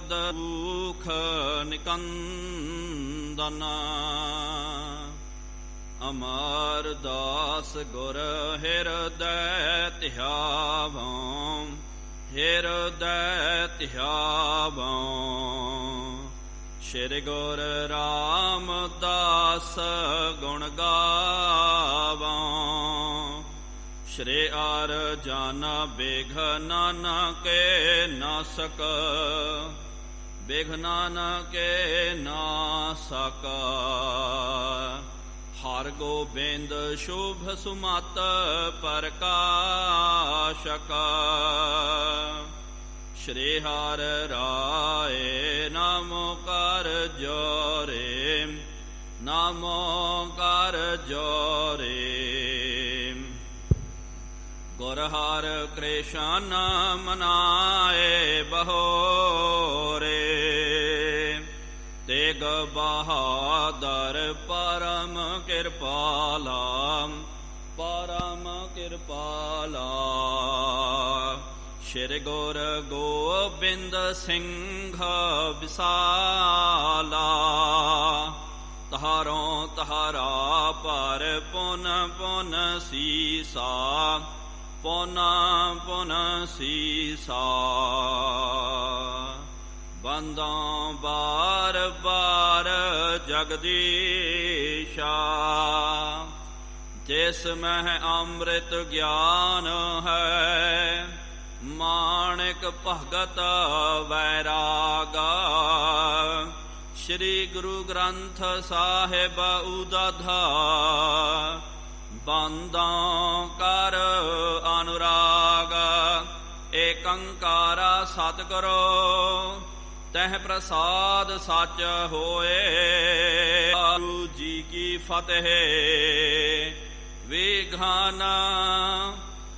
ਦੁਖ ਨਿਕੰਦਨ। ਅਮਰ ਦਾਸ ਗੁਰ ਹਿਰਦੈ ਧਿਆਵਉ, ਹਿਰਦੈ ਧਿਆਵਉ। ਸ਼੍ਰੀ ਗੁਰ ਰਾਮਦਾਸ ਗੁਣ ਗਾਵਉ। ਸ਼੍ਰੀ ਅਰਜਨ ਬਿਘਨ ਕੇ ਨਾਸਕ, ਬਿਘਨ ਕੇ ਨਾਸਕ। ਹਰਿ ਗੋਬਿੰਦ ਸ਼ੁਭ ਸੁਮਤਿ ਪ੍ਰਕਾਸ਼ਕ। ਸ਼੍ਰੀ ਹਰਿ ਰਾਇ ਨਾਮੋ ਕਰ ਜੋਰੇ, ਨਾਮੋ ਕਰ ਜੋਰੇ। ਗੁਰ ਹਰਿ ਕ੍ਰਿਸ਼ਨ ਮਨਾਏ ਬਹੋਰੇ, ਤੇਗ ਬਹਾਦਰ ਪਰਮ ਕਿਰਪਾਲਾ, ਪਰਮ ਕਿਰਪਾਲਾ। ਸ਼੍ਰੀ ਗੁਰ ਗੋਬਿੰਦ ਸਿੰਘ ਵਿਸਾਲਾ, ਤਹਾਰੋਂ ਤਹਾਰਾ ਪਰ ਪੁਨ ਪੁਨ ਸੀਸਾ, ਪੁਨ ਪੁਨ ਸੀਸਾ। ਬੰਦਾਂ ਬਾਰ ਬਾਰ ਜਗਦੀਸ਼ਾ, ਜਿਸ ਮਹਿ ਅੰਮ੍ਰਿਤ ਗਿਆਨ ਹੈ, ਮਾਣਿਕ ਭਗਤ ਵੈਰਾਗਾ। ਸ਼੍ਰੀ ਗੁਰੂ ਗ੍ਰੰਥ ਸਾਹਿਬ ਉਦਾਧਾ, ਬੰਦਾਂ ਕਰ ਅਨੁਰਾਗ। ਏਕੰਕਾਰ ਸਤਿਗੁਰੂ ਤਹਿ ਪ੍ਰਸਾਦ ਸਚ ਹੋਏ। ਗੁਰੂ ਜੀ ਕੀ ਫਤਿਹ। ਵਿਘਨ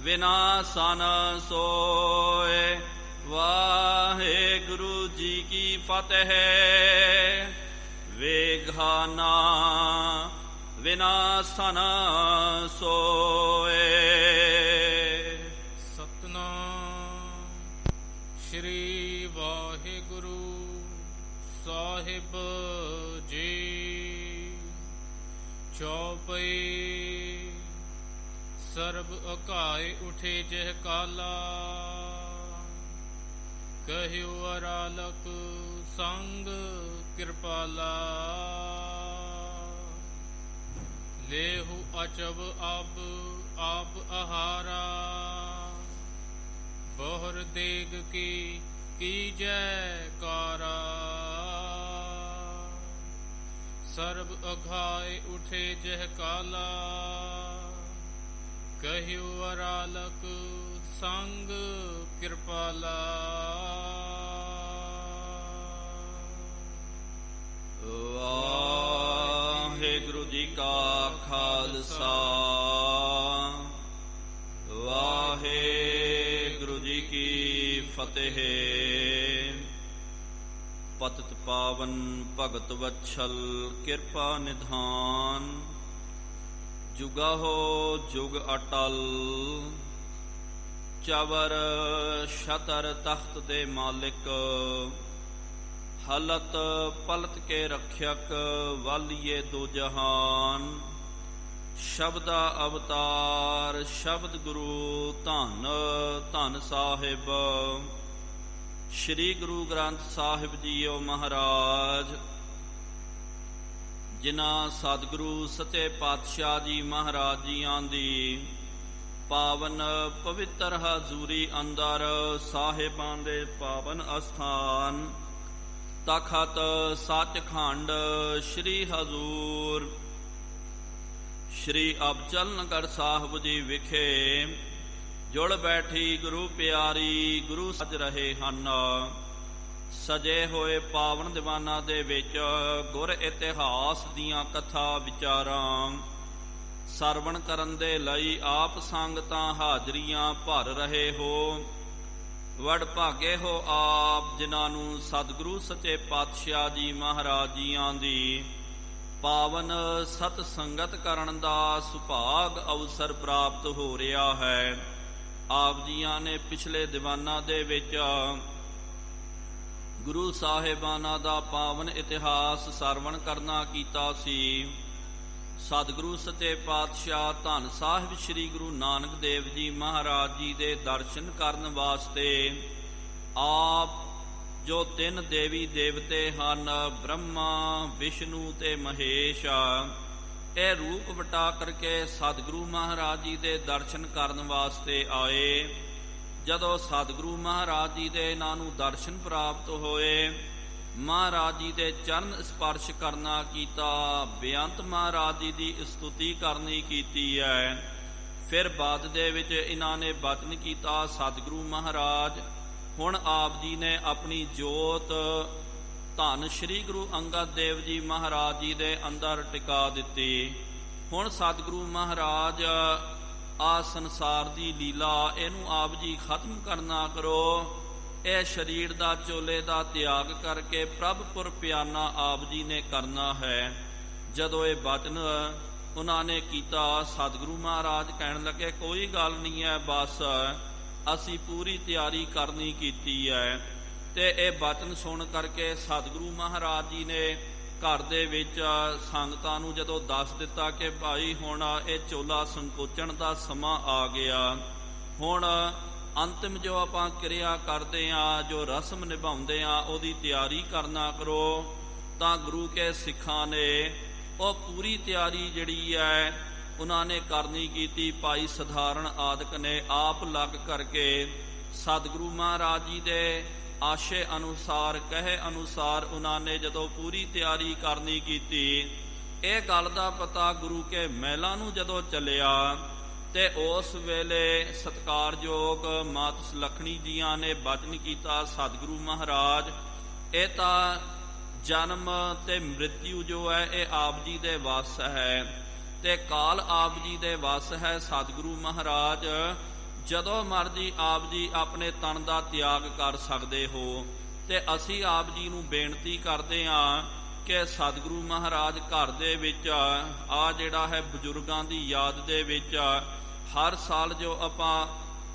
ਵਿਨਾਸ਼ਨ ਸੋਏ। ਵਾਹਿਗੁਰੂ ਜੀ ਕੀ ਫਤਿਹ। ਵਿਘਨ ਵਿਨਾਸ਼ਨ ਸੋਏ। ਸਤਨਾਮ ਸ਼੍ਰੀ ਵਾਹਿਗੁਰੂ ਸਾਹਿਬ ਜੀ। ਚੌਪਈ। ਸਰਬ ਅਕਾਏ ਉਠੇ ਜਹ ਕਾਲਾ, ਕਹਿਓ ਅਰਾਲਕ ਸੰਗ ਕਿਰਪਾਲਾ। ਲੇਹੁ ਅਚਬ ਅਬ ਆਪ ਆਹਾਰਾ, ਬਹੁਰ ਦੇਗ ਕੀ ਜੈਕਾਰਾ। ਸਰਬ ਅਘਾਏ ਉਠੇ ਜਹ ਕਾਲਾ, ਕਹਿਓ ਅਰਾਲਕ ਸੰਗ ਕਿਰਪਾਲਾ। ਵਾਹਿਗੁਰੂ ਜੀ ਕਾ ਖਾਲਸਾ, ਵਾਹਿਗੁਰੂ ਜੀ ਕੀ ਫਤਿਹ। ਪਤਿਤ ਪਾਵਨ ਭਗਤ ਵਛਲ ਕਿਰਪਾ ਨਿਧਾਨ, ਜੁਗਾਹੋ ਜੁਗ ਅਟਲ। ਚਵਰ ਛਤਰ ਤਖਤ ਦੇ ਮਾਲਿਕ, ਹਲਤ ਪਲਤ ਕੇ ਰਖਿਅਕ। ਵਾਲੀਏ ਦੋ ਜਹਾਨ, ਸ਼ਬਦਾ ਅਵਤਾਰ। ਸ਼ਬਦ ਗੁਰੂ ਧੰਨ ਧੰਨ ਸਾਹਿਬ। ਸ਼੍ਰੀ ਗੁਰੂ ਗ੍ਰੰਥ ਸਾਹਿਬ ਜੀਓ ਮਹਾਰਾਜ, ਜਿਨ੍ਹਾਂ ਸਤਿਗੁਰੂ ਸੱਚੇ ਪਾਤਸ਼ਾਹ ਜੀ ਮਹਾਰਾਜ ਜੀਆਂ ਦੀ ਪਾਵਨ ਪਵਿੱਤਰ ਹਜ਼ੂਰੀ ਅੰਦਰ, ਸਾਹਿਬਾਂ ਦੇ ਪਾਵਨ ਅਸਥਾਨ ਤਖਤ ਸੱਚਖੰਡ ਸ਼੍ਰੀ ਹਜ਼ੂਰ ਸ਼੍ਰੀ ਅਬਚਲ ਨਗਰ ਸਾਹਿਬ ਜੀ ਵਿਖੇ ਜੁੜ ਬੈਠੀ ਗੁਰੂ ਪਿਆਰੀ ਗੁਰੂ ਸੱਜ ਰਹੇ ਹਨ। ਸਜੇ ਹੋਏ ਪਾਵਨ ਦੀਵਾਨਾਂ ਦੇ ਵਿੱਚ ਗੁਰ ਇਤਿਹਾਸ ਦੀਆਂ ਕਥਾ ਵਿਚਾਰਾਂ ਸਰਵਣ ਕਰਨ ਦੇ ਲਈ ਆਪ ਸੰਗਤਾਂ ਹਾਜ਼ਰੀਆਂ ਭਰ ਰਹੇ ਹੋ। ਵਡ ਭਾਗੇ ਹੋ ਆਪ, ਜਿਨ੍ਹਾਂ ਨੂੰ ਸਤਿਗੁਰੂ ਸੱਚੇ ਪਾਤਸ਼ਾਹ ਜੀ ਮਹਾਰਾਜ ਜੀਆਂ ਦੀ ਪਾਵਨ ਸਤ ਸੰਗਤ ਕਰਨ ਦਾ ਸੁਭਾਗ ਅਵਸਰ ਪ੍ਰਾਪਤ ਹੋ ਰਿਹਾ ਹੈ। ਆਪ ਜੀਆਂ ਨੇ ਪਿਛਲੇ ਦੀਵਾਨਾਂ ਦੇ ਵਿੱਚ ਗੁਰੂ ਸਾਹਿਬਾਨਾਂ ਦਾ ਪਾਵਨ ਇਤਿਹਾਸ ਸਰਵਣ ਕਰਨਾ ਕੀਤਾ ਸੀ। ਸਤਿਗੁਰੂ ਸੱਚੇ ਪਾਤਸ਼ਾਹ ਧੰਨ ਸਾਹਿਬ ਸ੍ਰੀ ਗੁਰੂ ਨਾਨਕ ਦੇਵ ਜੀ ਮਹਾਰਾਜ ਜੀ ਦੇ ਦਰਸ਼ਨ ਕਰਨ ਵਾਸਤੇ ਆਪ ਜੋ 3 ਦੇਵੀ ਦੇਵਤੇ ਹਨ, ਬ੍ਰਹਮਾ, ਵਿਸ਼ਨੂੰ ਤੇ ਮਹੇਸ਼, ਇਹ ਰੂਪ ਵਟਾ ਕਰਕੇ ਸਤਿਗੁਰੂ ਮਹਾਰਾਜ ਜੀ ਦੇ ਦਰਸ਼ਨ ਕਰਨ ਵਾਸਤੇ ਆਏ। ਜਦੋਂ ਸਤਿਗੁਰੂ ਮਹਾਰਾਜ ਜੀ ਦੇ ਇਹਨਾਂ ਨੂੰ ਦਰਸ਼ਨ ਪ੍ਰਾਪਤ ਹੋਏ, ਮਹਾਰਾਜ ਜੀ ਦੇ ਚਰਨ ਸਪਰਸ਼ ਕਰਨਾ ਕੀਤਾ, ਬੇਅੰਤ ਮਹਾਰਾਜ ਜੀ ਦੀ ਸਤੁਤੀ ਕਰਨੀ ਕੀਤੀ ਹੈ। ਫਿਰ ਬਾਅਦ ਦੇ ਵਿੱਚ ਇਹਨਾਂ ਨੇ ਬਚਨ ਕੀਤਾ, ਸਤਿਗੁਰੂ ਮਹਾਰਾਜ ਹੁਣ ਆਪ ਜੀ ਨੇ ਆਪਣੀ ਜੋਤ ਧੰਨ ਸ੍ਰੀ ਗੁਰੂ ਅੰਗਦ ਦੇਵ ਜੀ ਮਹਾਰਾਜ ਜੀ ਦੇ ਅੰਦਰ ਟਿਕਾ ਦਿੱਤੀ। ਹੁਣ ਸਤਿਗੁਰੂ ਮਹਾਰਾਜ ਆ ਸੰਸਾਰ ਦੀ ਲੀਲਾ ਇਹਨੂੰ ਆਪ ਜੀ ਖਤਮ ਕਰਨਾ ਕਰੋ। ਇਹ ਸਰੀਰ ਦਾ ਚੋਲੇ ਦਾ ਤਿਆਗ ਕਰਕੇ ਪ੍ਰਭਪੁਰ ਪਿਆਨਾ ਆਪ ਜੀ ਨੇ ਕਰਨਾ ਹੈ। ਜਦੋਂ ਇਹ ਬਚਨ ਉਹਨਾਂ ਨੇ ਕੀਤਾ, ਸਤਿਗੁਰੂ ਮਹਾਰਾਜ ਕਹਿਣ ਲੱਗੇ ਕੋਈ ਗੱਲ ਨਹੀਂ ਹੈ, ਬਸ ਅਸੀਂ ਪੂਰੀ ਤਿਆਰੀ ਕਰਨੀ ਕੀਤੀ ਹੈ। ਤੇ ਇਹ ਬਚਨ ਸੁਣ ਕਰਕੇ ਸਤਿਗੁਰੂ ਮਹਾਰਾਜ ਜੀ ਨੇ ਘਰ ਦੇ ਵਿੱਚ ਸੰਗਤਾਂ ਨੂੰ ਜਦੋਂ ਦੱਸ ਦਿੱਤਾ ਕਿ ਭਾਈ ਹੁਣ ਇਹ ਚੋਲਾ ਸੰਕੋਚਣ ਦਾ ਸਮਾਂ ਆ ਗਿਆ, ਹੁਣ ਅੰਤਿਮ ਜੋ ਆਪਾਂ ਕਿਰਿਆ ਕਰਦੇ ਹਾਂ, ਜੋ ਰਸਮ ਨਿਭਾਉਂਦੇ ਹਾਂ, ਉਹਦੀ ਤਿਆਰੀ ਕਰਨਾ ਕਰੋ। ਤਾਂ ਗੁਰੂ ਕੇ ਸਿੱਖਾਂ ਨੇ ਉਹ ਪੂਰੀ ਤਿਆਰੀ ਜਿਹੜੀ ਹੈ ਉਹਨਾਂ ਨੇ ਕਰਨੀ ਕੀਤੀ। ਭਾਈ ਸਧਾਰਨ ਆਦਿਕ ਨੇ ਆਪ ਲੱਗ ਕਰਕੇ ਸਤਿਗੁਰੂ ਮਹਾਰਾਜ ਜੀ ਦੇ ਆਸ਼ੇ ਅਨੁਸਾਰ, ਕਹੇ ਅਨੁਸਾਰ ਉਹਨਾਂ ਨੇ ਜਦੋਂ ਪੂਰੀ ਤਿਆਰੀ ਕਰਨੀ ਕੀਤੀ, ਇਹ ਗੱਲ ਦਾ ਪਤਾ ਗੁਰੂ ਕੇ ਮਹਿਲਾਂ ਨੂੰ ਜਦੋਂ ਚੱਲਿਆ ਤੇ ਉਸ ਵੇਲੇ ਸਤਿਕਾਰਯੋਗ ਮਾਤਾ ਸੁਲੱਖਣੀ ਜੀਆਂ ਨੇ ਬਚਨ ਕੀਤਾ, ਸਤਿਗੁਰੂ ਮਹਾਰਾਜ ਇਹ ਤਾਂ ਜਨਮ ਤੇ ਮ੍ਰਿਤਿਉ ਜੋ ਹੈ ਇਹ ਆਪ ਜੀ ਦੇ ਵੱਸ ਹੈ ਤੇ ਕਾਲ ਆਪ ਜੀ ਦੇ ਵੱਸ ਹੈ। ਸਤਿਗੁਰੂ ਮਹਾਰਾਜ ਜਦੋਂ ਮਰਜੀ ਆਪ ਜੀ ਆਪਣੇ ਤਨ ਦਾ ਤਿਆਗ ਕਰ ਸਕਦੇ ਹੋ। ਤੇ ਅਸੀਂ ਆਪ ਜੀ ਨੂੰ ਬੇਨਤੀ ਕਰਦੇ ਹਾਂ ਕਿ ਸਤਿਗੁਰੂ ਮਹਾਰਾਜ ਘਰ ਦੇ ਵਿੱਚ ਆ ਜਿਹੜਾ ਹੈ ਬਜ਼ੁਰਗਾਂ ਦੀ ਯਾਦ ਦੇ ਵਿੱਚ ਹਰ ਸਾਲ ਜੋ ਆਪਾਂ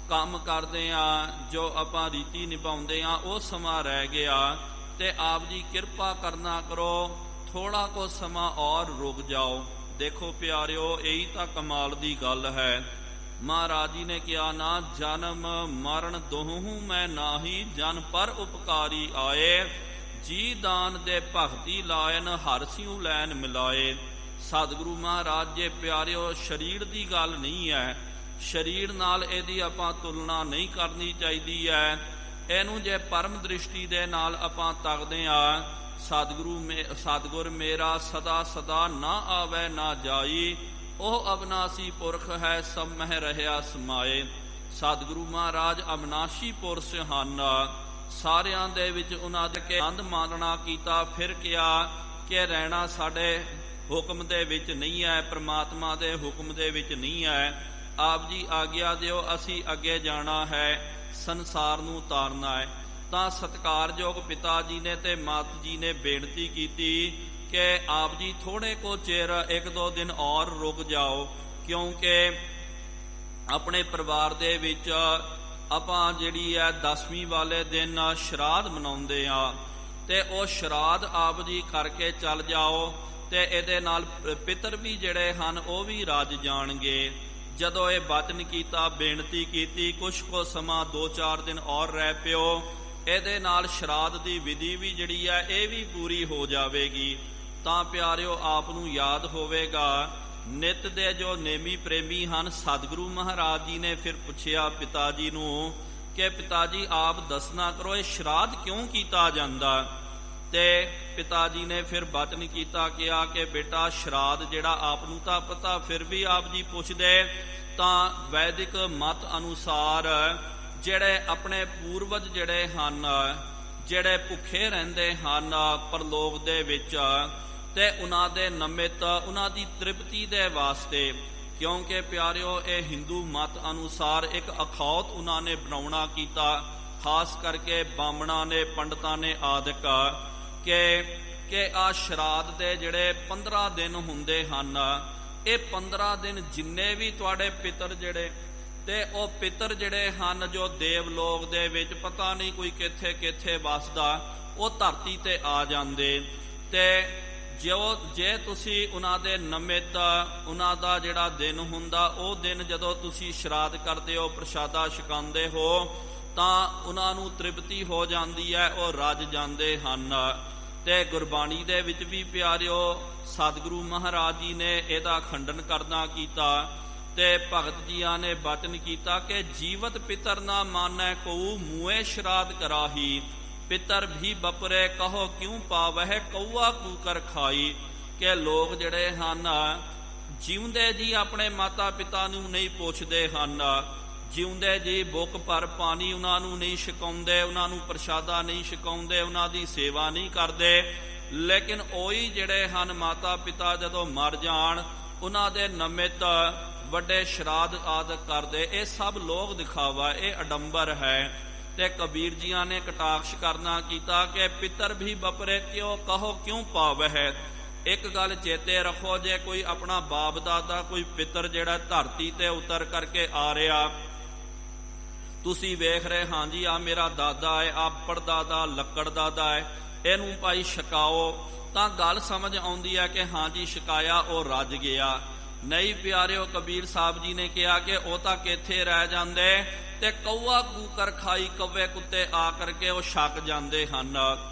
ਕੰਮ ਕਰਦੇ ਹਾਂ, ਜੋ ਆਪਾਂ ਰੀਤੀ ਨਿਭਾਉਂਦੇ ਹਾਂ, ਉਹ ਸਮਾਂ ਰਹਿ ਗਿਆ ਤੇ ਆਪ ਜੀ ਕਿਰਪਾ ਕਰਨਾ ਕਰੋ, ਥੋੜਾ ਕੁ ਸਮਾਂ ਔਰ ਰੁਕ ਜਾਓ। ਦੇਖੋ ਪਿਆਰਿਓ, ਇਹੀ ਤਾਂ ਕਮਾਲ ਦੀ ਗੱਲ ਹੈ। ਮਹਾਰਾਜ ਜੀ ਨੇ ਕਿਹਾ ਨਾ, ਜਨਮ ਮਰਨ ਦੋਹੂ ਮੈਂ ਨਾਹੀ, ਜਨ ਪਰ ਉਪਕਾਰੀ ਆਏ, ਜੀ ਦਾਨ ਦੇ ਭਗਤੀ ਲਾਇਨ ਹਰ ਸਿਉ ਲੈਨ ਮਿਲਾਏ। ਸਤਿਗੁਰੂ ਮਹਾਰਾਜ ਜੇ ਪਿਆਰਿਓ ਸਰੀਰ ਦੀ ਗੱਲ ਨਹੀਂ ਹੈ, ਸਰੀਰ ਨਾਲ ਇਹਦੀ ਆਪਾਂ ਤੁਲਨਾ ਨਹੀਂ ਕਰਨੀ ਚਾਹੀਦੀ ਹੈ। ਇਹਨੂੰ ਜੇ ਪਰਮ ਦ੍ਰਿਸ਼ਟੀ ਦੇ ਨਾਲ ਆਪਾਂ ਤੱਕਦੇ ਹਾਂ, ਸਤਿਗੁਰ ਮੇਰਾ ਸਦਾ ਸਦਾ ਨਾ ਆਵੈ ਨਾ ਜਾਈ, ਉਹ ਅਬਨਾਸੀ ਪੁਰਖ ਹੈ ਸਭ ਮਹਿ ਰਹਿਆ ਸਮਾਏ। ਸਤਿਗੁਰੂ ਮਹਾਰਾਜ ਅਬਨਾਸੀ ਪੁਰਸ਼ ਹਨ, ਸਾਰਿਆਂ ਦੇ ਵਿੱਚ ਉਹਨਾਂ ਦੇ ਆਨੰਦ ਮਾਣਨਾ ਕੀਤਾ। ਫਿਰ ਕਿਹਾ ਕਿ ਰਹਿਣਾ ਸਾਡੇ ਹੁਕਮ ਦੇ ਵਿੱਚ ਨਹੀਂ ਹੈ, ਪ੍ਰਮਾਤਮਾ ਦੇ ਹੁਕਮ ਦੇ ਵਿੱਚ ਨਹੀਂ ਹੈ। ਆਪ ਜੀ ਆਗਿਆ ਦਿਓ, ਅਸੀਂ ਅੱਗੇ ਜਾਣਾ ਹੈ, ਸੰਸਾਰ ਨੂੰ ਤਾਰਨਾ ਹੈ। ਤਾਂ ਸਤਿਕਾਰਯੋਗ ਪਿਤਾ ਜੀ ਨੇ ਤੇ ਮਾਤਾ ਜੀ ਨੇ ਬੇਨਤੀ ਕੀਤੀ ਕਿ ਆਪ ਜੀ ਥੋੜੇ ਕੋ ਚਿਰ 1-2 ਦਿਨ ਔਰ ਰੁਕ ਜਾਓ, ਕਿਉਂਕਿ ਆਪਣੇ ਪਰਿਵਾਰ ਦੇ ਵਿੱਚ ਆਪਾਂ ਜਿਹੜੀ ਹੈ 10ਵੀਂ ਵਾਲੇ ਦਿਨ ਸ਼ਰਾਧ ਮਨਾਉਂਦੇ ਆ ਤੇ ਉਹ ਸ਼ਰਾਧ ਆਪ ਜੀ ਕਰਕੇ ਚੱਲ ਜਾਓ ਤੇ ਇਹਦੇ ਨਾਲ ਪਿਤਰ ਵੀ ਜਿਹੜੇ ਹਨ ਉਹ ਵੀ ਰੱਜ ਜਾਣਗੇ। ਜਦੋਂ ਇਹ ਬਚਨ ਕੀਤਾ, ਬੇਨਤੀ ਕੀਤੀ, ਕੁਛ ਕੋ ਸਮਾਂ 2-4 ਦਿਨ ਔਰ ਰਹਿ ਪਿਓ, ਇਹਦੇ ਨਾਲ ਸ਼ਰਾਧ ਦੀ ਵਿਧੀ ਵੀ ਜਿਹੜੀ ਹੈ ਇਹ ਵੀ ਪੂਰੀ ਹੋ ਜਾਵੇਗੀ। ਤਾਂ ਪਿਆਰਿਓ, ਆਪ ਨੂੰ ਯਾਦ ਹੋਵੇਗਾ ਨਿਤ ਦੇ ਜੋ ਨੇਮੀ ਪ੍ਰੇਮੀ ਹਨ, ਸਤਿਗੁਰੂ ਮਹਾਰਾਜ ਜੀ ਨੇ ਫਿਰ ਪੁੱਛਿਆ ਪਿਤਾ ਜੀ ਨੂੰ ਕਿ ਪਿਤਾ ਜੀ ਆਪ ਦੱਸਣਾ ਕਰੋ ਇਹ ਸ਼ਰਾਧ ਕਿਉਂ ਕੀਤਾ ਜਾਂਦਾ। ਤੇ ਪਿਤਾ ਜੀ ਨੇ ਫਿਰ ਬਚਨ ਕੀਤਾ, ਕਿਹਾ ਕਿ ਬੇਟਾ ਸ਼ਰਾਧ ਜਿਹੜਾ ਆਪ ਨੂੰ ਤਾਂ ਪਤਾ, ਫਿਰ ਵੀ ਆਪ ਜੀ ਪੁੱਛਦੇ ਤਾਂ ਵੈਦਿਕ ਮਤ ਅਨੁਸਾਰ ਜਿਹੜੇ ਆਪਣੇ ਪੂਰਵਜ ਜਿਹੜੇ ਹਨ, ਜਿਹੜੇ ਭੁੱਖੇ ਰਹਿੰਦੇ ਹਨ ਪਰਲੋਕ ਦੇ ਵਿੱਚ, ਤੇ ਉਹਨਾਂ ਦੇ ਨਿਮਿਤ ਉਹਨਾਂ ਦੀ ਤ੍ਰਿਪਤੀ ਦੇ ਵਾਸਤੇ, ਕਿਉਂਕਿ ਪਿਆਰਿਓ ਇਹ ਹਿੰਦੂ ਮਤ ਅਨੁਸਾਰ ਇੱਕ ਅਖੌਤ ਉਹਨਾਂ ਨੇ ਬਣਾਉਣਾ ਕੀਤਾ, ਖਾਸ ਕਰਕੇ ਬਾਹਮਣਾਂ ਨੇ, ਪੰਡਤਾਂ ਨੇ ਆਦਿਕ, ਕਿ ਆ ਸ਼ਰਾਧ ਦੇ ਜਿਹੜੇ 15 ਦਿਨ ਹੁੰਦੇ ਹਨ, ਇਹ 15 ਦਿਨ ਜਿੰਨੇ ਵੀ ਤੁਹਾਡੇ ਪਿਤਰ ਜਿਹੜੇ ਤੇ ਉਹ ਪਿਤਰ ਜਿਹੜੇ ਹਨ ਜੋ ਦੇਵ ਲੋਕ ਦੇ ਵਿੱਚ ਪਤਾ ਨਹੀਂ ਕੋਈ ਕਿੱਥੇ ਕਿੱਥੇ ਵਸਦਾ, ਉਹ ਧਰਤੀ ਤੇ ਆ ਜਾਂਦੇ। ਤੇ ਜੇ ਤੁਸੀਂ ਉਹਨਾਂ ਦੇ ਨਿਮਿਤ ਉਹਨਾਂ ਦਾ ਜਿਹੜਾ ਦਿਨ ਹੁੰਦਾ, ਉਹ ਦਿਨ ਜਦੋਂ ਤੁਸੀਂ ਸ਼ਰਾਧ ਕਰਦੇ ਹੋ, ਪ੍ਰਸ਼ਾਦਾ ਛਕਾਉਂਦੇ ਹੋ, ਤਾਂ ਉਹਨਾਂ ਨੂੰ ਤ੍ਰਿਪਤੀ ਹੋ ਜਾਂਦੀ ਹੈ, ਉਹ ਰੱਜ ਜਾਂਦੇ ਹਨ। ਤੇ ਗੁਰਬਾਣੀ ਦੇ ਵਿੱਚ ਵੀ ਪਿਆਰਿਓ ਸਤਿਗੁਰੂ ਮਹਾਰਾਜ ਜੀ ਨੇ ਇਹਦਾ ਖੰਡਨ ਕਰਦਾ ਕੀਤਾ ਤੇ ਭਗਤ ਜੀਆਂ ਨੇ ਬਚਨ ਕੀਤਾ ਕਿ ਜੀਵਤ ਪਿਤਰ ਨਾ ਮਾਨੈ ਕਉ ਮੂਏ ਸ਼ਰਾਧ ਕਰਾਹੀ, ਪਿਤਰ ਵੀ ਬਪਰੇ ਕਹੋ ਕਿਉਂ ਪਾਵਹਿ ਕਊਆ ਕੂਕਰ ਖਾਈ। ਕਿ ਲੋਕ ਜਿਹੜੇ ਹਨ ਜਿਉਂਦੇ ਜੀ ਆਪਣੇ ਮਾਤਾ ਪਿਤਾ ਨੂੰ ਨਹੀਂ ਪੁੱਛਦੇ ਹਨ, ਜਿਉਂਦੇ ਜੀ ਬੁੱਕ ਭਰ ਪਾਣੀ ਉਹਨਾਂ ਨੂੰ ਨਹੀਂ ਛਕਾਉਂਦੇ, ਉਹਨਾਂ ਨੂੰ ਪ੍ਰਸ਼ਾਦਾ ਨਹੀਂ ਛਕਾਉਂਦੇ, ਉਹਨਾਂ ਦੀ ਸੇਵਾ ਨਹੀਂ ਕਰਦੇ। ਲੇਕਿਨ ਉਹੀ ਜਿਹੜੇ ਹਨ ਮਾਤਾ ਪਿਤਾ ਜਦੋਂ ਮਰ ਜਾਣ ਉਹਨਾਂ ਦੇ ਨਿਮਿਤ ਵੱਡੇ ਸ਼ਰਾਧ ਆਦਿ ਕਰਦੇ। ਇਹ ਸਭ ਲੋਕ ਦਿਖਾਵਾ, ਇਹ ਅਡੰਬਰ ਹੈ। ਤੇ ਕਬੀਰ ਜੀਆਂ ਨੇ ਕਟਾਕਸ਼ ਕਰਨਾ ਕੀਤਾ ਕਿ ਪਿਤਰ ਵੀ ਬਪਰੇ ਕਿਉਂ ਕਹੋ ਕਿਉਂ ਪਾਵਹਿ। ਇੱਕ ਗੱਲ ਚੇਤੇ ਰੱਖੋ, ਜੇ ਕੋਈ ਆਪਣਾ ਬਾਪ ਦਾਦਾ ਕੋਈ ਪਿਤਰ ਜਿਹੜਾ ਧਰਤੀ ਤੇ ਉਤਰ ਕਰਕੇ ਆ ਰਿਹਾ, ਤੁਸੀਂ ਵੇਖ ਰਹੇ ਹਾਂਜੀ ਆ ਮੇਰਾ ਦਾਦਾ ਹੈ, ਆ ਪੜਦਾਦਾ ਲੱਕੜ ਦਾਦਾ ਹੈ, ਇਹਨੂੰ ਭਾਈ ਛਕਾਓ, ਤਾਂ ਗੱਲ ਸਮਝ ਆਉਂਦੀ ਹੈ ਕਿ ਹਾਂਜੀ ਛਕਾਇਆ, ਉਹ ਰੱਜ ਗਿਆ। ਨਹੀਂ ਪਿਆਰਿਓ, ਕਬੀਰ ਸਾਹਿਬ ਜੀ ਨੇ ਕਿਹਾ ਕਿ ਉਹ ਤਾਂ ਕਿੱਥੇ ਰਹਿ ਜਾਂਦੇ ਤੇ ਕਊਆ ਕੂਕਰ ਖਾਈ, ਕవ్ਵੇ ਕੁੱਤੇ ਆ ਕਰਕੇ ਉਹ ਛਕ ਜਾਂਦੇ ਹਨ।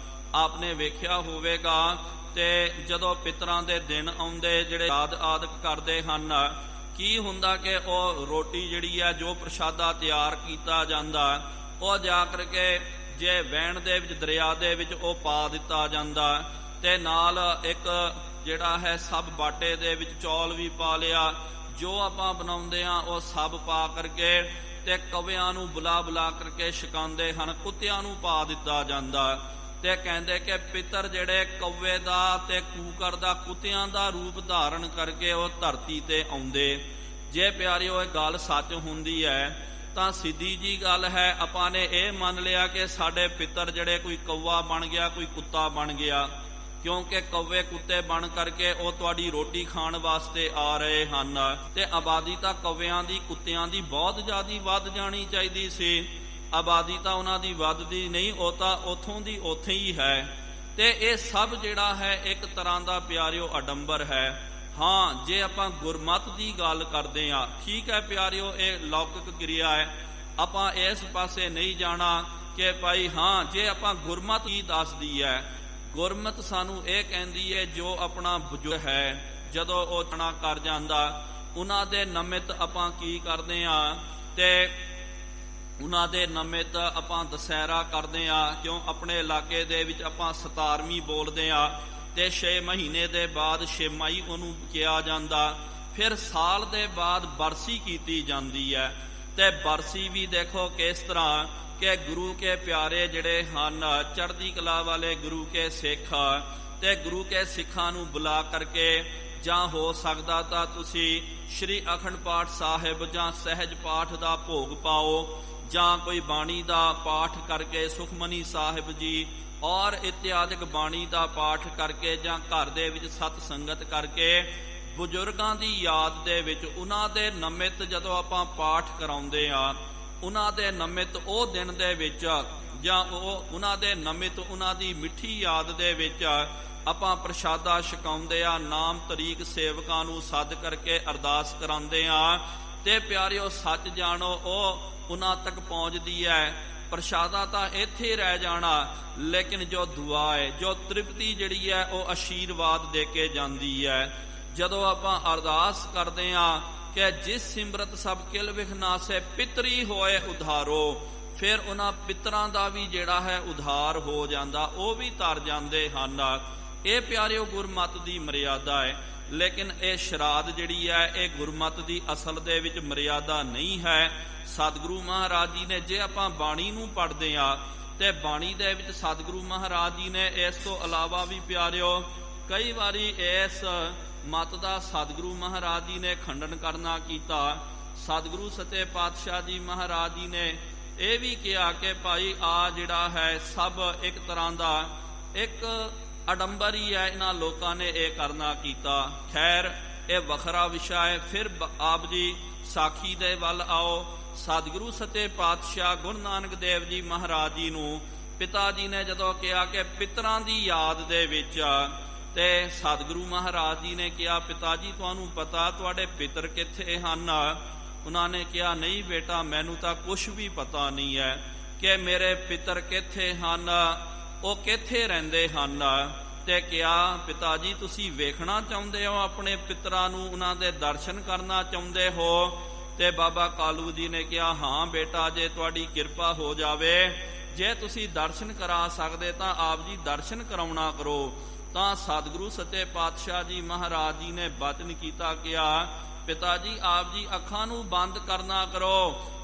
ਆਪਨੇ ਵੇਖਿਆ ਹੋਵੇਗਾ ਤੇ ਜਦੋਂ ਪਿਤਰਾਂ ਦੇ ਦਿਨ ਆਉਂਦੇ ਜਿਹੜੇ ਯਾਦ ਆਦਿਕ ਕਰਦੇ ਹਨ, ਕੀ ਹੁੰਦਾ ਕਿ ਉਹ ਰੋਟੀ ਜਿਹੜੀ ਹੈ ਜੋ ਪ੍ਰਸ਼ਾਦਾ ਤਿਆਰ ਕੀਤਾ ਜਾਂਦਾ, ਉਹ ਜਾ ਕਰਕੇ ਜੇ ਵਹਿਣ ਦੇ ਵਿੱਚ ਦਰਿਆ ਦੇ ਵਿੱਚ ਉਹ ਪਾ ਦਿੱਤਾ ਜਾਂਦਾ ਤੇ ਨਾਲ ਇੱਕ ਜਿਹੜਾ ਹੈ ਸਭ ਬਾਟੇ ਦੇ ਵਿੱਚ ਚੌਲ ਵੀ ਪਾ ਲਿਆ, ਜੋ ਆਪਾਂ ਬਣਾਉਂਦੇ ਆ ਉਹ ਸਭ ਪਾ ਕਰਕੇ ਤੇ ਕਵਿਆਂ ਨੂੰ ਬੁਲਾ ਬੁਲਾ ਕਰਕੇ ਛਕਾਉਂਦੇ ਹਨ, ਕੁੱਤਿਆਂ ਨੂੰ ਪਾ ਦਿੱਤਾ ਜਾਂਦਾ। ਤੇ ਕਹਿੰਦੇ ਕਿ ਪਿਤਰ ਜਿਹੜੇ ਕੌਵੇ ਦਾ ਤੇ ਕੂਕਰ ਦਾ ਕੁੱਤਿਆਂ ਦਾ ਰੂਪ ਧਾਰਨ ਕਰਕੇ ਉਹ ਧਰਤੀ ਤੇ ਆਉਂਦੇ। ਜੇ ਪਿਆਰਿਓ ਇਹ ਗੱਲ ਸੱਚ ਹੁੰਦੀ ਹੈ ਤਾਂ ਸਿੱਧੀ ਜੀ ਗੱਲ ਹੈ, ਆਪਾਂ ਨੇ ਇਹ ਮੰਨ ਲਿਆ ਕਿ ਸਾਡੇ ਪਿਤਰ ਜਿਹੜੇ ਕੋਈ ਕੌਵਾ ਬਣ ਗਿਆ, ਕੋਈ ਕੁੱਤਾ ਬਣ ਗਿਆ, ਕਿਉਂਕਿ ਕੌਵੇ ਕੁੱਤੇ ਬਣ ਕਰਕੇ ਉਹ ਤੁਹਾਡੀ ਰੋਟੀ ਖਾਣ ਵਾਸਤੇ ਆ ਰਹੇ ਹਨ। ਤੇ ਆਬਾਦੀ ਤਾਂ ਕੌਵਿਆਂ ਦੀ ਕੁੱਤਿਆਂ ਦੀ ਬਹੁਤ ਜ਼ਿਆਦਾ ਵੱਧ ਜਾਣੀ ਚਾਹੀਦੀ ਸੀ, ਆਬਾਦੀ ਤਾਂ ਉਹਨਾਂ ਦੀ ਵੱਧਦੀ ਨਹੀਂ, ਉਹ ਤਾਂ ਉੱਥੋਂ ਦੀ ਉੱਥੇ ਹੀ ਹੈ। ਤੇ ਇਹ ਸਭ ਜਿਹੜਾ ਹੈ ਇੱਕ ਤਰ੍ਹਾਂ ਦਾ ਪਿਆਰਿਓ ਅਡੰਬਰ ਹੈ। ਹਾਂ, ਜੇ ਆਪਾਂ ਗੁਰਮਤ ਦੀ ਗੱਲ ਕਰਦੇ ਹਾਂ, ਠੀਕ ਹੈ ਪਿਆਰਿਓ, ਇਹ ਲੌਕਿਕ ਕਿਰਿਆ ਹੈ, ਆਪਾਂ ਇਸ ਪਾਸੇ ਨਹੀਂ ਜਾਣਾ ਕਿ ਭਾਈ ਹਾਂ ਜੇ ਆਪਾਂ ਗੁਰਮਤ ਕੀ ਦੱਸਦੀ ਹੈ। ਗੁਰਮਤ ਸਾਨੂੰ ਇਹ ਕਹਿੰਦੀ ਹੈ ਜੋ ਆਪਣਾ ਬਜ਼ੁਰਗ ਹੈ ਜਦੋਂ ਉਹ ਚਣਾ ਕਰ ਜਾਂਦਾ, ਉਹਨਾਂ ਦੇ ਨਿਮਿਤ ਆਪਾਂ ਕੀ ਕਰਦੇ ਹਾਂ ਤੇ ਉਹਨਾਂ ਦੇ ਨਿਮਿਤ ਆਪਾਂ ਦੁਸਹਿਰਾ ਕਰਦੇ ਹਾਂ। ਕਿਉਂ? ਆਪਣੇ ਇਲਾਕੇ ਦੇ ਵਿੱਚ ਆਪਾਂ 17ਵੀਂ ਬੋਲਦੇ ਹਾਂ ਤੇ 6 ਮਹੀਨੇ ਦੇ ਬਾਅਦ ਛੇਮਾਈ ਉਹਨੂੰ ਕਿਹਾ ਜਾਂਦਾ। ਫਿਰ ਸਾਲ ਦੇ ਬਾਅਦ ਬਰਸੀ ਕੀਤੀ ਜਾਂਦੀ ਹੈ। ਤੇ ਬਰਸੀ ਵੀ ਦੇਖੋ ਕਿਸ ਤਰ੍ਹਾਂ ਕਿ ਗੁਰੂ ਕੇ ਪਿਆਰੇ ਜਿਹੜੇ ਹਨ, ਚੜ੍ਹਦੀ ਕਲਾ ਵਾਲੇ ਗੁਰੂ ਕੇ ਸਿੱਖ, ਤੇ ਗੁਰੂ ਕੇ ਸਿੱਖਾਂ ਨੂੰ ਬੁਲਾ ਕਰਕੇ ਜਾਂ ਹੋ ਸਕਦਾ ਤਾਂ ਤੁਸੀਂ ਸ਼੍ਰੀ ਅਖੰਡ ਪਾਠ ਸਾਹਿਬ ਜਾਂ ਸਹਿਜ ਪਾਠ ਦਾ ਭੋਗ ਪਾਓ, ਜਾਂ ਕੋਈ ਬਾਣੀ ਦਾ ਪਾਠ ਕਰਕੇ ਸੁਖਮਨੀ ਸਾਹਿਬ ਜੀ ਔਰ ਇਤਿਆਦਿਕ ਬਾਣੀ ਦਾ ਪਾਠ ਕਰਕੇ, ਜਾਂ ਘਰ ਦੇ ਵਿੱਚ ਸਤ ਸੰਗਤ ਕਰਕੇ ਬਜ਼ੁਰਗਾਂ ਦੀ ਯਾਦ ਦੇ ਵਿੱਚ ਉਹਨਾਂ ਦੇ ਨਿਮਿਤ ਜਦੋਂ ਆਪਾਂ ਪਾਠ ਕਰਾਉਂਦੇ ਆ, ਉਹਨਾਂ ਦੇ ਨਿਮਿਤ ਉਹ ਦਿਨ ਦੇ ਵਿੱਚ ਜਾਂ ਉਹਨਾਂ ਦੇ ਨਿਮਿਤ ਉਹਨਾਂ ਦੀ ਮਿੱਠੀ ਯਾਦ ਦੇ ਵਿੱਚ ਆਪਾਂ ਪ੍ਰਸ਼ਾਦਾ ਛਕਾਉਂਦੇ ਆ, ਨਾਮ ਤਰੀਕ ਸੇਵਕਾਂ ਨੂੰ ਸੱਦ ਕਰਕੇ ਅਰਦਾਸ ਕਰਾਉਂਦੇ ਆ। ਤੇ ਪਿਆਰਿਓ ਸੱਚ ਜਾਣੋ ਉਹ ਉਹਨਾਂ ਤੱਕ ਪਹੁੰਚਦੀ ਹੈ। ਪ੍ਰਸ਼ਾਦਾ ਤਾਂ ਇੱਥੇ ਰਹਿ ਜਾਣਾ, ਲੇਕਿਨ ਜੋ ਦੁਆ ਹੈ, ਜੋ ਤ੍ਰਿਪਤੀ ਜਿਹੜੀ ਹੈ ਉਹ ਆਸ਼ੀਰਵਾਦ ਦੇ ਕੇ ਜਾਂਦੀ ਹੈ। ਜਦੋਂ ਆਪਾਂ ਅਰਦਾਸ ਕਰਦੇ ਹਾਂ ਕਿ ਜਿਸ ਸਿਮਰਤ ਸਭ ਕਿਲ ਵਿਖ ਨਾਸੈ ਪਿਤਰੀ ਹੋਏ ਉਧਾਰੋ, ਫਿਰ ਉਹਨਾਂ ਪਿਤਰਾਂ ਦਾ ਵੀ ਜਿਹੜਾ ਹੈ ਉਧਾਰ ਹੋ ਜਾਂਦਾ, ਉਹ ਵੀ ਤਰ ਜਾਂਦੇ ਹਨ। ਇਹ ਪਿਆਰਿਓ ਗੁਰਮਤ ਦੀ ਮਰਿਆਦਾ ਹੈ। ਲੇਕਿਨ ਇਹ ਸ਼ਰਾਧ ਜਿਹੜੀ ਹੈ ਇਹ ਗੁਰਮਤ ਦੀ ਅਸਲ ਦੇ ਵਿੱਚ ਮਰਿਆਦਾ ਨਹੀਂ ਹੈ। ਸਤਿਗੁਰੂ ਮਹਾਰਾਜ ਜੀ ਨੇ, ਜੇ ਆਪਾਂ ਬਾਣੀ ਨੂੰ ਪੜ੍ਹਦੇ ਹਾਂ ਤੇ ਬਾਣੀ ਦੇ ਵਿੱਚ ਸਤਿਗੁਰੂ ਮਹਾਰਾਜ ਜੀ ਨੇ ਇਸ ਤੋਂ ਇਲਾਵਾ ਵੀ ਪਿਆਰਿਓ ਕਈ ਵਾਰੀ ਇਸ ਮਤ ਦਾ ਸਤਿਗੁਰੂ ਮਹਾਰਾਜ ਜੀ ਨੇ ਖੰਡਨ ਕਰਨਾ ਕੀਤਾ। ਸਤਿਗੁਰੂ ਸੱਚੇ ਪਾਤਸ਼ਾਹ ਜੀ ਮਹਾਰਾਜ ਜੀ ਨੇ ਇਹ ਵੀ ਕਿਹਾ ਕਿ ਭਾਈ ਆ ਜਿਹੜਾ ਹੈ ਸਭ ਇੱਕ ਤਰ੍ਹਾਂ ਦਾ ਇੱਕ ਅਡੰਬਰ ਹੀ ਹੈ, ਇਹਨਾਂ ਲੋਕਾਂ ਨੇ ਇਹ ਕਰਨਾ ਕੀਤਾ। ਖੈਰ ਇਹ ਵੱਖਰਾ ਵਿਸ਼ਾ ਹੈ। ਫਿਰ ਆਪ ਜੀ ਸਾਖੀ ਦੇ ਵੱਲ ਆਓ। ਸਤਿਗੁਰੂ ਸੱਚੇ ਪਾਤਸ਼ਾਹ ਗੁਰੂ ਨਾਨਕ ਦੇਵ ਜੀ ਮਹਾਰਾਜ ਜੀ ਨੂੰ ਪਿਤਾ ਜੀ ਨੇ ਜਦੋਂ ਕਿਹਾ ਕਿ ਪਿਤਰਾਂ ਦੀ ਯਾਦ ਦੇ ਵਿੱਚ, ਤੇ ਸਤਿਗੁਰੂ ਮਹਾਰਾਜ ਜੀ ਨੇ ਕਿਹਾ ਪਿਤਾ ਜੀ ਤੁਹਾਨੂੰ ਪਤਾ ਤੁਹਾਡੇ ਪਿਤਰ ਕਿੱਥੇ ਹਨ? ਉਹਨਾਂ ਨੇ ਕਿਹਾ ਨਹੀਂ ਬੇਟਾ ਮੈਨੂੰ ਤਾਂ ਕੁਛ ਵੀ ਪਤਾ ਨਹੀਂ ਹੈ ਕਿ ਮੇਰੇ ਪਿਤਰ ਕਿੱਥੇ ਹਨ, ਉਹ ਕਿੱਥੇ ਰਹਿੰਦੇ ਹਨ। ਤੇ ਕਿਹਾ ਪਿਤਾ ਜੀ ਤੁਸੀਂ ਵੇਖਣਾ ਚਾਹੁੰਦੇ ਹੋ ਆਪਣੇ ਪਿਤਰਾਂ ਨੂੰ, ਉਹਨਾਂ ਦੇ ਦਰਸ਼ਨ ਕਰਨਾ ਚਾਹੁੰਦੇ ਹੋ? ਤੇ ਬਾਬਾ ਕਾਲੂ ਜੀ ਨੇ ਕਿਹਾ ਹਾਂ ਬੇਟਾ ਜੇ ਤੁਹਾਡੀ ਕਿਰਪਾ ਹੋ ਜਾਵੇ, ਜੇ ਤੁਸੀਂ ਦਰਸ਼ਨ ਕਰਾ ਸਕਦੇ ਤਾਂ ਆਪ ਜੀ ਦਰਸ਼ਨ ਕਰਾਉਣਾ ਕਰੋ। ਤਾਂ ਸਤਿਗੁਰੂ ਸੱਚੇ ਪਾਤਸ਼ਾਹ ਜੀ ਮਹਾਰਾਜ ਜੀ ਨੇ ਬਚਨ ਕੀਤਾ, ਕਿਹਾ ਪਿਤਾ ਜੀ ਆਪ ਜੀ ਅੱਖਾਂ ਨੂੰ ਬੰਦ ਕਰਨਾ ਕਰੋ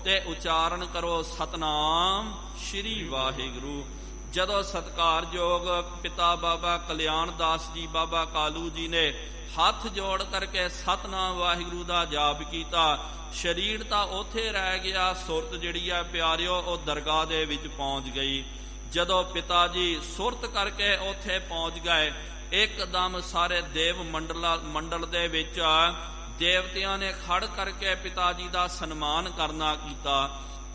ਤੇ ਉਚਾਰਨ ਕਰੋ ਸਤਨਾਮ ਸ਼੍ਰੀ ਵਾਹਿਗੁਰੂ। ਜਦੋਂ ਸਤਿਕਾਰਯੋਗ ਪਿਤਾ ਬਾਬਾ ਕਲਿਆਣ ਦਾਸ ਜੀ ਬਾਬਾ ਕਾਲੂ ਜੀ ਨੇ ਹੱਥ ਜੋੜ ਕਰਕੇ ਸਤਨਾਮ ਵਾਹਿਗੁਰੂ ਦਾ ਜਾਪ ਕੀਤਾ, ਸਰੀਰ ਤਾਂ ਉੱਥੇ ਰਹਿ ਗਿਆ, ਸੁਰਤ ਜਿਹੜੀ ਹੈ ਪਿਆਰਿਓ ਉਹ ਦਰਗਾਹ ਦੇ ਵਿੱਚ ਪਹੁੰਚ ਗਈ। ਜਦੋਂ ਪਿਤਾ ਜੀ ਸੁਰਤ ਕਰਕੇ ਉੱਥੇ ਪਹੁੰਚ ਗਏ, ਇੱਕਦਮ ਸਾਰੇ ਦੇਵ ਮੰਡਲ ਦੇ ਵਿੱਚ ਦੇਵਤਿਆਂ ਨੇ ਖੜ ਕਰਕੇ ਪਿਤਾ ਜੀ ਦਾ ਸਨਮਾਨ ਕਰਨਾ ਕੀਤਾ।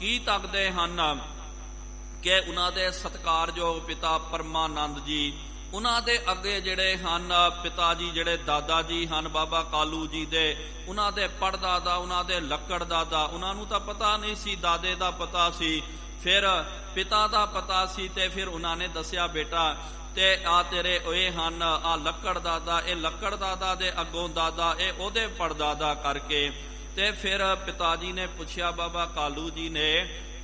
ਕੀ ਤੱਕਦੇ ਹਨ ਕਿ ਉਹਨਾਂ ਦੇ ਸਤਿਕਾਰਯੋਗ ਪਿਤਾ ਪਰਮਾਨੰਦ ਜੀ, ਉਹਨਾਂ ਦੇ ਅੱਗੇ ਜਿਹੜੇ ਹਨ ਪਿਤਾ ਜੀ ਜਿਹੜੇ ਦਾਦਾ ਜੀ ਹਨ ਬਾਬਾ ਕਾਲੂ ਜੀ ਦੇ, ਉਹਨਾਂ ਦੇ ਪੜਦਾਦਾ, ਉਹਨਾਂ ਦੇ ਲੱਕੜ ਦਾਦਾ, ਉਹਨਾਂ ਨੂੰ ਤਾਂ ਪਤਾ ਨਹੀਂ ਸੀ, ਦਾਦੇ ਦਾ ਪਤਾ ਸੀ, ਫਿਰ ਪਿਤਾ ਦਾ ਪਤਾ ਸੀ। ਤੇ ਫਿਰ ਉਹਨਾਂ ਨੇ ਦੱਸਿਆ ਬੇਟਾ ਤੇ ਆ ਤੇਰੇ ਇਹ ਹਨ, ਆ ਲੱਕੜ ਦਾਦਾ, ਇਹ ਲੱਕੜ ਦਾਦਾ ਦੇ ਅੱਗੋਂ ਦਾਦਾ, ਇਹ ਉਹਦੇ ਪੜਦਾਦਾ ਕਰਕੇ। ਤੇ ਫਿਰ ਪਿਤਾ ਜੀ ਨੇ ਪੁੱਛਿਆ ਬਾਬਾ ਕਾਲੂ ਜੀ ਨੇ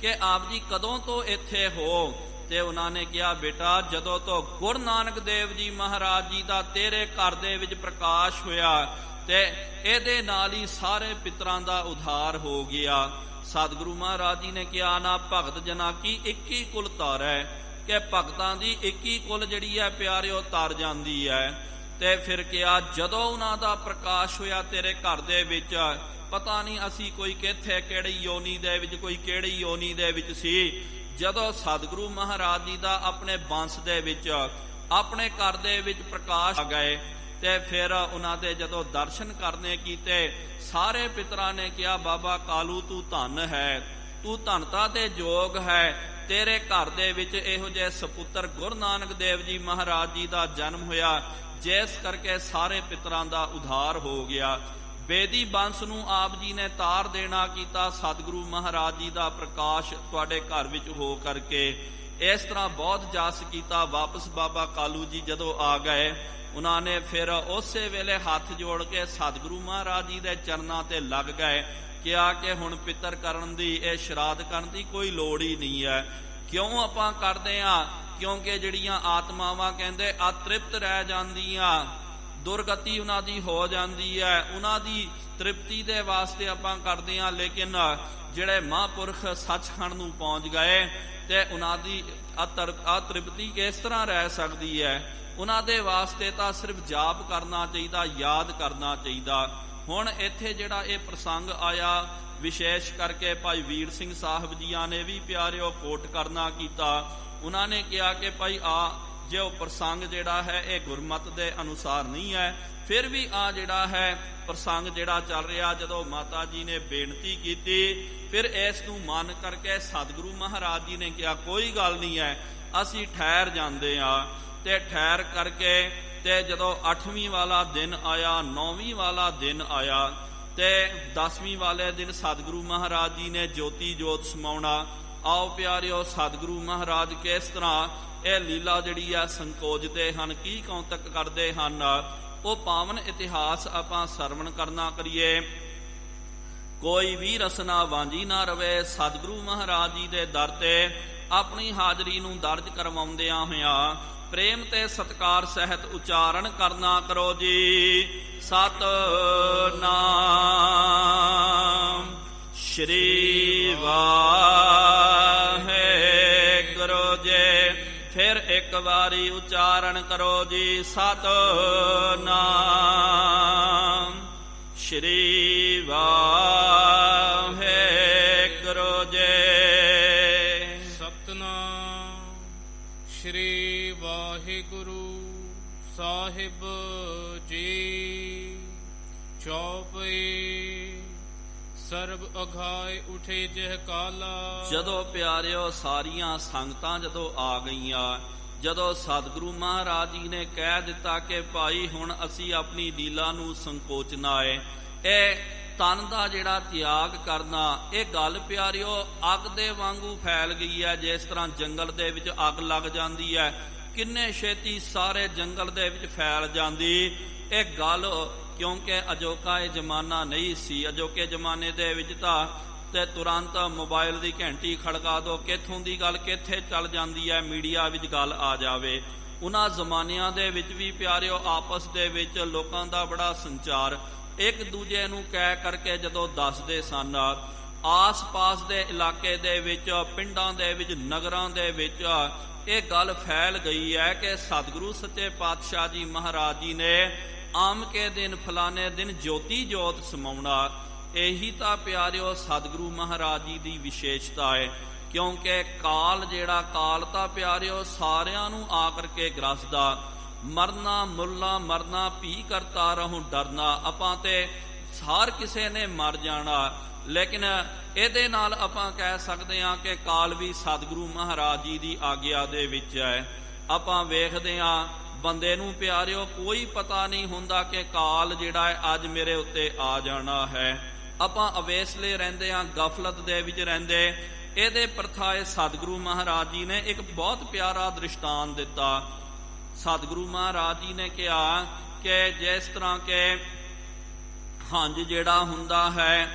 ਕਿ ਆਪ ਜੀ ਕਦੋਂ ਤੋਂ ਇੱਥੇ ਹੋ? ਤੇ ਉਹਨਾਂ ਨੇ ਕਿਹਾ ਬੇਟਾ ਜਦੋਂ ਤੋਂ ਗੁਰੂ ਨਾਨਕ ਦੇਵ ਜੀ ਮਹਾਰਾਜ ਜੀ ਦਾ ਤੇਰੇ ਘਰ ਦੇ ਵਿੱਚ ਪ੍ਰਕਾਸ਼ ਹੋਇਆ ਤੇ ਇਹਦੇ ਨਾਲ ਹੀ ਸਾਰੇ ਪਿਤਰਾਂ ਦਾ ਉਧਾਰ ਹੋ ਗਿਆ। ਸਤਿਗੁਰੂ ਮਹਾਰਾਜ ਜੀ ਨੇ ਕਿਹਾ ਨਾ ਭਗਤ ਜਨਾ ਕੀ 21 ਕੁਲ ਤਾਰੈ, ਕਿ ਭਗਤਾਂ ਦੀ 21 ਕੁਲ ਜਿਹੜੀ ਹੈ ਪਿਆਰਿਓ ਤਰ ਜਾਂਦੀ ਹੈ। ਤੇ ਫਿਰ ਕਿਹਾ ਜਦੋਂ ਉਹਨਾਂ ਦਾ ਪ੍ਰਕਾਸ਼ ਹੋਇਆ ਤੇਰੇ ਘਰ ਦੇ ਵਿੱਚ, ਪਤਾ ਨਹੀਂ ਅਸੀਂ ਕੋਈ ਕਿੱਥੇ ਕਿਹੜੀ ਯੋਨੀ ਦੇ ਵਿੱਚ, ਕੋਈ ਕਿਹੜੀ ਯੋਨੀ ਦੇ ਵਿੱਚ ਸੀ, ਜਦੋਂ ਸਤਿਗੁਰੂ ਮਹਾਰਾਜ ਜੀ ਦਾ ਆਪਣੇ ਬੰਸ ਦੇ ਵਿੱਚ ਆਪਣੇ ਘਰ ਦੇ ਵਿੱਚ ਪ੍ਰਕਾਸ਼ ਆ ਗਏ ਤੇ ਫਿਰ ਉਹਨਾਂ ਦੇ ਜਦੋਂ ਦਰਸ਼ਨ ਕਰਨੇ ਕੀਤੇ, ਸਾਰੇ ਪਿਤਰਾਂ ਨੇ ਕਿਹਾ ਬਾਬਾ ਕਾਲੂ ਤੂੰ ਧਨ ਹੈ, ਤੂੰ ਧਨਤਾ ਦੇ ਯੋਗ ਹੈ, ਤੇਰੇ ਘਰ ਦੇ ਵਿੱਚ ਇਹੋ ਜਿਹੇ ਸਪੁੱਤਰ ਗੁਰੂ ਨਾਨਕ ਦੇਵ ਜੀ ਮਹਾਰਾਜ ਜੀ ਦਾ ਜਨਮ ਹੋਇਆ, ਜਿਸ ਕਰਕੇ ਸਾਰੇ ਪਿਤਰਾਂ ਦਾ ਉਧਾਰ ਹੋ ਗਿਆ। ਬੇਦੀ ਬੰਸ ਨੂੰ ਆਪ ਜੀ ਨੇ ਤਾਰ ਦੇਣਾ ਕੀਤਾ, ਸਤਿਗੁਰੂ ਮਹਾਰਾਜ ਜੀ ਦਾ ਪ੍ਰਕਾਸ਼ ਤੁਹਾਡੇ ਘਰ ਵਿੱਚ ਹੋ ਕਰਕੇ। ਇਸ ਤਰ੍ਹਾਂ ਬਹੁਤ ਜਸ ਕੀਤਾ। ਵਾਪਸ ਬਾਬਾ ਕਾਲੂ ਜੀ ਜਦੋਂ ਆ ਗਏ, ਉਹਨਾਂ ਨੇ ਫਿਰ ਉਸੇ ਵੇਲੇ ਹੱਥ ਜੋੜ ਕੇ ਸਤਿਗੁਰੂ ਮਹਾਰਾਜ ਜੀ ਦੇ ਚਰਨਾਂ ਤੇ ਲੱਗ ਗਏ, ਕਿਹਾ ਕਿ ਹੁਣ ਪਿੱਤਰ ਕਰਨ ਦੀ, ਇਹ ਸ਼ਰਾਧ ਕਰਨ ਦੀ ਕੋਈ ਲੋੜ ਹੀ ਨਹੀਂ ਹੈ। ਕਿਉਂ ਆਪਾਂ ਕਰਦੇ ਹਾਂ? ਕਿਉਂਕਿ ਜਿਹੜੀਆਂ ਆਤਮਾਵਾਂ ਕਹਿੰਦੇ ਅਤ੍ਰਿਪਤ ਰਹਿ ਜਾਂਦੀਆਂ, ਦੁਰਗਤੀ ਉਹਨਾਂ ਦੀ ਹੋ ਜਾਂਦੀ ਹੈ, ਉਹਨਾਂ ਦੀ ਤ੍ਰਿਪਤੀ ਦੇ ਵਾਸਤੇ ਆਪਾਂ ਕਰਦੇ ਹਾਂ। ਲੇਕਿਨ ਜਿਹੜੇ ਮਹਾਂਪੁਰਖ ਸੱਚਖੰਡ ਨੂੰ ਪਹੁੰਚ ਗਏ ਤੇ ਉਹਨਾਂ ਦੀ ਅਤ੍ਰਿਪਤੀ ਕਿਸ ਤਰ੍ਹਾਂ ਰਹਿ ਸਕਦੀ ਹੈ? ਉਹਨਾਂ ਦੇ ਵਾਸਤੇ ਤਾਂ ਸਿਰਫ ਜਾਪ ਕਰਨਾ ਚਾਹੀਦਾ, ਯਾਦ ਕਰਨਾ ਚਾਹੀਦਾ। ਹੁਣ ਇੱਥੇ ਜਿਹੜਾ ਇਹ ਪ੍ਰਸੰਗ ਆਇਆ, ਵਿਸ਼ੇਸ਼ ਕਰਕੇ ਭਾਈ ਵੀਰ ਸਿੰਘ ਸਾਹਿਬ ਜੀਆਂ ਨੇ ਵੀ ਪਿਆਰਿਓ ਕੋਟ ਕਰਨਾ ਕੀਤਾ। ਉਹਨਾਂ ਨੇ ਕਿਹਾ ਕਿ ਭਾਈ ਜੇ ਉਹ ਪ੍ਰਸੰਗ ਜਿਹੜਾ ਹੈ ਇਹ ਗੁਰਮਤਿ ਦੇ ਅਨੁਸਾਰ ਨਹੀਂ ਹੈ, ਫਿਰ ਵੀ ਜਿਹੜਾ ਹੈ ਪ੍ਰਸੰਗ ਜਿਹੜਾ ਚੱਲ ਰਿਹਾ, ਜਦੋਂ ਮਾਤਾ ਜੀ ਨੇ ਬੇਨਤੀ ਕੀਤੀ, ਫਿਰ ਇਸ ਨੂੰ ਮੰਨ ਕਰਕੇ ਸਤਿਗੁਰੂ ਮਹਾਰਾਜ ਜੀ ਨੇ ਕਿਹਾ ਕੋਈ ਗੱਲ ਨਹੀਂ ਹੈ, ਅਸੀਂ ਠਹਿਰ ਜਾਂਦੇ ਹਾਂ। ਤੇ ਠਹਿਰ ਕਰਕੇ ਤੇ ਜਦੋਂ 8ਵੀਂ ਵਾਲਾ ਦਿਨ ਆਇਆ, 9ਵੀਂ ਵਾਲਾ ਦਿਨ ਆਇਆ ਤੇ 10ਵੀਂ ਵਾਲੇ ਦਿਨ ਸਤਿਗੁਰੂ ਮਹਾਰਾਜ ਜੀ ਨੇ ਜੋਤੀ ਜੋਤ ਸਮਾਉਣਾ। ਆਓ ਪਿਆਰਿਓ, ਸਤਿਗੁਰੂ ਮਹਾਰਾਜ ਕਿਸ ਤਰ੍ਹਾਂ ਇਹ ਲੀਲਾ ਜਿਹੜੀ ਆ ਸੰਕੋਚਦੇ ਹਨ, ਕੀ ਕੌਤਕ ਕਰਦੇ ਹਨ, ਉਹ ਪਾਵਨ ਇਤਿਹਾਸ ਆਪਾਂ ਸਰਵਣ ਕਰਨਾ ਕਰੀਏ। ਕੋਈ ਵੀ ਰਸਨਾ ਵਾਂਝੀ ਨਾ ਰਵੇ। ਸਤਿਗੁਰੂ ਮਹਾਰਾਜ ਜੀ ਦੇ ਦਰ ਤੇ ਆਪਣੀ ਹਾਜ਼ਰੀ ਨੂੰ ਦਰਜ ਕਰਵਾਉਂਦਿਆਂ ਹੋਇਆਂ ਪ੍ਰੇਮ ਤੇ ਸਤਿਕਾਰ ਸਹਿਤ ਉਚਾਰਨ ਕਰਨਾ ਕਰੋ ਜੀ। ਸਤਨਾਮ ਸ਼੍ਰੀ ਵਾਹਿਗੁਰੂ ਜੀ। ਫਿਰ ਇੱਕ ਵਾਰੀ ਉਚਾਰਨ ਕਰੋ ਜੀ। ਸਤਨਾਮ ਸ਼੍ਰੀ ਵਾਹਿਗੁਰੂ ਜੀ। ਸਤਨਾਮ ਸ਼੍ਰੀ ਵਾਹਿਗੁਰੂ ਸਾਹਿਬ ਜੀ। ਚੌਪਈ ਸਰਬ ਅਘਾਇ ਉਠੇ ਜਿਹ ਕਾਲਾ। ਜਦੋਂ ਪਿਆਰਿਓ ਸਾਰੀਆਂ ਸੰਗਤਾਂ ਜਦੋਂ ਆ ਗਈਆਂ, ਜਦੋਂ ਸਤਿਗੁਰੂ ਮਹਾਰਾਜ ਜੀ ਨੇ ਕਹਿ ਦਿੱਤਾ ਕਿ ਭਾਈ ਹੁਣ ਅਸੀਂ ਆਪਣੀ ਲੀਲਾ ਨੂੰ ਸੰਕੋਚਣਾ ਹੈ, ਇਹ ਤਨ ਦਾ ਜਿਹੜਾ ਤਿਆਗ ਕਰਨਾ, ਇਹ ਗੱਲ ਪਿਆਰਿਓ ਅੱਗ ਦੇ ਵਾਂਗੂ ਫੈਲ ਗਈ ਹੈ। ਜਿਸ ਤਰ੍ਹਾਂ ਜੰਗਲ ਦੇ ਵਿੱਚ ਅੱਗ ਲੱਗ ਜਾਂਦੀ ਹੈ, ਕਿੰਨੇ ਛੇਤੀ ਸਾਰੇ ਜੰਗਲ ਦੇ ਵਿੱਚ ਫੈਲ ਜਾਂਦੀ ਇਹ ਗੱਲ, ਕਿਉਂਕਿ ਅਜੋਕਾ ਇਹ ਜ਼ਮਾਨਾ ਨਹੀਂ ਸੀ। ਅਜੋਕੇ ਜ਼ਮਾਨੇ ਦੇ ਵਿੱਚ ਤਾਂ ਤੇ ਤੁਰੰਤ ਮੋਬਾਈਲ ਦੀ ਘੰਟੀ ਖੜਕਾ ਦਿਓ, ਕਿੱਥੋਂ ਦੀ ਗੱਲ ਕਿੱਥੇ ਚੱਲ ਜਾਂਦੀ ਹੈ, ਮੀਡੀਆ ਵਿੱਚ ਗੱਲ ਆ ਜਾਵੇ। ਉਹਨਾਂ ਜ਼ਮਾਨਿਆਂ ਦੇ ਵਿੱਚ ਵੀ ਪਿਆਰਿਓ ਆਪਸ ਦੇ ਵਿੱਚ ਲੋਕਾਂ ਦਾ ਬੜਾ ਸੰਚਾਰ, ਇੱਕ ਦੂਜੇ ਨੂੰ ਕਹਿ ਕਰਕੇ ਜਦੋਂ ਦੱਸਦੇ ਸਨ। ਆਸ-ਪਾਸ ਦੇ ਇਲਾਕੇ ਦੇ ਵਿੱਚ, ਪਿੰਡਾਂ ਦੇ ਵਿੱਚ, ਨਗਰਾਂ ਦੇ ਵਿੱਚ ਇਹ ਗੱਲ ਫੈਲ ਗਈ ਹੈ ਕਿ ਸਤਿਗੁਰੂ ਸੱਚੇ ਪਾਤਸ਼ਾਹ ਜੀ ਮਹਾਰਾਜ ਜੀ ਨੇ ਆਮ ਕੇ ਦਿਨ ਫਲਾਣੇ ਦਿਨ ਜੋਤੀ ਜੋਤ ਸਮਾਉਣਾ। ਇਹੀ ਤਾਂ ਪਿਆਰਿਓ ਸਤਿਗੁਰੂ ਮਹਾਰਾਜ ਜੀ ਦੀ ਵਿਸ਼ੇਸ਼ਤਾ ਹੈ, ਕਿਉਂਕਿ ਕਾਲ ਜਿਹੜਾ ਕਾਲ ਤਾਂ ਪਿਆਰਿਓ ਸਾਰਿਆਂ ਨੂੰ ਆ ਕਰਕੇ ਗ੍ਰਸਦਾ। ਮਰਨਾ ਮੁੱਲਾ ਮਰਨਾ ਭੀ ਕਰਤਾ ਰਹੂੰ ਡਰਨਾ, ਆਪਾਂ ਤੇ ਹਰ ਕਿਸੇ ਨੇ ਮਰ ਜਾਣਾ, ਲੇਕਿਨ ਇਹਦੇ ਨਾਲ ਆਪਾਂ ਕਹਿ ਸਕਦੇ ਹਾਂ ਕਿ ਕਾਲ ਵੀ ਸਤਿਗੁਰੂ ਮਹਾਰਾਜ ਜੀ ਦੀ ਆਗਿਆ ਦੇ ਵਿੱਚ ਹੈ। ਆਪਾਂ ਵੇਖਦੇ ਹਾਂ ਬੰਦੇ ਨੂੰ ਪਿਆਰਿਓ ਕੋਈ ਪਤਾ ਨਹੀਂ ਹੁੰਦਾ ਕਿ ਕਾਲ ਜਿਹੜਾ ਹੈ ਅੱਜ ਮੇਰੇ ਉੱਤੇ ਆ ਜਾਣਾ ਹੈ। ਆਪਾਂ ਅਵੇਸਲੇ ਰਹਿੰਦੇ ਹਾਂ, ਗਫਲਤ ਦੇ ਵਿੱਚ ਰਹਿੰਦੇ। ਇਹਦੇ ਪ੍ਰਥਾਏ ਸਤਿਗੁਰੂ ਮਹਾਰਾਜ ਜੀ ਨੇ ਇੱਕ ਬਹੁਤ ਪਿਆਰਾ ਦ੍ਰਿਸ਼ਟਾਂਤ ਦਿੱਤਾ। ਸਤਿਗੁਰੂ ਮਹਾਰਾਜ ਜੀ ਨੇ ਕਿਹਾ ਕਿ ਜਿਸ ਤਰ੍ਹਾਂ ਕਿ ਹੰਝ ਜਿਹੜਾ ਹੁੰਦਾ ਹੈ,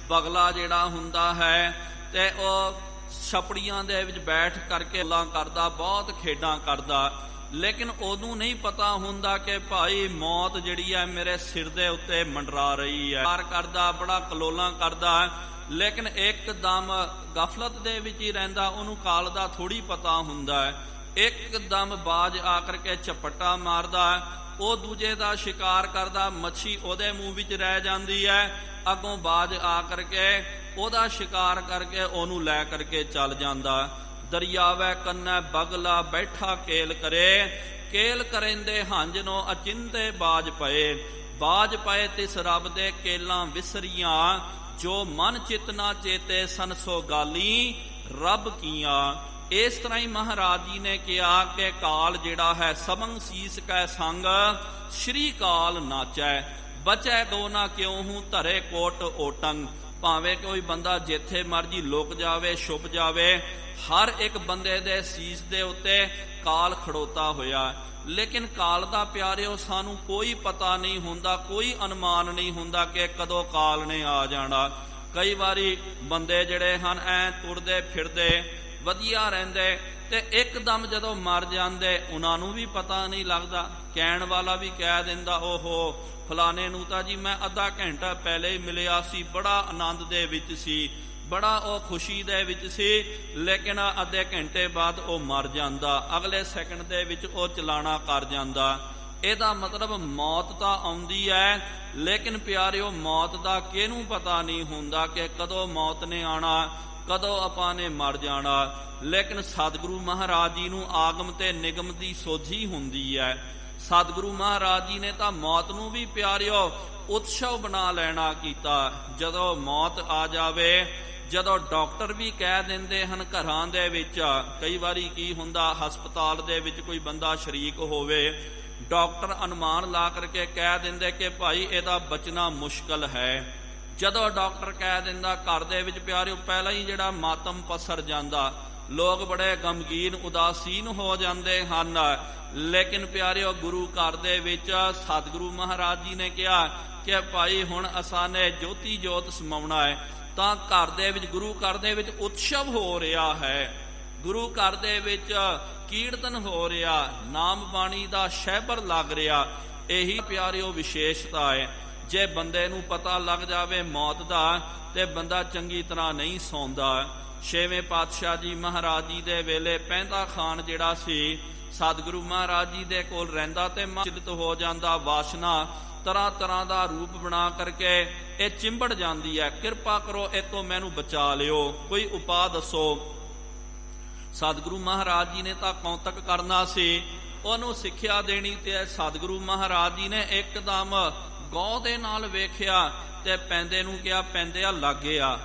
ਬਗਲਾ ਜਿਹੜਾ ਹੁੰਦਾ ਹੈ, ਤੇ ਉਹ ਛਪੜੀਆਂ ਦੇ ਵਿੱਚ ਬੈਠ ਕਰਕੇ ਗੱਲਾਂ ਕਰਦਾ, ਬਹੁਤ ਖੇਡਾਂ ਕਰਦਾ, ਲੇਕਿਨ ਉਹਨੂੰ ਨਹੀਂ ਪਤਾ ਹੁੰਦਾ ਕਿ ਭਾਈ ਮੌਤ ਜਿਹੜੀ ਹੈ ਮੇਰੇ ਸਿਰ ਦੇ ਉੱਤੇ ਮੰਡਰਾ ਰਹੀ ਹੈ। ਪਿਆਰ ਕਰਦਾ, ਬੜਾ ਕਲੋਲਾਂ ਕਰਦਾ, ਲੇਕਿਨ ਇੱਕਦਮ ਗਫਲਤ ਦੇ ਵਿੱਚ ਹੀ ਰਹਿੰਦਾ, ਉਹਨੂੰ ਕਾਲ ਦਾ ਥੋੜੀ ਪਤਾ ਹੁੰਦਾ ਹੈ। ਇੱਕਦਮ ਬਾਜ ਆ ਕਰਕੇ ਝਪੱਟਾ ਮਾਰਦਾ, ਉਹ ਦੂਜੇ ਦਾ ਸ਼ਿਕਾਰ ਕਰਦਾ, ਮੱਛੀ ਉਹਦੇ ਮੂੰਹ ਵਿੱਚ ਰਹਿ ਜਾਂਦੀ ਹੈ, ਅੱਗੋਂ ਬਾਜ ਆ ਕਰਕੇ ਉਹਦਾ ਸ਼ਿਕਾਰ ਕਰਕੇ ਉਹਨੂੰ ਲੈ ਕਰਕੇ ਚੱਲ ਜਾਂਦਾ। ਦਰਿਆਵੇ ਕੰਨੈ ਬਗਲਾ ਬੈਠਾ ਕੇਲ ਕਰੇ, ਕੇਲ ਕਰੇਂਦੇ ਹੰਝ ਨੋ ਅਚਿੰਤੇ ਬਾਜ ਪਏ, ਬਾਜ ਪਏ ਤਿਸ ਰੱਬ ਦੇ ਕੇਲਾਂ ਵਿਸਰੀਆਂ, ਜੋ ਮਨ ਚਿਤ ਨਾ ਚੇਤੇ ਸਨ ਸੋ ਗਾਲੀ ਰੱਬ ਕੀਆਂ। ਇਸ ਤਰ੍ਹਾਂ ਹੀ ਮਹਾਰਾਜ ਜੀ ਨੇ ਕਿਹਾ ਕਿ ਕਾਲ ਜਿਹੜਾ ਹੈ ਸਬੰਗ ਸੀਸ ਕੈ ਸੰਗ ਸ਼੍ਰੀ ਕਾਲ ਨਾਚੈ, ਬਚੈ ਦੋ ਨਾ ਕਿਉਂ ਹੂੰ ਧਰੇ ਕੋਟ ਓਟੰਗ। ਭਾਵੇਂ ਕੋਈ ਬੰਦਾ ਜਿੱਥੇ ਮਰਜੀ ਲੁਕ ਜਾਵੇ, ਛੁਪ ਜਾਵੇ, ਹਰ ਇੱਕ ਬੰਦੇ ਦੇ ਸੀਸ ਦੇ ਉੱਤੇ ਕਾਲ ਖੜੋਤਾ ਹੋਇਆ, ਲੇਕਿਨ ਕਾਲ ਦਾ ਪਿਆਰਿਓ ਸਾਨੂੰ ਕੋਈ ਪਤਾ ਨਹੀਂ ਹੁੰਦਾ, ਕੋਈ ਅਨੁਮਾਨ ਨਹੀਂ ਹੁੰਦਾ ਕਿ ਕਦੋਂ ਕਾਲ ਨੇ ਆ ਜਾਣਾ। ਕਈ ਵਾਰੀ ਬੰਦੇ ਜਿਹੜੇ ਹਨ ਐ ਤੁਰਦੇ ਫਿਰਦੇ ਵਧੀਆ ਰਹਿੰਦੇ ਤੇ ਇੱਕਦਮ ਜਦੋਂ ਮਰ ਜਾਂਦੇ ਉਹਨਾਂ ਨੂੰ ਵੀ ਪਤਾ ਨਹੀਂ ਲੱਗਦਾ। ਕਹਿਣ ਵਾਲਾ ਵੀ ਕਹਿ ਦਿੰਦਾ, ਓਹੋ ਫਲਾਣੇ ਨੂੰ ਤਾਂ ਜੀ ਮੈਂ ਅੱਧਾ ਘੰਟਾ ਪਹਿਲੇ ਹੀ ਮਿਲਿਆ ਸੀ, ਬੜਾ ਆਨੰਦ ਦੇ ਵਿੱਚ ਸੀ, ਬੜਾ ਉਹ ਖੁਸ਼ੀ ਦੇ ਵਿੱਚ ਸੀ, ਲੇਕਿਨ ਅੱਧੇ ਘੰਟੇ ਬਾਅਦ ਉਹ ਮਰ ਜਾਂਦਾ, ਅਗਲੇ ਸੈਕਿੰਡ ਦੇ ਵਿੱਚ ਉਹ ਚਲਾਣਾ ਕਰ ਜਾਂਦਾ। ਇਹਦਾ ਮਤਲਬ ਮੌਤ ਤਾਂ ਆਉਂਦੀ ਹੈ, ਲੇਕਿਨ ਪਿਆਰਿਓ ਮੌਤ ਦਾ ਕਿਹਨੂੰ ਪਤਾ ਨਹੀਂ ਹੁੰਦਾ ਕਿ ਕਦੋਂ ਮੌਤ ਨੇ ਆਣਾ, ਕਦੋਂ ਆਪਾਂ ਨੇ ਮਰ ਜਾਣਾ। ਲੇਕਿਨ ਸਤਿਗੁਰੂ ਮਹਾਰਾਜ ਜੀ ਨੂੰ ਆਗਮ ਤੇ ਨਿਗਮ ਦੀ ਸੋਝੀ ਹੁੰਦੀ ਹੈ। ਸਤਿਗੁਰੂ ਮਹਾਰਾਜ ਜੀ ਨੇ ਤਾਂ ਮੌਤ ਨੂੰ ਵੀ ਪਿਆਰਿਓ ਉਤਸਵ ਬਣਾ ਲੈਣਾ ਕੀਤਾ। ਜਦੋਂ ਮੌਤ ਆ ਜਾਵੇ, ਜਦੋਂ ਡਾਕਟਰ ਵੀ ਕਹਿ ਦਿੰਦੇ ਹਨ ਘਰਾਂ ਦੇ ਵਿੱਚ, ਕਈ ਵਾਰੀ ਕੀ ਹੁੰਦਾ ਹਸਪਤਾਲ ਦੇ ਵਿੱਚ ਕੋਈ ਬੰਦਾ ਸ਼ਰੀਕ ਹੋਵੇ, ਡਾਕਟਰ ਅਨੁਮਾਨ ਲਾ ਕਰਕੇ ਕਹਿ ਦਿੰਦੇ ਕਿ ਭਾਈ ਇਹਦਾ ਬਚਣਾ ਮੁਸ਼ਕਲ ਹੈ। ਜਦੋਂ ਡਾਕਟਰ ਕਹਿ ਦਿੰਦਾ, ਘਰ ਦੇ ਵਿੱਚ ਪਿਆਰਿਓ ਪਹਿਲਾਂ ਹੀ ਜਿਹੜਾ ਮਾਤਮ ਪਸਰ ਜਾਂਦਾ, ਲੋਕ ਬੜੇ ਗਮਗੀਨ ਉਦਾਸੀਨ ਹੋ ਜਾਂਦੇ ਹਨ। ਲੇਕਿਨ ਪਿਆਰਿਓ ਗੁਰੂ ਘਰ ਦੇ ਵਿੱਚ ਸਤਿਗੁਰੂ ਮਹਾਰਾਜ ਜੀ ਨੇ ਕਿਹਾ ਕਿ ਭਾਈ ਹੁਣ ਅਸਾਂ ਨੇ ਜੋਤੀ ਜੋਤ ਸਮਾਉਣਾ ਹੈ, ਤਾਂ ਘਰ ਦੇ ਵਿੱਚ ਗੁਰੂ ਘਰ ਦੇ ਵਿੱਚ ਉਤਸਵ ਹੋ ਰਿਹਾ ਹੈ, ਗੁਰੂ ਘਰ ਦੇ ਵਿੱਚ ਕੀਰਤਨ ਹੋ ਰਿਹਾ, ਨਾਮ ਬਾਣੀ ਦਾ ਸ਼ਹਿਬਰ ਲੱਗ ਰਿਹਾ। ਇਹੀ ਪਿਆਰਿਓ ਵਿਸ਼ੇਸ਼ਤਾ ਹੈ। ਜੇ ਬੰਦੇ ਨੂੰ ਪਤਾ ਲੱਗ ਜਾਵੇ ਮੌਤ ਦਾ ਤੇ ਬੰਦਾ ਚੰਗੀ ਤਰ੍ਹਾਂ ਨਹੀਂ ਸੌਂਦਾ। ਛੇਵੇਂ ਪਾਤਸ਼ਾਹ ਜੀ ਮਹਾਰਾਜ ਜੀ ਦੇ ਵੇਲੇ ਪੈਂਦਾ ਖਾਨ ਜਿਹੜਾ ਸੀ, ਸਤਿਗੁਰੂ ਮਹਾਰਾਜ ਜੀ ਦੇ ਕੋਲ ਰਹਿੰਦਾ ਤੇ ਚਿੰਤਿਤ ਹੋ ਜਾਂਦਾ, ਵਾਸ਼ਨਾ ਤਰ੍ਹਾਂ ਤਰ੍ਹਾਂ ਦਾ ਰੂਪ ਬਣਾ ਕਰਕੇ ਇਹ ਚਿੰਬੜ ਜਾਂਦੀ ਹੈ, ਕਿਰਪਾ ਕਰੋ ਇਹ ਤੋਂ ਮੈਨੂੰ ਬਚਾ ਲਿਓ, ਕੋਈ ਉਪਾਅ ਦੱਸੋ। ਸਤਿਗੁਰੂ ਮਹਾਰਾਜ ਜੀ ਨੇ ਤਾਂ ਕੌਤਕ ਕਰਨਾ ਸੀ, ਉਹਨੂੰ ਸਿੱਖਿਆ ਦੇਣੀ ਤੇ ਸਤਿਗੁਰੂ ਮਹਾਰਾਜ ਜੀ ਨੇ ਇੱਕਦਮ ਗੌ ਦੇ ਨਾਲ ਵੇਖਿਆ ਤੇ ਪੈਂਦੇ ਨੂੰ ਕਿਹਾ ਪੈਂਦੇ ਆ ਲਾਗੇ ਆ।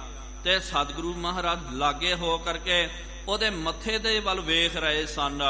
ਤੇ ਸਤਿਗੁਰੂ ਮਹਾਰਾਜ ਲਾਗੇ ਹੋ ਕਰਕੇ ਉਹਦੇ ਮੱਥੇ ਦੇ ਵੱਲ ਵੇਖ ਰਹੇ ਸਨ।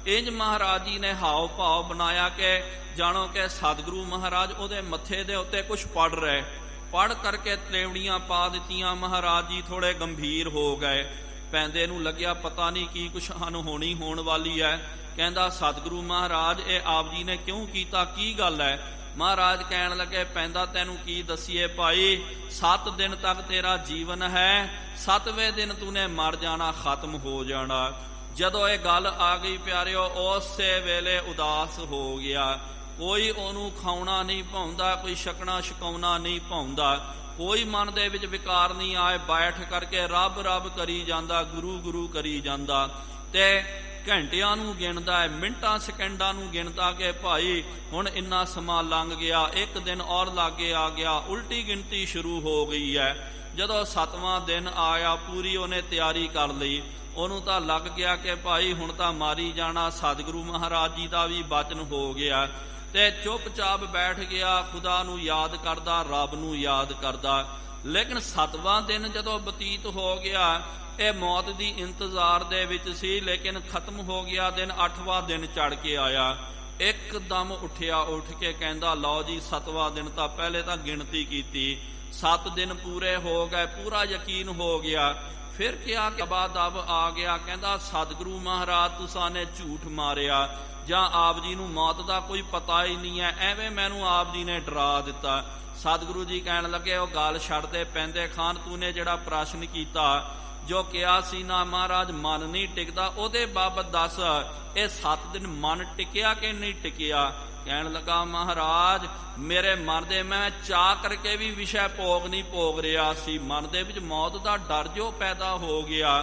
ਇੰਜ ਮਹਾਰਾਜ ਜੀ ਨੇ ਹਾਵ ਭਾਵ ਬਣਾਇਆ ਕਿ ਜਾਣੋ ਕਿ ਸਤਿਗੁਰੂ ਮਹਾਰਾਜ ਉਹਦੇ ਮੱਥੇ ਦੇ ਉੱਤੇ ਕੁਝ ਪੜ ਰਹੇ। ਪੜ ਕਰਕੇ ਤ੍ਰੇਵੜੀਆਂ ਪਾ ਦਿੱਤੀਆਂ। ਮਹਾਰਾਜ ਜੀ ਥੋੜੇ ਗੰਭੀਰ ਹੋ ਗਏ। ਪੈਂਦੇ ਨੂੰ ਲੱਗਿਆ ਪਤਾ ਨਹੀਂ ਕੀ ਕੁਛ ਅਨਹੋਣੀ ਹੋਣ ਵਾਲੀ ਹੈ। ਕਹਿੰਦਾ ਸਤਿਗੁਰੂ ਮਹਾਰਾਜ ਇਹ ਆਪ ਜੀ ਨੇ ਕਿਉਂ ਕੀਤਾ, ਕੀ ਗੱਲ ਹੈ? ਮਹਾਰਾਜ ਕਹਿਣ ਲੱਗੇ ਪੈਂਦਾ ਤੈਨੂੰ ਕੀ ਦਸੀਏ ਭਾਈ, 7 ਦਿਨ ਤੱਕ ਤੇਰਾ ਜੀਵਨ ਹੈ, 7ਵੇਂ ਦਿਨ ਤੂਨੇ ਮਰ ਜਾਣਾ, ਖਤਮ ਹੋ ਜਾਣਾ। ਜਦੋਂ ਇਹ ਗੱਲ ਆ ਗਈ ਪਿਆਰਿਓ, ਉਸੇ ਵੇਲੇ ਉਦਾਸ ਹੋ ਗਿਆ। ਕੋਈ ਉਹਨੂੰ ਖਾਉਣਾ ਨਹੀਂ ਭਾਉਂਦਾ, ਕੋਈ ਛਕਣਾ ਛਕਾਉਣਾ ਨਹੀਂ ਭਾਉਂਦਾ, ਕੋਈ ਮਨ ਦੇ ਵਿੱਚ ਵਿਕਾਰ ਨਹੀਂ ਆਏ। ਬੈਠ ਕਰਕੇ ਰੱਬ ਰੱਬ ਕਰੀ ਜਾਂਦਾ, ਗੁਰੂ ਗੁਰੂ ਕਰੀ ਜਾਂਦਾ ਤੇ ਘੰਟਿਆਂ ਨੂੰ ਗਿਣਦਾ ਹੈ, ਮਿੰਟਾਂ ਸਕਿੰਡਾਂ ਨੂੰ ਗਿਣਦਾ ਕਿ ਭਾਈ ਹੁਣ ਇੰਨਾ ਸਮਾਂ ਲੰਘ ਗਿਆ, ਇੱਕ ਦਿਨ ਔਰ ਲਾਗੇ ਆ ਗਿਆ। ਉਲਟੀ ਗਿਣਤੀ ਸ਼ੁਰੂ ਹੋ ਗਈ ਹੈ। ਜਦੋਂ 7ਵਾਂ ਦਿਨ ਆਇਆ ਪੂਰੀ ਉਹਨੇ ਤਿਆਰੀ ਕਰ ਲਈ। ਉਹਨੂੰ ਤਾਂ ਲੱਗ ਗਿਆ ਕਿ ਭਾਈ ਹੁਣ ਤਾਂ ਮਾਰੀ ਜਾਣਾ। ਸਤਿਗੁਰੂ ਮਹਾਰਾਜ ਜੀ ਦਾ ਵੀ ਬਚਨ ਹੋ ਗਿਆ ਤੇ ਚੁੱਪਚਾਪ ਬੈਠ ਗਿਆ, ਖੁਦਾ ਨੂੰ ਯਾਦ ਕਰਦਾ, ਰੱਬ ਨੂੰ ਯਾਦ ਕਰਦਾ। ਲੇਕਿਨ 7ਵਾਂ ਦਿਨ ਜਦੋਂ ਬਤੀਤ ਹੋ ਗਿਆ, ਇਹ ਮੌਤ ਦੀ ਇੰਤਜ਼ਾਰ ਦੇ ਵਿੱਚ ਸੀ, ਲੇਕਿਨ ਖਤਮ ਹੋ ਗਿਆ ਦਿਨ। 8ਵਾਂ ਦਿਨ ਚੜ ਕੇ ਆਇਆ। ਇੱਕਦਮ ਉੱਠਿਆ, ਉੱਠ ਕੇ ਕਹਿੰਦਾ ਲਓ ਜੀ 7ਵਾਂ ਦਿਨ ਤਾਂ ਪਹਿਲੇ ਤਾਂ ਗਿਣਤੀ ਕੀਤੀ, 7 ਦਿਨ ਪੂਰੇ ਹੋ ਗਏ, ਪੂਰਾ ਯਕੀਨ ਹੋ ਗਿਆ। ਫਿਰ ਕਿਹਾ ਕਿ ਦਬ ਆ ਗਿਆ। ਕਹਿੰਦਾ ਸਤਿਗੁਰੂ ਮਹਾਰਾਜ ਤੁਸਾਂ ਨੇ ਝੂਠ ਮਾਰਿਆ, ਜਾਂ ਆਪ ਜੀ ਨੂੰ ਮੌਤ ਦਾ ਕੋਈ ਪਤਾ ਹੀ ਨਹੀਂ ਹੈ, ਐਵੇਂ ਮੈਨੂੰ ਆਪ ਜੀ ਨੇ ਡਰਾ ਦਿੱਤਾ। ਸਤਿਗੁਰੂ ਜੀ ਕਹਿਣ ਲੱਗੇ ਉਹ ਗੱਲ ਛੱਡ ਦੇ ਪੈਂਦੇ ਖਾਨ, ਤੂਨੇ ਜਿਹੜਾ ਪ੍ਰਸ਼ਨ ਕੀਤਾ, ਜੋ ਕਿਹਾ ਸੀ ਨਾ ਮਹਾਰਾਜ ਮਨ ਨਹੀਂ ਟਿਕਦਾ, ਉਹਦੇ ਬਾਬਤ ਦੱਸ, ਇਹ 7 ਦਿਨ ਮਨ ਟਿਕਿਆ ਕਿ ਨਹੀਂ ਟਿਕਿਆ? ਕਹਿਣ ਲੱਗਾ ਮਹਾਰਾਜ ਮੇਰੇ ਮਨ ਦੇ ਮੈਂ ਚਾਹ ਕਰਕੇ ਵੀ ਵਿਸ਼ਾ ਭੋਗ ਨਹੀਂ ਭੋਗ ਰਿਹਾ ਸੀ। ਮਨ ਦੇ ਵਿੱਚ ਮੌਤ ਦਾ ਡਰ ਜੋ ਪੈਦਾ ਹੋ ਗਿਆ,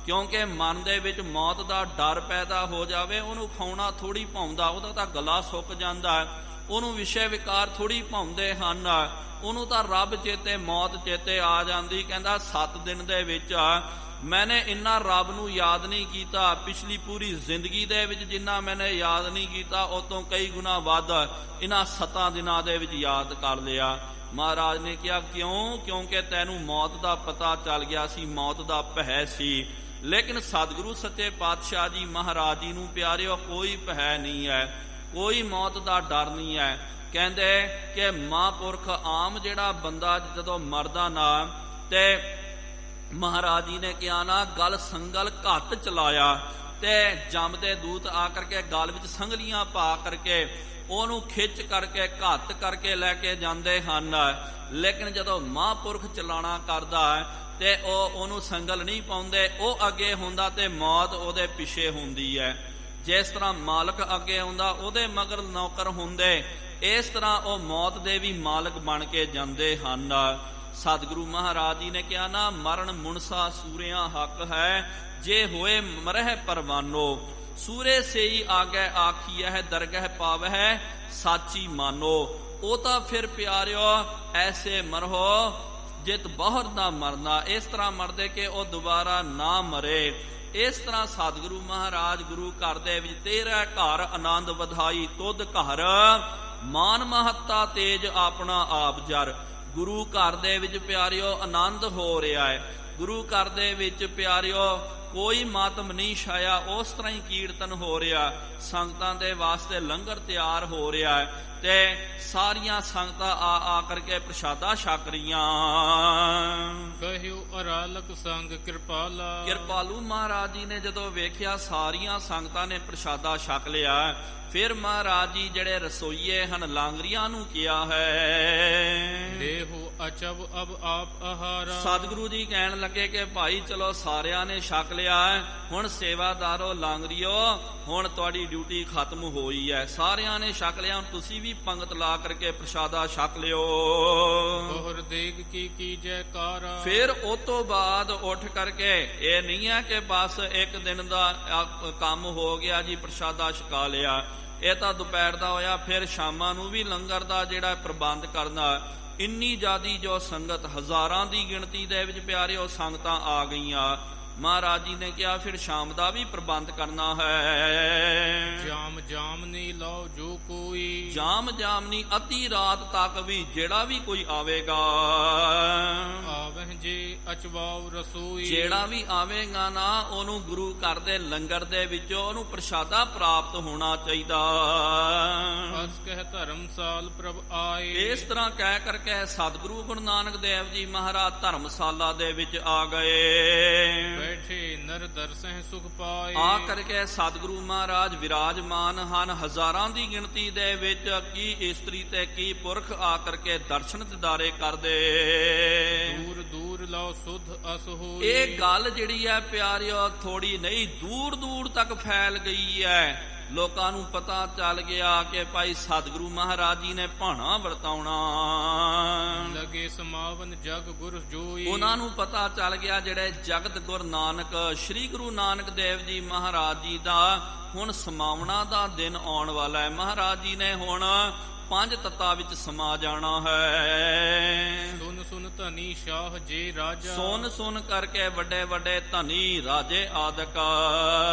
ਕਿਉਂਕਿ ਮਨ ਦੇ ਵਿੱਚ ਮੌਤ ਦਾ ਡਰ ਪੈਦਾ ਹੋ ਜਾਵੇ, ਉਹਨੂੰ ਖਾਉਣਾ ਥੋੜੀ ਭਾਉਂਦਾ, ਉਹਦਾ ਤਾਂ ਗਲਾ ਸੁੱਕ ਜਾਂਦਾ, ਉਹਨੂੰ ਵਿਸ਼ੇ ਵਿਕਾਰ ਥੋੜੀ ਭਾਉਂਦੇ ਹਨ, ਉਹਨੂੰ ਤਾਂ ਰੱਬ ਚੇਤੇ ਮੌਤ ਚੇਤੇ ਆ ਜਾਂਦੀ। ਕਹਿੰਦਾ 7 ਦਿਨ ਦੇ ਵਿੱਚ ਮੈਨੇ ਇੰਨਾ ਰੱਬ ਨੂੰ ਯਾਦ ਨਹੀਂ ਕੀਤਾ, ਪਿਛਲੀ ਪੂਰੀ ਜ਼ਿੰਦਗੀ ਦੇ ਵਿੱਚ ਜਿੰਨਾ ਮੈਨੇ ਯਾਦ ਨਹੀਂ ਕੀਤਾ, ਉਹ ਤੋਂ ਕਈ ਗੁਣਾ ਵੱਧ ਇਹਨਾਂ 7 ਦਿਨਾਂ ਦੇ ਵਿੱਚ ਯਾਦ ਕਰ ਲਿਆ। ਮਹਾਰਾਜ ਨੇ ਕਿਹਾ ਕਿਉਂ? ਕਿਉਂਕਿ ਤੈਨੂੰ ਮੌਤ ਦਾ ਪਤਾ ਚੱਲ ਗਿਆ ਸੀ, ਮੌਤ ਦਾ ਭੈ ਸੀ। ਲੇਕਿਨ ਸਤਿਗੁਰੂ ਸੱਚੇ ਪਾਤਸ਼ਾਹ ਜੀ ਮਹਾਰਾਜ ਜੀ ਨੂੰ ਪਿਆਰਿਓ ਕੋਈ ਭੈ ਨਹੀਂ ਹੈ, ਕੋਈ ਮੌਤ ਦਾ ਡਰ ਨਹੀਂ ਹੈ। ਕਹਿੰਦੇ ਕਿ ਮਹਾਂਪੁਰਖ ਆਮ ਜਿਹੜਾ ਬੰਦਾ ਜਦੋਂ ਮਰਦਾ ਨਾ, ਤੇ ਮਹਾਰਾਜ ਜੀ ਨੇ ਕਿਹਾ ਨਾ ਗਲ ਸੰਗਲ ਘੱਟ ਚਲਾਇਆ, ਤੇ ਜੰਮਦੇ ਦੂਤ ਆ ਕਰਕੇ ਗਲ ਵਿੱਚ ਸੰਗਲੀਆਂ ਪਾ ਕਰਕੇ ਉਹਨੂੰ ਖਿੱਚ ਕਰਕੇ ਘੱਟ ਕਰਕੇ ਲੈ ਕੇ ਜਾਂਦੇ ਹਨ। ਲੇਕਿਨ ਜਦੋਂ ਮਹਾਂਪੁਰਖ ਚਲਾਣਾ ਕਰਦਾ ਤੇ ਉਹਨੂੰ ਸੰਗਲ ਨਹੀਂ ਪਾਉਂਦੇ, ਉਹ ਅੱਗੇ ਹੁੰਦਾ ਤੇ ਮੌਤ ਉਹਦੇ ਪਿੱਛੇ ਹੁੰਦੀ ਹੈ। ਜਿਸ ਤਰ੍ਹਾਂ ਮਾਲਕ ਅੱਗੇ ਹੁੰਦਾ ਉਹਦੇ ਮਗਰ ਨੌਕਰ ਹੁੰਦੇ, ਇਸ ਤਰ੍ਹਾਂ ਉਹ ਮੌਤ ਦੇ ਵੀ ਮਾਲਕ ਬਣ ਕੇ ਜਾਂਦੇ ਹਨ। ਸਤਿਗੁਰੂ ਮਹਾਰਾਜ ਜੀ ਨੇ ਕਿਹਾ ਨਾ ਮਰਨ ਮੁਨਸਾ ਸੂਰਿਆਂ ਹੱਕ ਹੈ, ਜੇ ਹੋਏ ਮਰਹਿ ਪਰਵਾਨੋ, ਸੂਰੇ ਸੇ ਹੀ ਆਗੇ ਆਖੀਐ ਦਰਗਹਿ ਪਾਵਹਿ ਸਾਚੀ ਮਾਨੋ। ਉਹ ਤਾਂ ਫਿਰ ਪਿਆਰਿਓ ਐਸੇ ਮਰੋ ਜਿਤ ਬਹੁਰ ਨਾ ਮਰਨਾ, ਇਸ ਤਰ੍ਹਾਂ ਮਰਦੇ ਕਿ ਉਹ ਦੁਬਾਰਾ ਨਾ ਮਰੇ। ਇਸ ਤਰ੍ਹਾਂ ਸਤਿਗੁਰੂ ਮਹਾਰਾਜ ਗੁਰੂ ਘਰ ਦੇ ਵਿੱਚ ਤੇਰਾ ਘਰ ਆਨੰਦ ਵਧਾਈ, ਤੁਧ ਘਰ ਮਾਨ ਮਹੱਤਾ ਤੇਜ ਆਪਣਾ ਆਪ ਜਰ। ਗੁਰੂ ਘਰ ਦੇ ਵਿੱਚ ਪਿਆਰਿਓ ਆਨੰਦ ਹੋ ਰਿਹਾ ਹੈ। ਗੁਰੂ ਘਰ ਦੇ ਵਿੱਚ ਪਿਆਰਿਓ ਕੋਈ ਮਾਤਮ ਨਹੀਂ ਛਾਇਆ, ਉਸ ਤਰ੍ਹਾਂ ਹੀ ਕੀਰਤਨ ਹੋ ਰਿਹਾ, ਸੰਗਤਾਂ ਦੇ ਵਾਸਤੇ ਲੰਗਰ ਤਿਆਰ ਹੋ ਰਿਹਾ ਹੈ, ਤੇ ਸਾਰੀਆਂ ਸੰਗਤਾਂ ਆ ਕਰਕੇ ਪ੍ਰਸ਼ਾਦਾ ਛਕ ਰਹੀਆਂ। ਕਹਿਓ ਅਰਾਲਕ ਸੰਗ ਕਿਰਪਾਲਾ, ਕਿਰਪਾਲੂ ਮਹਾਰਾਜ ਜੀ ਨੇ ਜਦੋਂ ਵੇਖਿਆ ਸਾਰੀਆਂ ਸੰਗਤਾਂ ਨੇ ਪ੍ਰਸ਼ਾਦਾ ਛਕ ਲਿਆ, ਫਿਰ ਮਹਾਰਾਜ ਜੀ ਜਿਹੜੇ ਰਸੋਈਏ ਹਨ ਲਾਂਗਰੀਆਂ ਨੂੰ ਕਿਹਾ ਹੈ ਦੇਹੋ ਅਚਬ ਅਬ ਆਪ ਆਹਾਰਾ। ਸਤਿਗੁਰੂ ਜੀ ਕਹਿਣ ਲੱਗੇ ਕਿ ਭਾਈ ਚਲੋ ਸਾਰਿਆਂ ਨੇ ਛਕ ਲਿਆ, ਹੁਣ ਸੇਵਾਦਾਰੋ ਲਾਂਗਰੀਓ ਹੁਣ ਤੁਹਾਡੀ ਡਿਊਟੀ ਖਤਮ ਹੋਈ ਹੈ, ਸਾਰਿਆਂ ਨੇ ਛਕ ਲਿਆ, ਹੁਣ ਤੁਸੀਂ ਵੀ ਪੰਗਤ ਲਾ ਕਰਕੇ ਪ੍ਰਸ਼ਾਦਾ ਛਕ ਲਿਓ। ਬਹੁਰ ਦੇਗ ਕੀ ਜੈਕਾਰਾ। ਫਿਰ ਉਸ ਤੋਂ ਬਾਅਦ ਉੱਠ ਕਰਕੇ ਇਹ ਨਹੀਂ ਹੈ ਕਿ ਬਸ ਇੱਕ ਦਿਨ ਦਾ ਕੰਮ ਹੋ ਗਿਆ ਜੀ ਪ੍ਰਸ਼ਾਦਾ ਛਕਾ ਲਿਆ, ਇਹ ਤਾਂ ਦੁਪਹਿਰ ਦਾ ਹੋਇਆ। ਫਿਰ ਸ਼ਾਮਾਂ ਨੂੰ ਵੀ ਲੰਗਰ ਦਾ ਜਿਹੜਾ ਪ੍ਰਬੰਧ ਕਰਨਾ। ਇੰਨੀ ਜ਼ਿਆਦੀ ਜੋ ਸੰਗਤ ਹਜ਼ਾਰਾਂ ਦੀ ਗਿਣਤੀ ਦੇ ਵਿੱਚ ਪਿਆਰਿਓ ਸੰਗਤਾਂ ਆ ਗਈਆਂ। ਮਹਾਰਾਜ ਜੀ ਨੇ ਕਿਹਾ ਫਿਰ ਸ਼ਾਮ ਦਾ ਵੀ ਪ੍ਰਬੰਧ ਕਰਨਾ ਹੈ। ਜਾਮ ਜਾਮ ਨੀ ਲਾਓ ਜੋ ਕੋਈ, ਜਾਮ ਜਾਮਨੀ ਅੱਧੀ ਰਾਤ ਤੱਕ ਵੀ ਜਿਹੜਾ ਵੀ ਕੋਈ ਆਵੇਗਾ, ਆਵਹਿ ਜੇ ਅਚਵਾਉ ਰਸੋਈ, ਜਿਹੜਾ ਵੀ ਆਵੇਗਾ ਨਾ ਉਹਨੂੰ ਗੁਰੂ ਘਰ ਦੇ ਲੰਗਰ ਦੇ ਵਿੱਚੋਂ ਉਹਨੂੰ ਪ੍ਰਸ਼ਾਦਾ ਪ੍ਰਾਪਤ ਹੋਣਾ ਚਾਹੀਦਾ। ਅਸ ਕਹਿ ਧਰਮਸਾਲ ਪ੍ਰਭ ਆਏ, ਇਸ ਤਰ੍ਹਾਂ ਕਹਿ ਕਰਕੇ ਸਤਿਗੁਰੂ ਗੁਰੂ ਨਾਨਕ ਦੇਵ ਜੀ ਮਹਾਰਾਜ ਧਰਮਸ਼ਾਲਾ ਦੇ ਵਿੱਚ ਆ ਗਏ। ਬੈਠੇ ਨਰ ਦਰਸਹਿ ਸੁਖ ਪਾਏ, ਆ ਕਰਕੇ ਸਤਿਗੁਰੂ ਮਹਾਰਾਜ ਵਿਰਾਜਮਾਨ ਹਨ। ਹਜ਼ਾਰਾਂ ਦੀ ਗਿਣਤੀ ਦੇ ਵਿੱਚ ਕੀ ਇਸਤਰੀ ਤੇ ਕੀ ਪੁਰਖ ਆ ਕਰਕੇ ਦਰਸ਼ਨ ਦਿਦਾਰੇ ਕਰਦੇ। ਦੂਰ ਦੂਰ ਲਓ ਸੁਧ ਅਸ ਹੋਈ, ਇਹ ਗੱਲ ਜਿਹੜੀ ਹੈ ਪਿਆਰਿਓ ਥੋੜੀ ਨਹੀਂ, ਦੂਰ ਦੂਰ ਤੱਕ ਫੈਲ ਗਈ ਹੈ। ਲੋਕਾਂ ਨੂੰ ਪਤਾ ਚੱਲ ਗਿਆ ਕਿ ਭਾਈ ਸਤਿਗੁਰੂ ਮਹਾਰਾਜ ਜੀ ਨੇ ਭਾਣਾ ਵਰਤਾਉਣਾ। ਲਗੇ ਸਮਾਵਨ ਜਗ ਗੁਰ ਜੋਈ, ਉਹਨਾਂ ਨੂੰ ਪਤਾ ਚੱਲ ਗਿਆ ਜਿਹੜੇ ਜਗਤ ਗੁਰ ਨਾਨਕ ਸ੍ਰੀ ਗੁਰੂ ਨਾਨਕ ਦੇਵ ਜੀ ਮਹਾਰਾਜ ਜੀ ਦਾ ਹੁਣ ਸਮਾਵਣਾ ਦਾ ਦਿਨ ਆਉਣ ਵਾਲਾ ਹੈ। ਮਹਾਰਾਜ ਜੀ ਨੇ ਹੁਣ 5 ਤੱਤਾਂ ਵਿੱਚ ਸਮਾ ਜਾਣਾ ਹੈ। ਸੁਨ ਸੁਨ ਧਨੀ ਸ਼ਾਹ ਜੇ ਰਾਜਾ, ਸੁਨ ਸੁਨ ਕਰਕੇ ਵੱਡੇ ਵੱਡੇ ਧਨੀ ਰਾਜੇ ਆਦਿਕ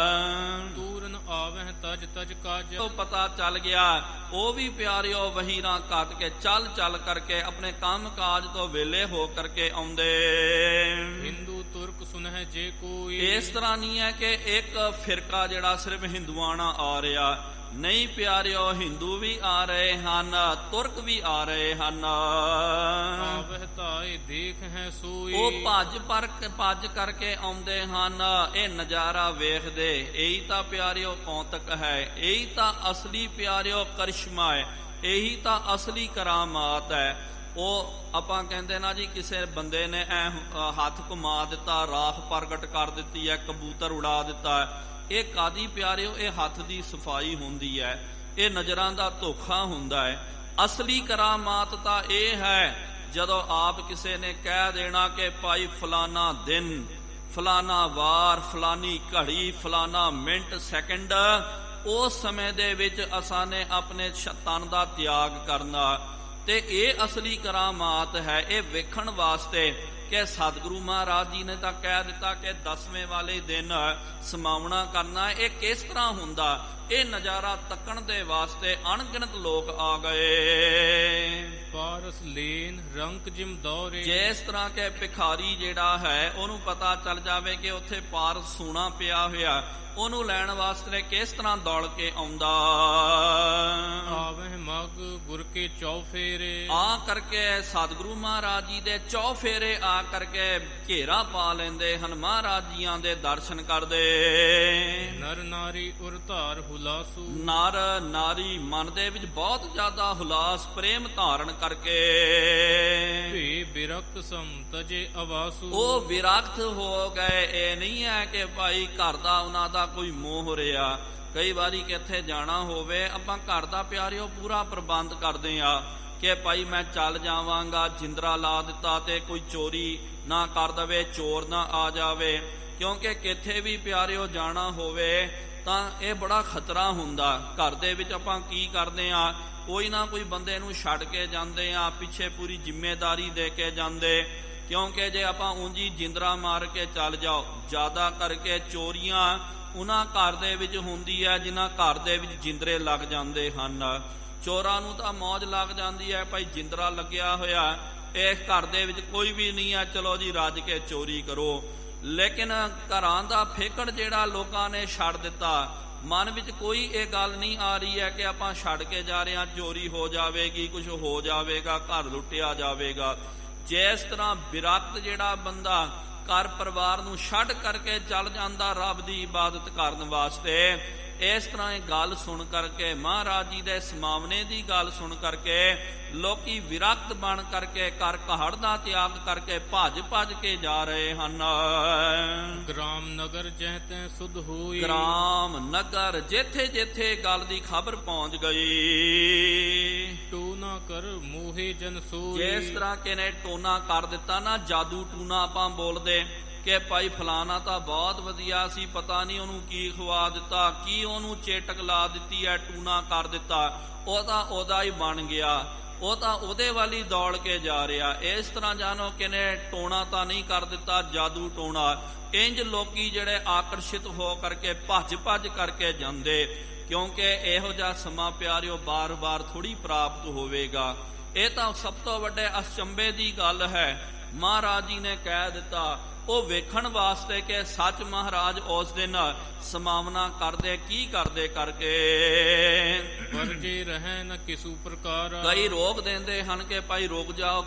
ਤੂਰਨ ਆਵਹਿ ਤਜ ਤਜ ਕਾਜ, ਤੋਂ ਪਤਾ ਚੱਲ ਗਿਆ ਉਹ ਵੀ ਪਿਆਰਿਓ ਵਹੀਰਾਂ ਕੱਟ ਕੇ ਚੱਲ ਚੱਲ ਕਰਕੇ ਆਪਣੇ ਕੰਮ ਕਾਜ ਤੋਂ ਵੇਲੇ ਹੋ ਕਰਕੇ ਆਉਂਦੇ। ਹਿੰਦੂ ਤੁਰਕ ਸੁਨਹਿ ਜੇ ਕੋਈ, ਇਸ ਤਰ੍ਹਾਂ ਨਹੀਂ ਹੈ ਕਿ ਇੱਕ ਫਿਰਕਾ ਜਿਹੜਾ ਸਿਰਫ ਹਿੰਦੂਆਂ ਨਾਲ ਆ ਰਿਹਾ, ਨਹੀਂ ਪਿਆਰਿਓ ਹਿੰਦੂ ਵੀ ਆ ਰਹੇ ਹਨ, ਤੁਰਕ ਵੀ ਆ ਰਹੇ ਹਨ। ਆਵਹਿ ਧਾਏ ਦੇਖ ਹੈ ਸੋਈ, ਉਹ ਭੱਜ ਕਰਕੇ ਆਉਂਦੇ ਹਨ। ਇਹ ਨਜ਼ਾਰਾ ਵੇਖਦੇ, ਇਹੀ ਤਾਂ ਪਿਆਰਿਓ ਕੌਤਕ ਹੈ, ਇਹੀ ਤਾਂ ਅਸਲੀ ਪਿਆਰਿਓ ਕਰਿਸ਼ਮਾ ਹੈ, ਇਹੀ ਤਾਂ ਅਸਲੀ ਕਰਾਮਾਤ ਹੈ। ਉਹ ਆਪਾਂ ਕਹਿੰਦੇ ਨਾ ਜੀ ਕਿਸੇ ਬੰਦੇ ਨੇ ਐ ਹੱਥ ਘੁਮਾ ਦਿੱਤਾ, ਰਾਖ ਪ੍ਰਗਟ ਕਰ ਦਿੱਤੀ ਹੈ, ਕਬੂਤਰ ਉਡਾ ਦਿੱਤਾ। ਇਹ ਕਾਦੀ ਪਿਆਰਿਓ, ਇਹ ਹੱਥ ਦੀ ਸਫਾਈ ਹੁੰਦੀ ਹੈ, ਇਹ ਨਜ਼ਰਾਂ ਦਾ ਧੋਖਾ ਹੁੰਦਾ ਹੈ। ਅਸਲੀ ਕਰਾਮਾਤ ਤਾਂ ਇਹ ਹੈ ਜਦੋਂ ਆਪ ਕਿਸੇ ਨੇ ਕਹਿ ਦੇਣਾ ਕਿ ਭਾਈ ਫਲਾਨਾ ਦਿਨ, ਫਲਾਨਾ ਵਾਰ, ਫਲਾਨੀ ਘੜੀ, ਫਲਾਨਾ ਮਿੰਟ ਸੈਕਿੰਡ, ਉਸ ਸਮੇਂ ਦੇ ਵਿੱਚ ਅਸਾਂ ਨੇ ਆਪਣੇ ਤਨ ਦਾ ਤਿਆਗ ਕਰਨਾ। ਤੇ ਇਹ ਅਸਲੀ ਕਰਾਮਾਤ ਹੈ। ਇਹ ਵੇਖਣ ਵਾਸਤੇ ਕਿ ਸਤਿਗੁਰੂ ਮਹਾਰਾਜ ਜੀ ਨੇ ਤਾਂ ਕਹਿ ਦਿੱਤਾ ਕਿ 10ਵੇਂ ਵਾਲੇ ਦਿਨ ਸਮਾਵਣਾ ਕਰਨਾ। ਇਹ ਕਿਸ ਤਰ੍ਹਾਂ ਹੁੰਦਾ, ਇਹ ਨਜ਼ਾਰਾ ਤੱਕਣ ਦੇ ਵਾਸਤੇ ਅਣਗਿਣਤ ਲੋਕ ਆ ਗਏ। ਪਾਰਸ ਲੇਨ ਰੰਕ ਜਿਮ ਦੌਰੇ, ਜਿਸ ਤਰ੍ਹਾਂ ਕਿ ਭਿਖਾਰੀ ਜਿਹੜਾ ਹੈ ਉਹਨੂੰ ਪਤਾ ਚੱਲ ਜਾਵੇ ਕਿ ਉੱਥੇ ਪਾਰਸ ਸੋਨਾ ਪਿਆ ਹੋਇਆ, ਉਹਨੂੰ ਲੈਣ ਵਾਸਤੇ ਕਿਸ ਤਰ੍ਹਾਂ ਦੌੜ ਕੇ ਆਉਂਦਾ। ਆਵਹਿ ਮਗ ਗੁਰ ਕੇ ਚੌਫੇਰੇ, ਆ ਕਰਕੇ ਸਤਿਗੁਰੂ ਮਹਾਰਾਜ ਜੀ ਦੇ ਚੌਫੇਰੇ ਆ ਕਰਕੇ ਘੇਰਾ ਪਾ ਲੈਂਦੇ ਹਨ, ਮਹਾਰਾਜ ਜੀਆਂ ਦੇ ਦਰਸ਼ਨ ਕਰਦੇ। ਨਰ ਨਾਰੀ ਉਰ ਧਾਰ ਹੁਲਾਸੂ, ਨਰ ਨਾਰੀ ਮਨ ਦੇ ਵਿੱਚ ਬਹੁਤ ਜ਼ਿਆਦਾ ਹੁਲਾਸ ਪ੍ਰੇਮ ਧਾਰਨ ਕਰਕੇ ਭੇ ਬਿਰਕਤ ਸਮ ਤਜੇ ਅਵਾਸੂ, ਉਹ ਵਿਰਕਤ ਹੋ ਗਏ। ਇਹ ਨਹੀਂ ਹੈ ਕਿ ਭਾਈ ਘਰ ਦਾ ਉਹਨਾਂ ਦਾ ਕੋਈ ਮੋਹ ਰਿਹਾ। ਕਈ ਵਾਰੀ ਕਿੱਥੇ ਜਾਣਾ ਹੋਵੇ, ਆਪਾਂ ਘਰ ਦਾ ਪਿਆਰਿਓ ਪੂਰਾ ਪ੍ਰਬੰਧ ਕਰਦੇ ਆ ਕਿ ਭਾਈ ਮੈਂ ਚੱਲ ਜਾਵਾਂਗਾ, ਜਿੰਦਰਾ ਲਾ ਦਿੱਤਾ ਤੇ ਕੋਈ ਚੋਰੀ ਨਾ ਕਰ ਦਵੇ, ਚੋਰ ਨਾ ਆ ਜਾਵੇ। ਕਿਉਂਕਿ ਕਿੱਥੇ ਵੀ ਪਿਆਰਿਓ ਜਾਣਾ ਹੋਵੇ ਤਾਂ ਇਹ ਬੜਾ ਖਤਰਾ ਹੁੰਦਾ। ਘਰ ਦੇ ਵਿੱਚ ਆਪਾਂ ਕੀ ਕਰਦੇ ਆ, ਕੋਈ ਨਾ ਕੋਈ ਬੰਦੇ ਨੂੰ ਛੱਡ ਕੇ ਜਾਂਦੇ ਆ, ਪਿੱਛੇ ਪੂਰੀ ਜ਼ਿੰਮੇਵਾਰੀ ਦੇ ਕੇ ਜਾਂਦੇ। ਕਿਉਂਕਿ ਜੇ ਆਪਾਂ ਉਂਝੀ ਜਿੰਦਰਾ ਮਾਰ ਕੇ ਚੱਲ ਜਾਓ, ਜ਼ਿਆਦਾ ਕਰਕੇ ਚੋਰੀਆਂ ਉਹਨਾਂ ਘਰ ਦੇ ਵਿੱਚ ਹੁੰਦੀ ਹੈ ਜਿਨ੍ਹਾਂ ਘਰ ਦੇ ਵਿੱਚ ਜਿੰਦਰੇ ਲੱਗ ਜਾਂਦੇ ਹਨ। ਚੋਰਾਂ ਨੂੰ ਤਾਂ ਮੌਜ ਲੱਗ ਜਾਂਦੀ ਹੈ, ਭਾਈ ਜਿੰਦਰਾ ਲੱਗਿਆ ਹੋਇਆ, ਇਸ ਘਰ ਦੇ ਵਿੱਚ ਕੋਈ ਵੀ ਨਹੀਂ ਹੈ, ਚਲੋ ਜੀ ਰੱਜ ਕੇ ਚੋਰੀ ਕਰੋ। ਲੇਕਿਨ ਘਰਾਂ ਦਾ ਫੇਕੜ ਜਿਹੜਾ ਲੋਕਾਂ ਨੇ ਛੱਡ ਦਿੱਤਾ, ਮਨ ਵਿੱਚ ਕੋਈ ਇਹ ਗੱਲ ਨਹੀਂ ਆ ਰਹੀ ਹੈ ਕਿ ਆਪਾਂ ਛੱਡ ਕੇ ਜਾ ਰਹੇ ਹਾਂ, ਚੋਰੀ ਹੋ ਜਾਵੇਗੀ, ਕੁਝ ਹੋ ਜਾਵੇਗਾ, ਘਰ ਲੁੱਟਿਆ ਜਾਵੇਗਾ। ਜਿਸ ਤਰ੍ਹਾਂ ਵਿਰਕਤ ਜਿਹੜਾ ਬੰਦਾ ਘਰ ਪਰਿਵਾਰ ਨੂੰ ਛੱਡ ਕਰਕੇ ਚੱਲ ਜਾਂਦਾ ਰੱਬ ਦੀ ਇਬਾਦਤ ਕਰਨ ਵਾਸਤੇ, ਇਸ ਤਰ੍ਹਾਂ ਇਹ ਗੱਲ ਸੁਣ ਕਰਕੇ, ਮਹਾਰਾਜ ਜੀ ਦੇ ਸਮਾਵਨੇ ਦੀ ਗੱਲ ਸੁਣ ਕਰਕੇ ਲੋਕੀ ਵਿਰਕਤ ਬਣ ਕਰਕੇ ਘਰ ਘੜ ਦਾ ਤਿਆਗ ਕਰਕੇ ਭੱਜ ਭੱਜ ਕੇ ਜਾ ਰਹੇ ਹਨ। ਗ੍ਰਾਮ ਨਗਰ ਜਹ ਤੈ ਸੁਧ ਹੋਈ, ਗ੍ਰਾਮ ਨਗਰ ਜਿੱਥੇ ਜਿੱਥੇ ਗੱਲ ਦੀ ਖਬਰ ਪਹੁੰਚ ਗਈ, ਟੂਨਾ ਕਰ ਮੋਹੇ ਜਨ ਸੋਈ। ਜਿਸ ਤਰ੍ਹਾਂ ਕਿ ਨੇ ਟੋਨਾ ਕਰ ਦਿੱਤਾ ਨਾ, ਜਾਦੂ ਟੂਨਾ ਆਪਾਂ ਬੋਲਦੇ ਕਿ ਭਾਈ ਫਲਾਣਾ ਤਾਂ ਬਹੁਤ ਵਧੀਆ ਸੀ, ਪਤਾ ਨਹੀਂ ਉਹਨੂੰ ਕੀ ਖਵਾ ਦਿੱਤਾ, ਕੀ ਉਹਨੂੰ ਚੇਟਕ ਲਾ ਦਿੱਤੀ ਹੈ, ਟੂਨਾ ਕਰ ਦਿੱਤਾ, ਉਹ ਤਾਂ ਉਹਦਾ ਹੀ ਬਣ ਗਿਆ, ਉਹ ਤਾਂ ਉਹਦੇ ਵੱਲ ਹੀ ਦੌੜ ਕੇ ਜਾ ਰਿਹਾ। ਇਸ ਤਰ੍ਹਾਂ ਜਾਣੋ ਕਿਨੇ ਟੋਣਾ ਤਾਂ ਨਹੀਂ ਕਰ ਦਿੱਤਾ, ਜਾਦੂ ਟੋਣਾ। ਇੰਜ ਲੋਕੀ ਜਿਹੜੇ ਆਕਰਸ਼ਿਤ ਹੋ ਕਰਕੇ ਭੱਜ ਭੱਜ ਕਰਕੇ ਜਾਂਦੇ। ਕਿਉਂਕਿ ਇਹੋ ਜਿਹਾ ਸਮਾਂ ਪਿਆਰਿਓ ਬਾਰ-ਬਾਰ ਥੋੜੀ ਪ੍ਰਾਪਤ ਹੋਵੇਗਾ। ਇਹ ਤਾਂ ਸਭ ਤੋਂ ਵੱਡੇ ਅਚੰਭੇ ਦੀ ਗੱਲ ਹੈ। ਮਹਾਰਾਜ ਜੀ ਨੇ ਕਹਿ ਦਿੱਤਾ ਉਹ ਵੇਖਣ ਵਾਸਤੇ ਕਿ ਸੱਚ ਮਹਾਰਾਜ ਉਸ ਦਿਨ ਸਮਾਵਨਾ ਕਰਦੇ ਕੀ ਕਰਦੇ ਕਰਕੇ ਵਰਜੇ ਰਹਿ ਨ ਕਿਸੂ ਪ੍ਰਕਾਰ। ਕਈ ਰੋਕ ਦਿੰਦੇ ਹਨ ਕਿ ਭਾਈ ਰੁਕ ਜਾਓ,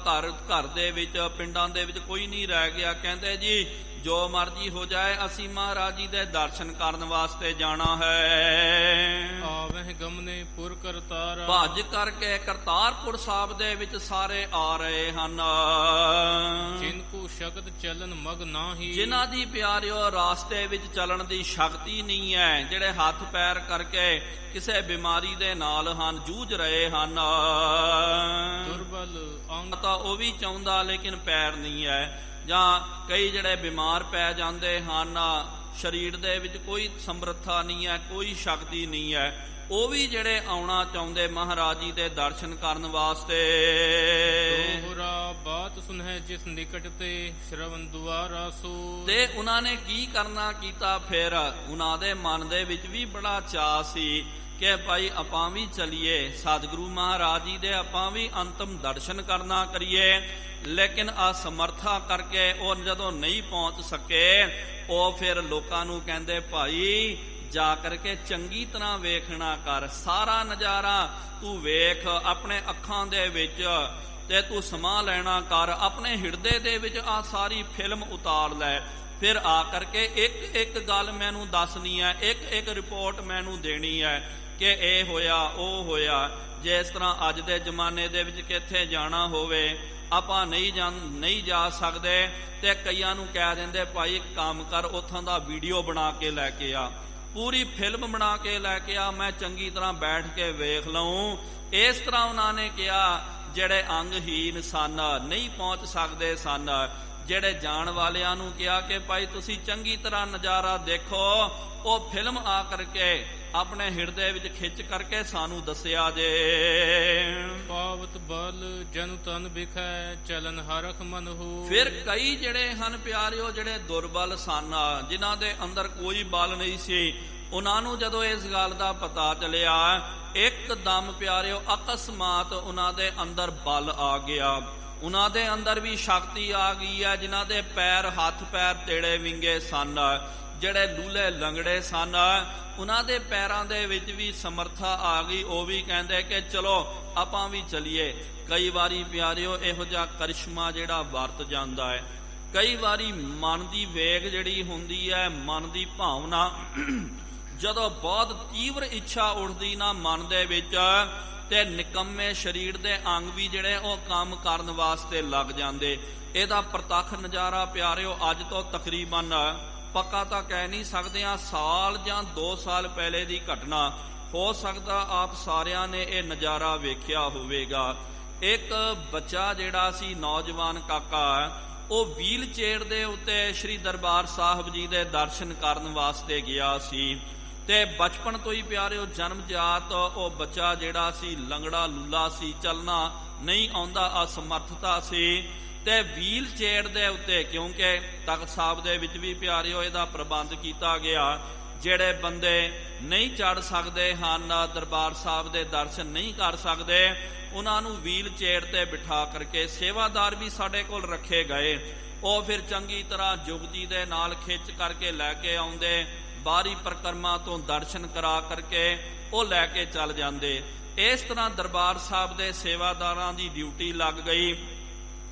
ਘਰ ਦੇ ਵਿੱਚ ਪਿੰਡਾਂ ਦੇ ਵਿੱਚ ਕੋਈ ਨਹੀਂ ਰਹਿ ਗਿਆ। ਕਹਿੰਦੇ ਜੀ ਜੋ ਮਰਜ਼ੀ ਹੋ ਜਾਏ, ਅਸੀਂ ਮਹਾਰਾਜ ਜੀ ਦੇ ਦਰਸ਼ਨ ਕਰਨ ਵਾਸਤੇ ਜਾਣਾ ਹੈ। ਆਵਹਿ ਗਮਨੇ ਪੁਰ ਕਰਤਾਰਾ। ਭੱਜ ਕਰਕੇ ਕਰਤਾਰਪੁਰ ਸਾਹਿਬ ਦੇ ਵਿੱਚ ਸਾਰੇ ਆ ਰਹੇ ਹਨ। ਜਿਨ ਕੋ ਸ਼ਕਤ ਚਲਨ ਮਗ ਨਾਹੀ। ਜਿਨ੍ਹਾਂ ਦੀ ਪਿਆਰਿਓ ਰਾਸਤੇ ਵਿੱਚ ਚੱਲਣ ਦੀ ਸ਼ਕਤੀ ਨਹੀਂ ਹੈ, ਜਿਹੜੇ ਹੱਥ ਪੈਰ ਕਰਕੇ ਕਿਸੇ ਬਿਮਾਰੀ ਦੇ ਨਾਲ ਹਨ, ਜੂਝ ਰਹੇ ਹਨ। ਦੁਰਬਲ ਅੰਗ ਤਾਂ ਉਹ ਵੀ ਚਾਹੁੰਦਾ ਲੇਕਿਨ ਪੈਰ ਨਹੀਂ ਹੈ, ਜਾਂ ਕਈ ਜਿਹੜੇ ਬਿਮਾਰ ਪੈ ਜਾਂਦੇ ਹਨ, ਸਰੀਰ ਦੇ ਵਿੱਚ ਕੋਈ ਸਮਰੱਥਾ ਨਹੀਂ ਹੈ, ਕੋਈ ਸ਼ਕਤੀ ਨਹੀਂ ਹੈ, ਉਹ ਵੀ ਜਿਹੜੇ ਆਉਣਾ ਚਾਹੁੰਦੇ ਮਹਾਰਾਜ ਜੀ ਦੇ ਦਰਸ਼ਨ ਕਰਨ ਵਾਸਤੇ। ਦੋਹਰਾ ਬਾਤ ਸੁਨਹਿ ਜਿਸ ਨਿਕਟ ਤੇ ਸ਼ਰਵਨ ਦੁਆਰਾ ਸੋ। ਤੇ ਉਹਨਾਂ ਨੇ ਕੀ ਕਰਨਾ ਕੀਤਾ ਫਿਰ? ਉਹਨਾਂ ਦੇ ਮਨ ਦੇ ਵਿੱਚ ਵੀ ਬੜਾ ਚਾਅ ਸੀ ਕਿ ਭਾਈ ਆਪਾਂ ਵੀ ਚਲੀਏ ਸਤਿਗੁਰੂ ਮਹਾਰਾਜ ਜੀ ਦੇ, ਆਪਾਂ ਵੀ ਅੰਤਮ ਦਰਸ਼ਨ ਕਰਨਾ ਕਰੀਏ। ਲੇਕਿਨ ਅਸਮਰਥਾ ਕਰਕੇ ਉਹ ਜਦੋਂ ਨਹੀਂ ਪਹੁੰਚ ਸਕੇ, ਉਹ ਫਿਰ ਲੋਕਾਂ ਨੂੰ ਕਹਿੰਦੇ ਭਾਈ ਜਾ ਕਰਕੇ ਚੰਗੀ ਤਰ੍ਹਾਂ ਵੇਖਣਾ ਕਰ, ਸਾਰਾ ਨਜ਼ਾਰਾ ਤੂੰ ਵੇਖ ਆਪਣੇ ਅੱਖਾਂ ਦੇ ਵਿੱਚ, ਤੇ ਤੂੰ ਸਮਾਂ ਲੈਣਾ ਕਰ, ਆਪਣੇ ਹਿਰਦੇ ਦੇ ਵਿੱਚ ਆ ਸਾਰੀ ਫਿਲਮ ਉਤਾਰ ਲੈ। ਫਿਰ ਆ ਕਰਕੇ ਇੱਕ ਇੱਕ ਗੱਲ ਮੈਨੂੰ ਦੱਸਣੀ ਹੈ, ਇੱਕ ਇੱਕ ਰਿਪੋਰਟ ਮੈਨੂੰ ਦੇਣੀ ਹੈ ਕਿ ਇਹ ਹੋਇਆ ਉਹ ਹੋਇਆ। ਜਿਸ ਤਰ੍ਹਾਂ ਅੱਜ ਦੇ ਜ਼ਮਾਨੇ ਦੇ ਵਿੱਚ ਕਿੱਥੇ ਜਾਣਾ ਹੋਵੇ ਆਪਾਂ ਨਹੀਂ ਜਾ ਸਕਦੇ, ਤੇ ਕਈਆਂ ਨੂੰ ਕਹਿ ਦਿੰਦੇ ਭਾਈ ਇੱਕ ਕੰਮ ਕਰ, ਉੱਥੋਂ ਦਾ ਵੀਡੀਓ ਬਣਾ ਕੇ ਲੈ ਕੇ ਆ, ਪੂਰੀ ਫਿਲਮ ਬਣਾ ਕੇ ਲੈ ਕੇ ਆ, ਮੈਂ ਚੰਗੀ ਤਰ੍ਹਾਂ ਬੈਠ ਕੇ ਵੇਖ ਲਊਂ। ਇਸ ਤਰ੍ਹਾਂ ਉਹਨਾਂ ਨੇ ਕਿਹਾ ਜਿਹੜੇ ਅੰਗਹੀਨ ਸਨ, ਨਹੀਂ ਪਹੁੰਚ ਸਕਦੇ ਸਨ, ਜਿਹੜੇ ਜਾਣ ਵਾਲਿਆਂ ਨੂੰ ਕਿਹਾ ਕਿ ਭਾਈ ਤੁਸੀਂ ਚੰਗੀ ਤਰ੍ਹਾਂ ਨਜ਼ਾਰਾ ਦੇਖੋ, ਉਹ ਫਿਲਮ ਆ ਕਰਕੇ ਆਪਣੇ ਹਿਰਦੇ ਵਿੱਚ ਖਿੱਚ ਕਰਕੇ ਸਾਨੂੰ ਦੱਸਿਆ ਜੇ। ਪਾਵਤ ਬਲ ਜਨ ਤਨ ਵਿਖੈ ਚਲਨ ਹਰਖ ਮਨ ਹੋ। ਫਿਰ ਕਈ ਜਿਹੜੇ ਹਨ ਪਿਆਰਿਓ, ਜਿਹੜੇ ਦੁਰਬਲ ਸਨ, ਜਿਨ੍ਹਾਂ ਦੇ ਅੰਦਰ ਕੋਈ ਬਲ ਨਹੀਂ ਸੀ, ਉਹਨਾਂ ਨੂੰ ਜਦੋਂ ਇਸ ਗੱਲ ਦਾ ਪਤਾ ਚੱਲਿਆ, ਇੱਕਦਮ ਪਿਆਰਿਓ ਅਕਸਮਾਤ ਉਹਨਾਂ ਦੇ ਅੰਦਰ ਬਲ ਆ ਗਿਆ, ਉਹਨਾਂ ਦੇ ਅੰਦਰ ਵੀ ਸ਼ਕਤੀ ਆ ਗਈ ਹੈ। ਜਿਨ੍ਹਾਂ ਦੇ ਪੈਰ ਹੱਥ ਪੈਰ ਤੇੜੇ ਵਿੰਗੇ ਸਨ, ਜਿਹੜੇ ਲੂਲੇ ਲੰਗੜੇ ਸਨ, ਉਹਨਾਂ ਦੇ ਪੈਰਾਂ ਦੇ ਵਿੱਚ ਵੀ ਸਮਰਥਾ ਆ ਗਈ। ਉਹ ਵੀ ਕਹਿੰਦੇ ਕਿ ਚਲੋ ਆਪਾਂ ਵੀ ਚਲੀਏ। ਕਈ ਵਾਰੀ ਪਿਆਰਿਓ ਇਹੋ ਜਿਹਾ ਕਰਿਸ਼ਮਾ ਜਿਹੜਾ ਵਰਤ ਜਾਂਦਾ ਹੈ, ਕਈ ਵਾਰੀ ਮਨ ਦੀ ਵੇਗ ਜਿਹੜੀ ਹੁੰਦੀ ਹੈ, ਮਨ ਦੀ ਭਾਵਨਾ, ਜਦੋਂ ਬਹੁਤ ਤੀਵਰ ਇੱਛਾ ਉੱਠਦੀ ਨਾ ਮਨ ਦੇ ਵਿੱਚ, ਤੇ ਨਿਕੰਮੇ ਸਰੀਰ ਦੇ ਅੰਗ ਵੀ ਜਿਹੜੇ ਉਹ ਕੰਮ ਕਰਨ ਵਾਸਤੇ ਲੱਗ ਜਾਂਦੇ। ਇਹਦਾ ਪ੍ਰਤੱਖ ਨਜ਼ਾਰਾ ਪਿਆਰਿਓ ਅੱਜ ਤੋਂ ਤਕਰੀਬਨ ਪੱਕਾ ਤਾਂ ਕਹਿ ਨਹੀਂ ਸਕਦੇ ਆ, ਸਾਲ ਜਾਂ 2 ਸਾਲ ਪਹਿਲੇ ਦੀ ਘਟਨਾ ਹੋ ਸਕਦਾ ਆਪ ਸਾਰਿਆਂ ਨੇ ਇਹ ਨਜ਼ਾਰਾ ਵੇਖਿਆ ਹੋਵੇਗਾ। ਇੱਕ ਬੱਚਾ ਜਿਹੜਾ ਸੀ, ਨੌਜਵਾਨ ਕਾਕਾ, ਉਹ ਵੀਲ ਚੇਅਰ ਦੇ ਉੱਤੇ ਸ੍ਰੀ ਦਰਬਾਰ ਸਾਹਿਬ ਜੀ ਦੇ ਦਰਸ਼ਨ ਕਰਨ ਵਾਸਤੇ ਗਿਆ ਸੀ, ਤੇ ਬਚਪਨ ਤੋਂ ਹੀ ਪਿਆਰਿਓ ਜਨਮਜਾਤ ਉਹ ਬੱਚਾ ਜਿਹੜਾ ਸੀ ਲੰਗੜਾ ਲੂਲਾ ਸੀ, ਚੱਲਣਾ ਨਹੀਂ ਆਉਂਦਾ, ਅਸਮਰਥਤਾ ਸੀ। ਤੇ ਵੀਲ ਚੇਅਰ ਦੇ ਉੱਤੇ, ਕਿਉਂਕਿ ਤਖਤ ਸਾਹਿਬ ਦੇ ਵਿੱਚ ਵੀ ਪਿਆਰਿਓ ਇਹਦਾ ਪ੍ਰਬੰਧ ਕੀਤਾ ਗਿਆ, ਜਿਹੜੇ ਬੰਦੇ ਨਹੀਂ ਚੜ ਸਕਦੇ ਹਨ, ਦਰਬਾਰ ਸਾਹਿਬ ਦੇ ਦਰਸ਼ਨ ਨਹੀਂ ਕਰ ਸਕਦੇ, ਉਹਨਾਂ ਨੂੰ ਵੀਲ ਚੇਅਰ ਤੇ ਬਿਠਾ ਕਰਕੇ, ਸੇਵਾਦਾਰ ਵੀ ਸਾਡੇ ਕੋਲ ਰੱਖੇ ਗਏ, ਉਹ ਫਿਰ ਚੰਗੀ ਤਰ੍ਹਾਂ ਜੁਗਤੀ ਦੇ ਨਾਲ ਖਿੱਚ ਕਰਕੇ ਲੈ ਕੇ ਆਉਂਦੇ, ਬਾਹਰੀ ਪਰਿਕਰਮਾ ਤੋਂ ਦਰਸ਼ਨ ਕਰਾ ਕਰਕੇ ਉਹ ਲੈ ਕੇ ਚੱਲ ਜਾਂਦੇ। ਇਸ ਤਰ੍ਹਾਂ ਦਰਬਾਰ ਸਾਹਿਬ ਦੇ ਸੇਵਾਦਾਰਾਂ ਦੀ ਡਿਊਟੀ ਲੱਗ ਗਈ।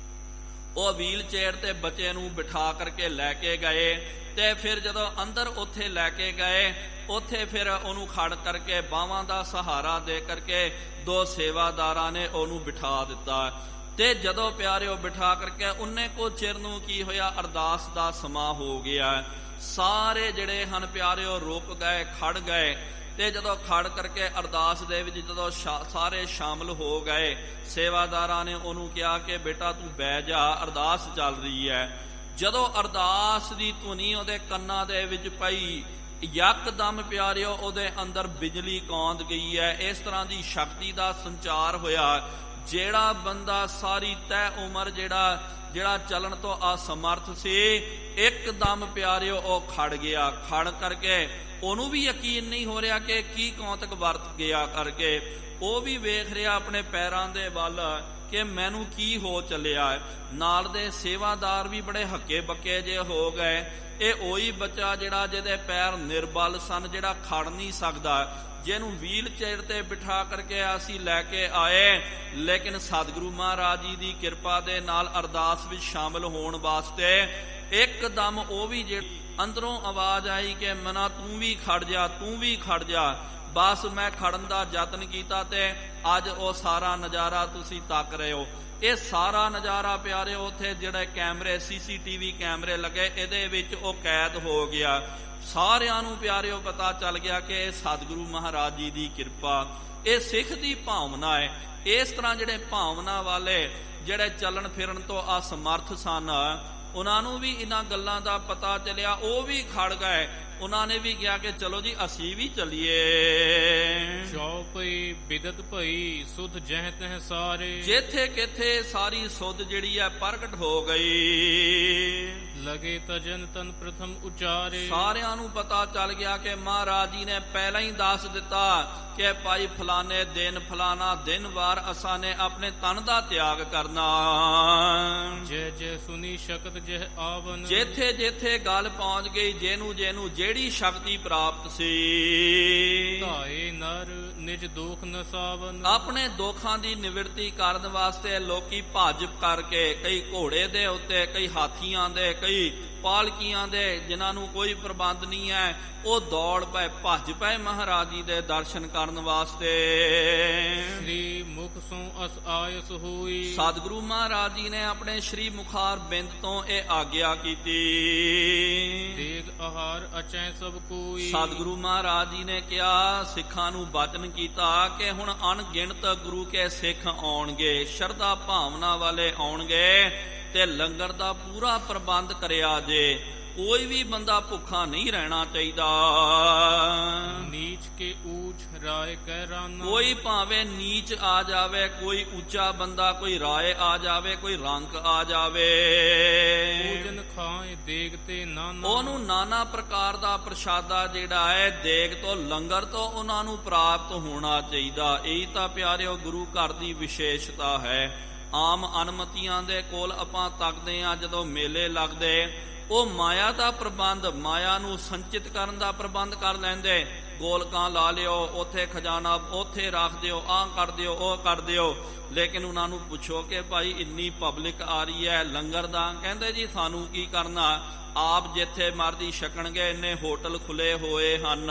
ਉਹ ਵੀਲ ਚੇਅਰ ਤੇ ਬੱਚੇ ਨੂੰ ਬਿਠਾ ਕਰਕੇ ਲੈ ਕੇ ਗਏ, ਤੇ ਫਿਰ ਜਦੋਂ ਅੰਦਰ ਉੱਥੇ ਲੈ ਕੇ ਗਏ, ਉੱਥੇ ਫਿਰ ਉਹਨੂੰ ਖੜ ਕਰਕੇ ਬਾਹਾਂ ਦਾ ਸਹਾਰਾ ਦੇ ਕਰਕੇ 2 ਸੇਵਾਦਾਰਾਂ ਨੇ ਉਹਨੂੰ ਬਿਠਾ ਦਿੱਤਾ। ਤੇ ਜਦੋਂ ਪਿਆਰਿਓ ਬਿਠਾ ਕਰਕੇ ਉਹਨੇ ਕੋ ਚਿਰ ਨੂੰ ਕੀ ਹੋਇਆ, ਅਰਦਾਸ ਦਾ ਸਮਾਂ ਹੋ ਗਿਆ। ਸਾਰੇ ਜਿਹੜੇ ਹਨ ਪਿਆਰਿਓ ਰੁਕ ਗਏ, ਖੜ ਗਏ, ਤੇ ਜਦੋਂ ਖੜ ਕਰਕੇ ਅਰਦਾਸ ਦੇ ਵਿੱਚ ਜਦੋਂ ਸਾਰੇ ਸ਼ਾਮਲ ਹੋ ਗਏ, ਸੇਵਾਦਾਰਾਂ ਨੇ ਉਹਨੂੰ ਕਿਹਾ ਕਿ ਬੇਟਾ ਤੂੰ ਬਹਿ ਜਾ, ਅਰਦਾਸ ਚੱਲ ਰਹੀ ਹੈ। ਜਦੋਂ ਅਰਦਾਸ ਦੀ ਧੁਨੀ ਉਹਦੇ ਕੰਨਾਂ ਦੇ ਵਿੱਚ ਪਈ, ਯਕਦਮ ਪਿਆਰਿਓ ਉਹਦੇ ਅੰਦਰ ਬਿਜਲੀ ਕੌਂਦ ਗਈ ਹੈ। ਇਸ ਤਰ੍ਹਾਂ ਦੀ ਸ਼ਕਤੀ ਦਾ ਸੰਚਾਰ ਹੋਇਆ। ਜਿਹੜਾ ਬੰਦਾ ਸਾਰੀ ਤੈਅ ਉਮਰ ਜਿਹੜਾ ਚੱਲਣ ਤੋਂ ਅਸਮਰਥ ਸੀ, ਇੱਕਦਮ ਪਿਆਰਿਓ ਉਹ ਖੜ ਗਿਆ। ਖੜ ਕਰਕੇ ਉਹਨੂੰ ਵੀ ਯਕੀਨ ਨਹੀਂ ਹੋ ਰਿਹਾ ਕਿ ਕੀ ਕੌਤਕ ਵਰਤ ਗਿਆ ਕਰਕੇ। ਉਹ ਵੀ ਵੇਖ ਰਿਹਾ ਆਪਣੇ ਪੈਰਾਂ ਦੇ ਵੱਲ ਕਿ ਮੈਨੂੰ ਕੀ ਹੋ ਚੱਲਿਆ ਹੈ। ਨਾਲ ਦੇ ਸੇਵਾਦਾਰ ਵੀ ਬੜੇ ਹੱਕੇ ਬੱਕੇ ਜੇ ਹੋ ਗਏ। ਇਹ ਉਹੀ ਬੱਚਾ ਜਿਹੜਾ ਜਿਹਦੇ ਪੈਰ ਨਿਰਬਲ ਸਨ, ਜਿਹੜਾ ਖੜ ਨਹੀਂ ਸਕਦਾ, ਜਿਹਨੂੰ ਵੀਲ ਚੇਅਰ ਤੇ ਬਿਠਾ ਕਰਕੇ ਅਸੀਂ ਲੈ ਕੇ ਆਏ, ਲੇਕਿਨ ਸਤਿਗੁਰੂ ਮਹਾਰਾਜ ਜੀ ਦੀ ਕਿਰਪਾ ਦੇ ਨਾਲ ਅਰਦਾਸ ਵਿੱਚ ਸ਼ਾਮਲ ਹੋਣ ਵਾਸਤੇ ਇੱਕਦਮ ਉਹ ਵੀ ਜਿਹੜੀ ਅੰਦਰੋਂ ਆਵਾਜ਼ ਆਈ ਕਿ ਮਨਾ ਤੂੰ ਵੀ ਖੜ ਜਾ, ਤੂੰ ਵੀ ਖੜ ਜਾ। ਬਸ ਮੈਂ ਖੜਨ ਦਾ ਯਤਨ ਕੀਤਾ ਤੇ ਅੱਜ ਉਹ ਸਾਰਾ ਨਜ਼ਾਰਾ ਤੁਸੀਂ ਤੱਕ ਰਹੇ ਹੋ। ਇਹ ਸਾਰਾ ਨਜ਼ਾਰਾ ਪਿਆਰਿਓ ਉੱਥੇ ਜਿਹੜੇ ਕੈਮਰੇ CCTV ਕੈਮਰੇ ਲੱਗੇ ਇਹਦੇ ਵਿੱਚ ਉਹ ਕੈਦ ਹੋ ਗਿਆ। ਸਾਰਿਆਂ ਨੂੰ ਪਿਆਰਿਓ ਪਤਾ ਚੱਲ ਗਿਆ ਕਿ ਇਹ ਸਤਿਗੁਰੂ ਮਹਾਰਾਜ ਜੀ ਦੀ ਕਿਰਪਾ, ਇਹ ਸਿੱਖ ਦੀ ਭਾਵਨਾ ਹੈ। ਇਸ ਤਰ੍ਹਾਂ ਜਿਹੜੇ ਭਾਵਨਾ ਵਾਲੇ ਜਿਹੜੇ ਚੱਲਣ ਫਿਰਨ ਤੋਂ ਅਸਮਰਥ ਸਨ, ਉਹਨਾਂ ਨੂੰ ਵੀ ਇਹਨਾਂ ਗੱਲਾਂ ਦਾ ਪਤਾ ਚੱਲਿਆ। ਉਹ ਵੀ ਖੜ ਗਏ। ਉਹਨਾਂ ਨੇ ਵੀ ਕਿਹਾ ਕਿ ਚਲੋ ਜੀ ਅਸੀਂ ਵੀ ਚੱਲੀਏ। ਚਉ ਪਈ ਬਿਦਤ ਭਈ ਸੁਧ ਜਹ ਤਹ ਸਾਰੇ। ਜਿੱਥੇ ਕਿਥੇ ਸਾਰੀ ਸੁਧ ਜਿਹੜੀ ਹੈ ਪ੍ਰਗਟ ਹੋ ਗਈ। ਲਗੇ ਤਜਨ ਤਨ ਪ੍ਰਥਮ ਉਚਾਰੇ। ਸਾਰਿਆਂ ਨੂੰ ਪਤਾ ਚੱਲ ਗਿਆ ਕਿ ਮਹਾਰਾਜ ਜੀ ਨੇ ਪਹਿਲਾਂ ਹੀ ਦੱਸ ਦਿੱਤਾ ਕਿ ਭਾਈ ਫਲਾਣੇ ਦਿਨ ਫਲਾਣਾ ਦਿਨ ਵਾਰ ਅਸਾਂ ਨੇ ਆਪਣੇ ਤਨ ਦਾ ਤਿਆਗ ਕਰਨਾ। ਜੈ ਜੈ ਸੁਨੀ ਸ਼ਕਤ ਜਹ ਆਵਨ। ਜਿੱਥੇ ਜਿੱਥੇ ਗੱਲ ਪਹੁੰਚ ਗਈ, ਜਿਹਨੂੰ ਜਿਹਨੂੰ ਜਿਹੜੀ ਸ਼ਕਤੀ ਪ੍ਰਾਪਤ ਸੀ, ਧਾਏ ਨਰ ਨਿਜ ਦੁਖ ਨਸਾਵਨ। ਆਪਣੇ ਦੁੱਖਾਂ ਦੀ ਨਿਵਰਤੀ ਕਰਨ ਵਾਸਤੇ ਲੋਕੀ ਭੱਜ ਕਰਕੇ, ਕਈ ਘੋੜੇ ਦੇ ਉੱਤੇ, ਕਈ ਹਾਥੀਆਂ ਦੇ, ਕਈ ਪਾਲਕੀਆਂ ਦੇ, ਜਿਨ੍ਹਾਂ ਨੂੰ ਕੋਈ ਪ੍ਰਬੰਧ ਨਹੀਂ ਹੈ, ਉਹ ਦੌੜ ਪਏ, ਭੱਜ ਪਏ ਮਹਾਰਾਜ ਜੀ ਦੇ ਦਰਸ਼ਨ ਕਰਨ ਵਾਸਤੇ। ਸ੍ਰੀ ਮੁਖ ਸੋ ਅਸ ਆਇਸ ਹੋਈ। ਸਤਿਗੁਰੂ ਮਹਾਰਾਜ ਜੀ ਨੇ ਆਪਣੇ ਸ੍ਰੀ ਮੁਖਾਰ ਬਿੰਦ ਤੋਂ ਇਹ ਆਗਿਆ ਕੀਤੀ। ਦੇਗ ਆਹਾਰ ਅਚੈ ਸਭ ਕੋਈ। ਸਤਿਗੁਰੂ ਮਹਾਰਾਜ ਜੀ ਨੇ ਕਿਹਾ, ਸਿੱਖਾਂ ਨੂੰ ਬਚਨ ਕੀਤਾ ਕਿ ਹੁਣ ਅਣਗਿਣਤ ਗੁਰੂ ਕੇ ਸਿੱਖ ਆਉਣਗੇ, ਸ਼ਰਧਾ ਭਾਵਨਾ ਵਾਲੇ ਆਉਣਗੇ ਤੇ ਲੰਗਰ ਦਾ ਪੂਰਾ ਪ੍ਰਬੰਧ ਕਰਿਆ ਜੇ। ਕੋਈ ਵੀ ਬੰਦਾ ਭੁੱਖਾ ਨਹੀਂ ਰਹਿਣਾ ਚਾਹੀਦਾ। ਨੀਚ ਕੇ ਊਚ ਰਾਏ ਕਹਿ ਰਾਨਾ। ਕੋਈ ਭਾਵੇਂ ਨੀਚ ਆ ਜਾਵੇ, ਕੋਈ ਉੱਚਾ ਬੰਦਾ, ਕੋਈ ਰਾਏ ਆ ਜਾਵੇ, ਕੋਈ ਰੰਕ ਆ ਜਾਵੇ, ਭੋਜਨ ਖਾਏ ਦੇਗ ਤੇ ਨਾਨਾ। ਉਹਨੂੰ ਨਾਨਾ ਪ੍ਰਕਾਰ ਦਾ ਪ੍ਰਸ਼ਾਦਾ ਜਿਹੜਾ ਹੈ ਦੇਗ ਤੋਂ, ਲੰਗਰ ਤੋਂ ਉਹਨਾਂ ਨੂੰ ਪ੍ਰਾਪਤ ਹੋਣਾ ਚਾਹੀਦਾ। ਇਹ ਤਾਂ ਪਿਆਰਿਓ ਗੁਰੂ ਘਰ ਦੀ ਵਿਸ਼ੇਸ਼ਤਾ ਹੈ। ਆਮ ਅਨਮਤੀਆਂ ਦੇ ਕੋਲ ਆਪਾਂ ਤੱਕਦੇ ਹਾਂ, ਜਦੋਂ ਮੇਲੇ ਲੱਗਦੇ, ਉਹ ਮਾਇਆ ਦਾ ਪ੍ਰਬੰਧ, ਮਾਇਆ ਨੂੰ ਸੰਚਿਤ ਕਰਨ ਦਾ ਪ੍ਰਬੰਧ ਕਰ ਲੈਂਦੇ। ਗੋਲਕਾਂ ਲਾ ਲਿਓ, ਉੱਥੇ ਖਜ਼ਾਨਾ ਉੱਥੇ ਰੱਖ ਦਿਓ, ਆਹ ਕਰ ਦਿਓ, ਉਹ ਕਰ ਦਿਓ। ਲੇਕਿਨ ਉਹਨਾਂ ਨੂੰ ਪੁੱਛੋ ਕਿ ਭਾਈ ਇੰਨੀ ਪਬਲਿਕ ਆ ਰਹੀ ਹੈ ਲੰਗਰ ਦਾ, ਕਹਿੰਦੇ ਜੀ ਸਾਨੂੰ ਕੀ ਕਰਨਾ, ਆਪ ਜਿੱਥੇ ਮਰਜ਼ੀ ਛਕਣਗੇ, ਇੰਨੇ ਹੋਟਲ ਖੁੱਲੇ ਹੋਏ ਹਨ,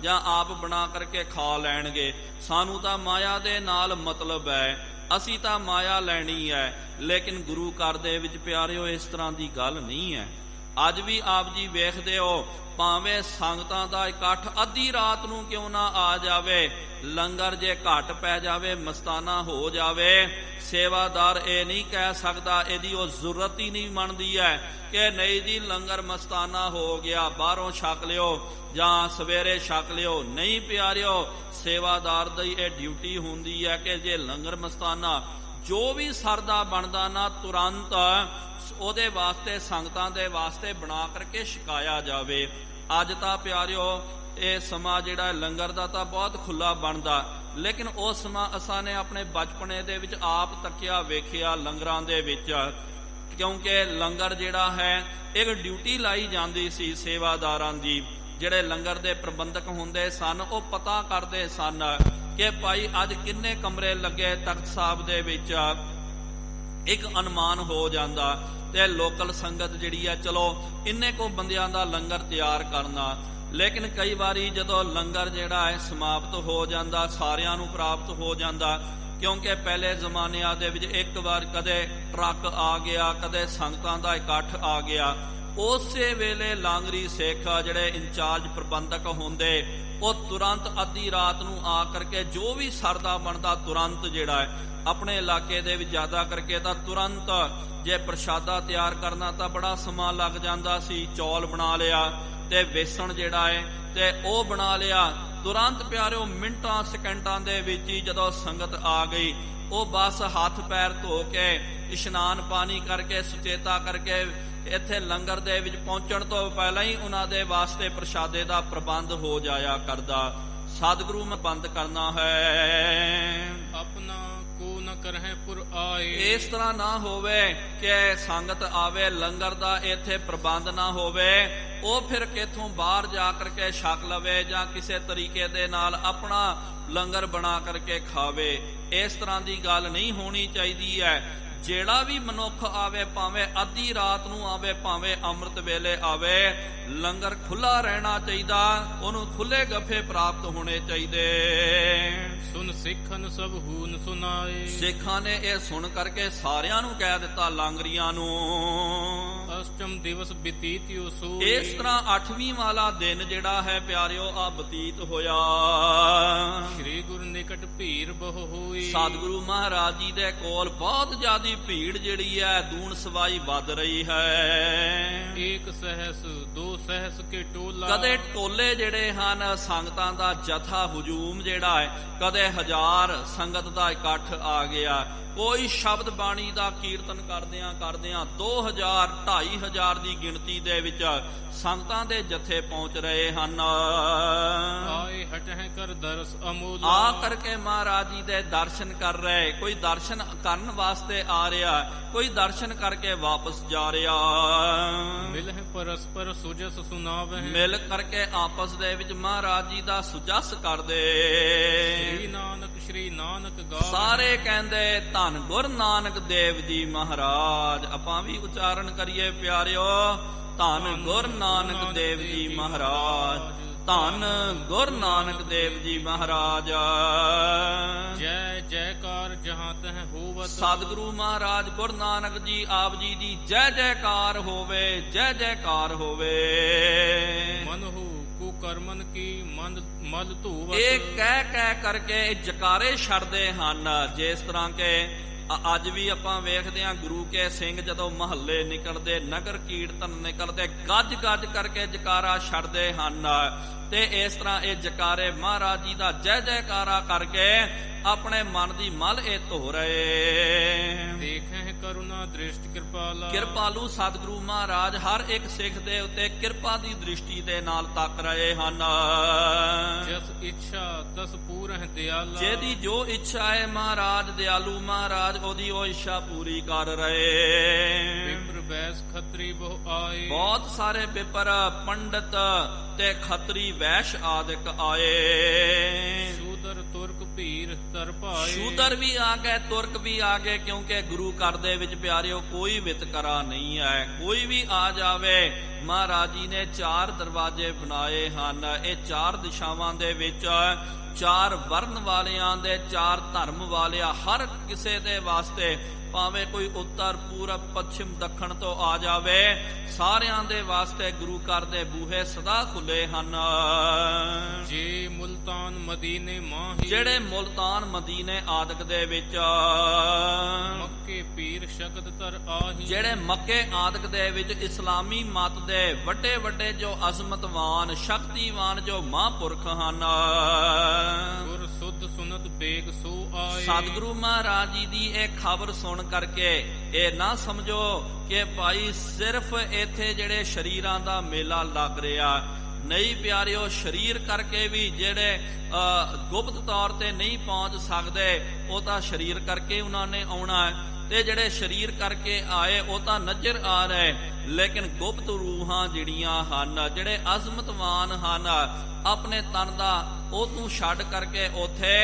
ਜਾਂ ਆਪ ਬਣਾ ਕਰਕੇ ਖਾ ਲੈਣਗੇ। ਸਾਨੂੰ ਤਾਂ ਮਾਇਆ ਦੇ ਨਾਲ ਮਤਲਬ ਹੈ, ਅਸੀਂ ਤਾਂ ਮਾਇਆ ਲੈਣੀ ਹੈ। ਲੇਕਿਨ ਗੁਰੂ ਘਰ ਦੇ ਵਿੱਚ ਪਿਆਰਿਓ ਇਸ ਤਰ੍ਹਾਂ ਦੀ ਗੱਲ ਨਹੀਂ ਹੈ। ਅੱਜ ਵੀ ਆਪ ਜੀ ਵੇਖਦੇ ਹੋ, ਭਾਵੇਂ ਸੰਗਤਾਂ ਦਾ ਇਕੱਠ ਅੱਧੀ ਰਾਤ ਨੂੰ ਕਿਉਂ ਨਾ ਆ ਜਾਵੇ, ਲੰਗਰ ਜੇ ਘੱਟ ਪੈ ਜਾਵੇ, ਮਸਤਾਨਾ ਹੋ ਜਾਵੇ, ਸੇਵਾਦਾਰ ਇਹ ਨਹੀਂ ਕਹਿ ਸਕਦਾ, ਇਹਦੀ ਉਹ ਜ਼ਰੂਰਤ ਹੀ ਨਹੀਂ ਬਣਦੀ ਹੈ ਕਿ ਨਹੀਂ ਜੀ ਲੰਗਰ ਮਸਤਾਨਾ ਹੋ ਗਿਆ, ਬਾਹਰੋਂ ਛਕ ਲਿਓ ਜਾਂ ਸਵੇਰੇ ਛਕ ਲਿਓ। ਨਹੀਂ ਪਿਆਰਿਓ, ਸੇਵਾਦਾਰ ਦੀ ਇਹ ਡਿਊਟੀ ਹੁੰਦੀ ਹੈ ਕਿ ਜੇ ਲੰਗਰ ਮਸਤਾਨਾ ਜੋ ਵੀ ਸਰਦਾ ਬਣਦਾ ਨਾ, ਤੁਰੰਤ ਉਹਦੇ ਵਾਸਤੇ, ਸੰਗਤਾਂ ਦੇ ਵਾਸਤੇ ਬਣਾ ਕਰਕੇ ਛਕਾਇਆ ਜਾਵੇ। ਅੱਜ ਤਾਂ ਪਿਆਰਿਓ ਇਹ ਸਮਾਂ ਜਿਹੜਾ ਲੰਗਰ ਦਾ ਤਾਂ ਬਹੁਤ ਖੁੱਲਾ ਬਣਦਾ, ਲੇਕਿਨ ਉਹ ਸਮਾਂ ਅਸਾਂ ਨੇ ਆਪਣੇ ਬਚਪਨੇ ਦੇ ਵਿੱਚ ਆਪ ਤੱਕਿਆ ਵੇਖਿਆ ਲੰਗਰਾਂ ਦੇ ਵਿੱਚ, ਕਿਉਂਕਿ ਲੰਗਰ ਜਿਹੜਾ ਹੈ ਇੱਕ ਡਿਊਟੀ ਲਾਈ ਜਾਂਦੀ ਸੀ ਸੇਵਾਦਾਰਾਂ ਦੀ। ਜਿਹੜੇ ਲੰਗਰ ਦੇ ਪ੍ਰਬੰਧਕ ਹੁੰਦੇ ਸਨ, ਉਹ ਪਤਾ ਕਰਦੇ ਸਨ ਕਿ ਭਾਈ ਅੱਜ ਕਿੰਨੇ ਕਮਰੇ ਲੱਗੇ ਤਖਤ ਸਾਹਿਬ ਦੇ ਵਿੱਚ। ਇੱਕ ਅਨੁਮਾਨ ਹੋ ਜਾਂਦਾ ਤੇ ਲੋਕਲ ਸੰਗਤ ਜਿਹੜੀ ਆ, ਚਲੋ ਇੰਨੇ ਕੋ ਬੰਦਿਆਂ ਦਾ ਲੰਗਰ ਤਿਆਰ ਕਰਨਾ। ਲੇਕਿਨ ਕਈ ਵਾਰੀ ਜਦੋਂ ਲੰਗਰ ਜਿਹੜਾ ਹੈ ਸਮਾਪਤ ਹੋ ਜਾਂਦਾ, ਸਾਰਿਆਂ ਨੂੰ ਪ੍ਰਾਪਤ ਹੋ ਜਾਂਦਾ, ਕਿਉਂਕਿ ਪਹਿਲੇ ਜ਼ਮਾਨਿਆਂ ਦੇ ਵਿੱਚ ਇੱਕ ਵਾਰ ਕਦੇ ਟਰੱਕ ਆ ਗਿਆ, ਕਦੇ ਸੰਗਤਾਂ ਦਾ ਇਕੱਠ ਆ ਗਿਆ, ਉਸੇ ਵੇਲੇ ਲਾਂਗਰੀ ਸਿੱਖ ਜਿਹੜੇ ਇੰਚਾਰਜ ਪ੍ਰਬੰਧਕ ਹੁੰਦੇ, ਉਹ ਤੁਰੰਤ ਅੱਧੀ ਰਾਤ ਨੂੰ ਆ ਕਰਕੇ ਜੋ ਵੀ ਸਰਦਾ ਬਣਦਾ ਤੁਰੰਤ ਜਿਹੜਾ ਹੈ ਆਪਣੇ ਇਲਾਕੇ ਦੇ ਵਿੱਚ ਜ਼ਿਆਦਾ ਕਰਕੇ ਤਾਂ ਤੁਰੰਤ, ਜੇ ਪ੍ਰਸ਼ਾਦਾ ਤਿਆਰ ਕਰਨਾ ਤਾਂ ਬੜਾ ਸਮਾਂ ਲੱਗ ਜਾਂਦਾ ਸੀ, ਚੌਲ ਬਣਾ ਲਿਆ ਤੇ ਵੇਸਣ ਜਿਹੜਾ ਹੈ ਤੇ ਉਹ ਬਣਾ ਲਿਆ, ਤੁਰੰਤ ਪਿਆਰਿਓ ਮਿੰਟਾਂ ਸਕਿੰਟਾਂ ਦੇ ਵਿੱਚ ਹੀ ਜਦੋਂ ਸੰਗਤ ਆ ਗਈ, ਉਹ ਬਸ ਹੱਥ ਪੈਰ ਧੋ ਕੇ ਇਸ਼ਨਾਨ ਪਾਣੀ ਕਰਕੇ ਸੁਚੇਤਾ ਕਰਕੇ ਇੱਥੇ ਲੰਗਰ ਦੇ ਵਿੱਚ ਪਹੁੰਚਣ ਤੋਂ ਪਹਿਲਾਂ ਹੀ ਉਹਨਾਂ ਦੇ ਵਾਸਤੇ ਪ੍ਰਸ਼ਾਦੇ ਦਾ ਪ੍ਰਬੰਧ ਹੋ ਜਾਇਆ ਕਰਦਾ। ਸਤਿਗੁਰੂ ਮੈਂ ਬੰਦ ਕਰਨਾ ਹੈ ਆਪਣਾ ਕੋ ਨ ਕਰਹਿ ਪੁਰ ਆਏ। ਇਸ ਤਰ੍ਹਾਂ ਨਾ ਹੋਵੇ ਕਿ ਸੰਗਤ ਆਵੇ, ਲੰਗਰ ਦਾ ਇੱਥੇ ਪ੍ਰਬੰਧ ਨਾ ਹੋਵੇ, ਉਹ ਫਿਰ ਕਿਥੋਂ ਬਾਹਰ ਜਾ ਕਰਕੇ ਛਕ ਲਵੇ ਜਾਂ ਕਿਸੇ ਤਰੀਕੇ ਦੇ ਨਾਲ ਆਪਣਾ ਲੰਗਰ ਬਣਾ ਕਰਕੇ ਖਾਵੇ। ਇਸ ਤਰ੍ਹਾਂ ਦੀ ਗੱਲ ਨਹੀਂ ਹੋਣੀ ਚਾਹੀਦੀ ਹੈ। ਜਿਹੜਾ ਵੀ ਮਨੁੱਖ ਆਵੇ, ਭਾਵੇਂ ਅੱਧੀ ਰਾਤ ਨੂੰ ਆਵੇ, ਭਾਵੇਂ ਅੰਮ੍ਰਿਤ ਵੇਲੇ ਆਵੇ, ਲੰਗਰ ਖੁੱਲਾ ਰਹਿਣਾ ਚਾਹੀਦਾ, ਉਹਨੂੰ ਖੁੱਲੇ ਗੱਫੇ ਪ੍ਰਾਪਤ ਹੋਣੇ ਚਾਹੀਦੇ। ਸੁਨ ਸਿੱਖਨ ਸਭ ਹੂਨ ਸੁਨਾਏ। ਸਿੱਖਾਂ ਨੇ ਇਹ ਸੁਣ ਕਰਕੇ ਸਾਰਿਆਂ ਨੂੰ ਕਹਿ ਦਿੱਤਾ, ਲਾਂਗਰੀਆਂ ਨੂੰ। ਅਸ਼ਟਮ ਦਿਵਸ ਬਤੀਤਿਓ ਸੋ। ਇਸ ਤਰ੍ਹਾਂ 8ਵੀਂ ਵਾਲਾ ਦਿਨ ਜਿਹੜਾ ਹੈ ਪਿਆਰਿਓ ਆ ਬਤੀਤ ਹੋਇਆ। ਸ੍ਰੀ ਗੁਰੂ ਨਿਕਟ ਭੀੜ ਬਹੁ ਹੋਈ। ਸਤਿਗੁਰੂ ਮਹਾਰਾਜ ਜੀ ਦੇ ਕੋਲ ਬਹੁਤ ਜ਼ਿਆਦੀ ਭੀੜ ਜਿਹੜੀ ਹੈ ਦੂਣ ਸਵਾਈ ਵੱਧ ਰਹੀ ਹੈ। ਇੱਕ ਸਹਿਸ ਦੋ ਸਹਿਸ ਕੇ ਟੋਲਾ। ਕਦੇ ਟੋਲੇ ਜਿਹੜੇ ਹਨ ਸੰਗਤਾਂ ਦਾ ਜਥਾ ਹਜੂਮ ਜਿਹੜਾ ਹੈ, ਕਦੇ 1000 ਸੰਗਤ ਦਾ ਇਕੱਠ ਆ ਗਿਆ। ਕੋਈ ਸ਼ਬਦ ਬਾਣੀ ਦਾ ਕੀਰਤਨ ਕਰਦਿਆਂ 2000 2500 ਦੀ ਗਿਣਤੀ ਦੇ ਵਿੱਚ ਸੰਗਤਾਂ ਦੇ ਜਥੇ ਪਹੁੰਚ ਰਹੇ ਹਨ। ਆਏ ਹਟਹਿ ਕਰ ਦਰਸ ਅਮੋਲਾ। ਆ ਕਰਕੇ ਮਹਾਰਾਜ ਜੀ ਦੇ ਦਰਸ਼ਨ ਕਰ ਰਹੇ, ਕੋਈ ਦਰਸ਼ਨ ਕਰਨ ਵਾਸਤੇ ਆ ਰਿਹਾ, ਕੋਈ ਦਰਸ਼ਨ ਕਰਕੇ ਵਾਪਸ ਜਾ ਰਿਹਾ। ਮਿਲਹਿ ਪਰਸਪਰ ਸੁਜਸ ਸੁਨਾਵਹਿ। ਮਿਲ ਕਰਕੇ ਆਪਸ ਦੇ ਵਿੱਚ ਮਹਾਰਾਜ ਜੀ ਦਾ ਸੁਜਸ ਕਰਦੇ। ਸ੍ਰੀ ਨਾਨਕ ਗਾਵਹਿ। ਸਾਰੇ ਕਹਿੰਦੇ ਧੰਨ ਗੁਰ ਨਾਨਕ ਦੇਵ ਜੀ ਮਹਾਰਾਜ। ਆਪਾਂ ਵੀ ਉਚਾਰਨ ਕਰੀਏ ਪਿਆਰਿਓ, ਧੰਨ ਗੁਰ ਨਾਨਕ ਦੇਵ ਜੀ ਮਹਾਰਾਜ, ਧੰਨ ਗੁਰ ਨਾਨਕ ਦੇਵ ਜੀ ਮਹਾਰਾਜ। ਜੈ ਜੈਕਾਰ ਜਹਾਂ ਤਹਿ ਹੋਵਤ। ਸਤਿਗੁਰੂ ਮਹਾਰਾਜ ਗੁਰੂ ਨਾਨਕ ਜੀ ਆਪ ਜੀ ਦੀ ਜੈ ਜੈਕਾਰ ਹੋਵੇ, ਜੈ ਜੈਕਾਰ ਹੋਵੇ। ਮਨਹੁ ਕੁਕਰਮਨ ਕੀ ਮਲ ਧੂਵਤ। ਇਹ ਕਹਿ ਕਰਕੇ ਜਕਾਰੇ ਛੱਡਦੇ ਹਨ। ਜਿਸ ਤਰ੍ਹਾਂ ਕਿ ਅੱਜ ਵੀ ਆਪਾਂ ਵੇਖਦੇ ਹਾਂ ਗੁਰੂ ਕੇ ਸਿੰਘ ਜਦੋਂ ਮਹੱਲੇ ਨਿਕਲਦੇ, ਨਗਰ ਕੀਰਤਨ ਨਿਕਲਦੇ, ਗੱਜ ਗੱਜ ਕਰਕੇ ਜਕਾਰਾ ਛੱਡਦੇ ਹਨ। ਤੇ ਇਸ ਤਰ੍ਹਾਂ ਇਹ ਜਕਾਰੇ ਮਹਾਰਾਜ ਜੀ ਦਾ ਜੈ ਜੈਕਾਰਾ ਕਰਕੇ ਆਪਣੇ ਮਨ ਦੀ ਮਲ ਇਹ ਧੋ ਰਹੇ। ਦੇਖਹਿ ਕਰੁਣਾ ਦ੍ਰਿਸ਼ਟ ਕਿਰਪਾਲਾ। ਕਿਰਪਾਲੂ ਸਤਿਗੁਰੂ ਮਹਾਰਾਜ ਹਰ ਇੱਕ ਸਿੱਖ ਦੇ ਉੱਤੇ ਕਿਰਪਾ ਦੀ ਦ੍ਰਿਸ਼ਟੀ ਦੇ ਨਾਲ ਤੱਕ ਰਹੇ ਹਨ। ਜਸ ਇੱਛਾ ਤਸ ਪੂਰਹਿ ਦਿਆਲਾ। ਜਿਹਦੀ ਜੋ ਇੱਛਾ ਹੈ ਮਹਾਰਾਜ ਦਿਆਲੂ ਮਹਾਰਾਜ ਉਹਦੀ ਉਹ ਇੱਛਾ ਪੂਰੀ ਕਰ ਰਹੇ। ਵਿਪਰ ਵੈਸ ਖੱਤਰੀ ਬਹੁ ਆਏ। ਬਹੁਤ ਸਾਰੇ ਵਿਪਰ ਪੰਡਤ ਤੇ ਖੱਤਰੀ ਵੈਸ਼ ਆਦਿਕ ਆਏ। ਸ਼ੂਦਰ ਤੁਰਕ ਭੀਰ ਤਰ ਭਾਏ। ਸ਼ੂਦਰ ਵੀ ਆ ਗਏ, ਤੁਰਕ ਵੀ ਆ ਗਏ, ਕਿਉਂਕਿ ਗੁਰੂ ਘਰ ਦੇ ਵਿੱਚ ਪਿਆਰਿਓ ਕੋਈ ਵਿਤਕਰਾ ਨਹੀਂ ਹੈ। ਕੋਈ ਵੀ ਆ ਜਾਵੇ। ਮਹਾਰਾਜ ਜੀ ਨੇ 4 ਦਰਵਾਜ਼ੇ ਬਣਾਏ ਹਨ। ਇਹ 4 ਦਿਸ਼ਾਵਾਂ ਦੇ ਵਿੱਚ 4 ਵਰਨ ਵਾਲਿਆਂ ਦੇ, 4 ਧਰਮ ਵਾਲਿਆਂ, ਹਰ ਕਿਸੇ ਦੇ ਵਾਸਤੇ, ਭਾਵੇਂ ਕੋਈ ਉੱਤਰ ਪੂਰਬ ਪੱਛਮ ਦੱਖਣ ਤੋਂ ਆ ਜਾਵੇ, ਸਾਰਿਆਂ ਦੇ ਵਾਸਤੇ ਗੁਰੂ ਘਰ ਦੇ ਬੂਹੇ ਸਦਾ ਖੁੱਲੇ ਹਨ। ਜੇ ਮੁਲਤਾਨ ਮਦੀਨੇ ਮਾਹੀ। ਜਿਹੜੇ ਮੁਲਤਾਨ ਮਦੀਨੇ ਆਦਿਕ ਦੇ ਵਿੱਚ, ਮੱਕੇ ਪੀਰ ਸ਼ਕਤ ਤਰ ਆਹੀ। ਜਿਹੜੇ ਮੱਕੇ ਆਦਿਕ ਦੇ ਵਿੱਚ ਇਸਲਾਮੀ ਮਤ ਦੇ ਵੱਡੇ ਵੱਡੇ ਜੋ ਅਜ਼ਮਤਵਾਨ ਸ਼ਕਤੀਵਾਨ ਜੋ ਮਹਾਂਪੁਰਖ ਹਨ। ਗੁਰ ਸੁਧ ਸੁਨਤ ਬੇਗ ਸੋ ਆਏ। ਸਤਿਗੁਰੂ ਮਹਾਰਾਜ ਜੀ ਦੀ ਇਹ ਖਬਰ ਸੁਣ ਕਰਕੇ ਇਹ ਨਾ ਸਮਝੋ ਕਿ ਭਾਈ ਸਿਰਫ ਇੱਥੇ ਜਿਹੜੇ ਸ਼ਰੀਰਾਂ ਦਾ ਮੇਲਾ ਲੱਗ ਰਿਹਾ। ਨਹੀਂ ਪਿਆਰਿਓ, ਸ਼ਰੀਰ ਕਰਕੇ ਵੀ ਜਿਹੜੇ ਗੁਪਤ ਤੌਰ ਤੇ ਨਹੀਂ ਪਹੁੰਚ ਸਕਦੇ, ਉਹ ਤਾਂ ਸ਼ਰੀਰ ਕਰਕੇ ਉਹਨਾਂ ਨੇ ਆਉਣਾ ਹੈ। ਤੇ ਜਿਹੜੇ ਸ਼ਰੀਰ ਕਰਕੇ ਆਏ ਉਹ ਤਾਂ ਨਜ਼ਰ ਆ ਰਹੇ, ਲੇਕਿਨ ਗੁਪਤ ਰੂਹਾਂ ਜਿਹੜੀਆਂ ਹਨ, ਜਿਹੜੇ ਅਜ਼ਮਤਵਾਨ ਹਨ, ਆਪਣੇ ਤਨ ਦਾ ਉਹ ਤੂੰ ਛੱਡ ਕਰਕੇ ਉਥੇ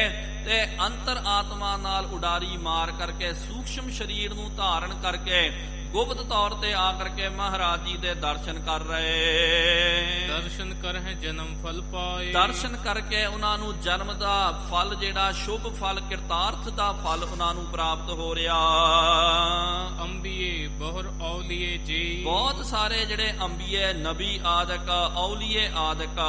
ਤੇ ਅੰਤਰ ਆਤਮਾ ਨਾਲ ਉਡਾਰੀ ਮਾਰ ਕਰਕੇ ਸੂਖਸ਼ਮ ਸ਼ਰੀਰ ਨੂੰ ਧਾਰਨ ਕਰਕੇ ਗੁਪਤ ਤੌਰ ਤੇ ਆ ਕਰਕੇ ਮਹਾਰਾਜ ਜੀ ਦੇ ਦਰਸ਼ਨ ਕਰ ਰਹੇ। ਦਰਸ਼ਨ ਕਰਹਿ ਜਨਮ ਫਲ ਪਾਏ। ਦਰਸ਼ਨ ਕਰਕੇ ਉਹਨਾਂ ਨੂੰ ਜਨਮ ਦਾ ਫਲ, ਜਿਹੜਾ ਸ਼ੁਭ ਫਲ, ਕਿਰਤਾਰਥ ਦਾ ਫਲ ਉਹਨਾਂ ਨੂੰ ਪ੍ਰਾਪਤ ਹੋ ਰਿਹਾ। ਅੰਬੀਏ ਬਹੁਰ ਔਲੀਏ ਜੀ। ਬਹੁਤ ਸਾਰੇ ਜਿਹੜੇ ਅੰਬੀਏ, ਨਬੀ ਆਦਿਕ, ਔਲੀਏ ਆਦਿਕ,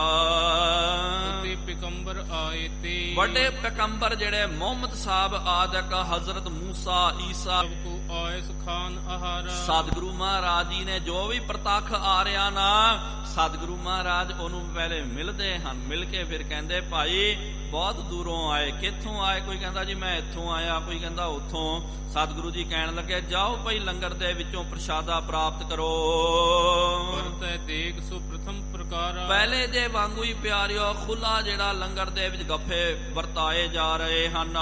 ਤੇ ਪੈਗੰਬਰ ਆਏ ਤੇ ਵੱਡੇ ਪੈਗੰਬਰ ਜਿਹੜੇ ਮੁਹੰਮਦ ਸਾਹਿਬ ਆਦਿਕ, ਹਜ਼ਰਤ ਮੂਸਾ, ਈਸਾ, ਸਭ ਕੋ ਆਇਸ ਖਾਨ ਆਹਾਰ। ਸਤਿਗੁਰੂ ਮਹਾਰਾਜ ਜੀ ਨੇ ਜੋ ਵੀ ਪ੍ਰਤੱਖ ਆ ਰਿਹਾ ਨਾ, ਸਤਿਗੁਰੂ ਮਹਾਰਾਜ ਉਹਨੂੰ ਪਹਿਲੇ ਮਿਲਦੇ ਹਨ। ਮਿਲ ਕੇ ਫਿਰ ਕਹਿੰਦੇ ਭਾਈ ਬਹੁਤ ਦੂਰੋਂ ਆਏ, ਕਿੱਥੋਂ ਆਏ? ਕੋਈ ਕਹਿੰਦਾ ਜੀ ਮੈਂ ਇੱਥੋਂ ਆਇਆ, ਕੋਈ ਕਹਿੰਦਾ ਉੱਥੋਂ। ਸਤਿਗੁਰੂ ਜੀ ਕਹਿਣ ਲੱਗੇ ਜਾਓ ਭਾਈ ਲੰਗਰ ਦੇ ਵਿੱਚੋਂ ਪ੍ਰਸ਼ਾਦਾ ਪ੍ਰਾਪਤ ਕਰੋ। ਵਰਤੈ ਦੇਗ ਸੋ ਪ੍ਰਥਮ ਪ੍ਰਕਾਰ। ਪਹਿਲੇ ਜੇ ਵਾਂਗੂ ਹੀ ਪਿਆਰਿਓ ਖੁੱਲਾ ਜਿਹੜਾ ਲੰਗਰ ਦੇ ਵਿੱਚ ਗੱਫੇ ਵਰਤਾਏ ਜਾ ਰਹੇ ਹਨ।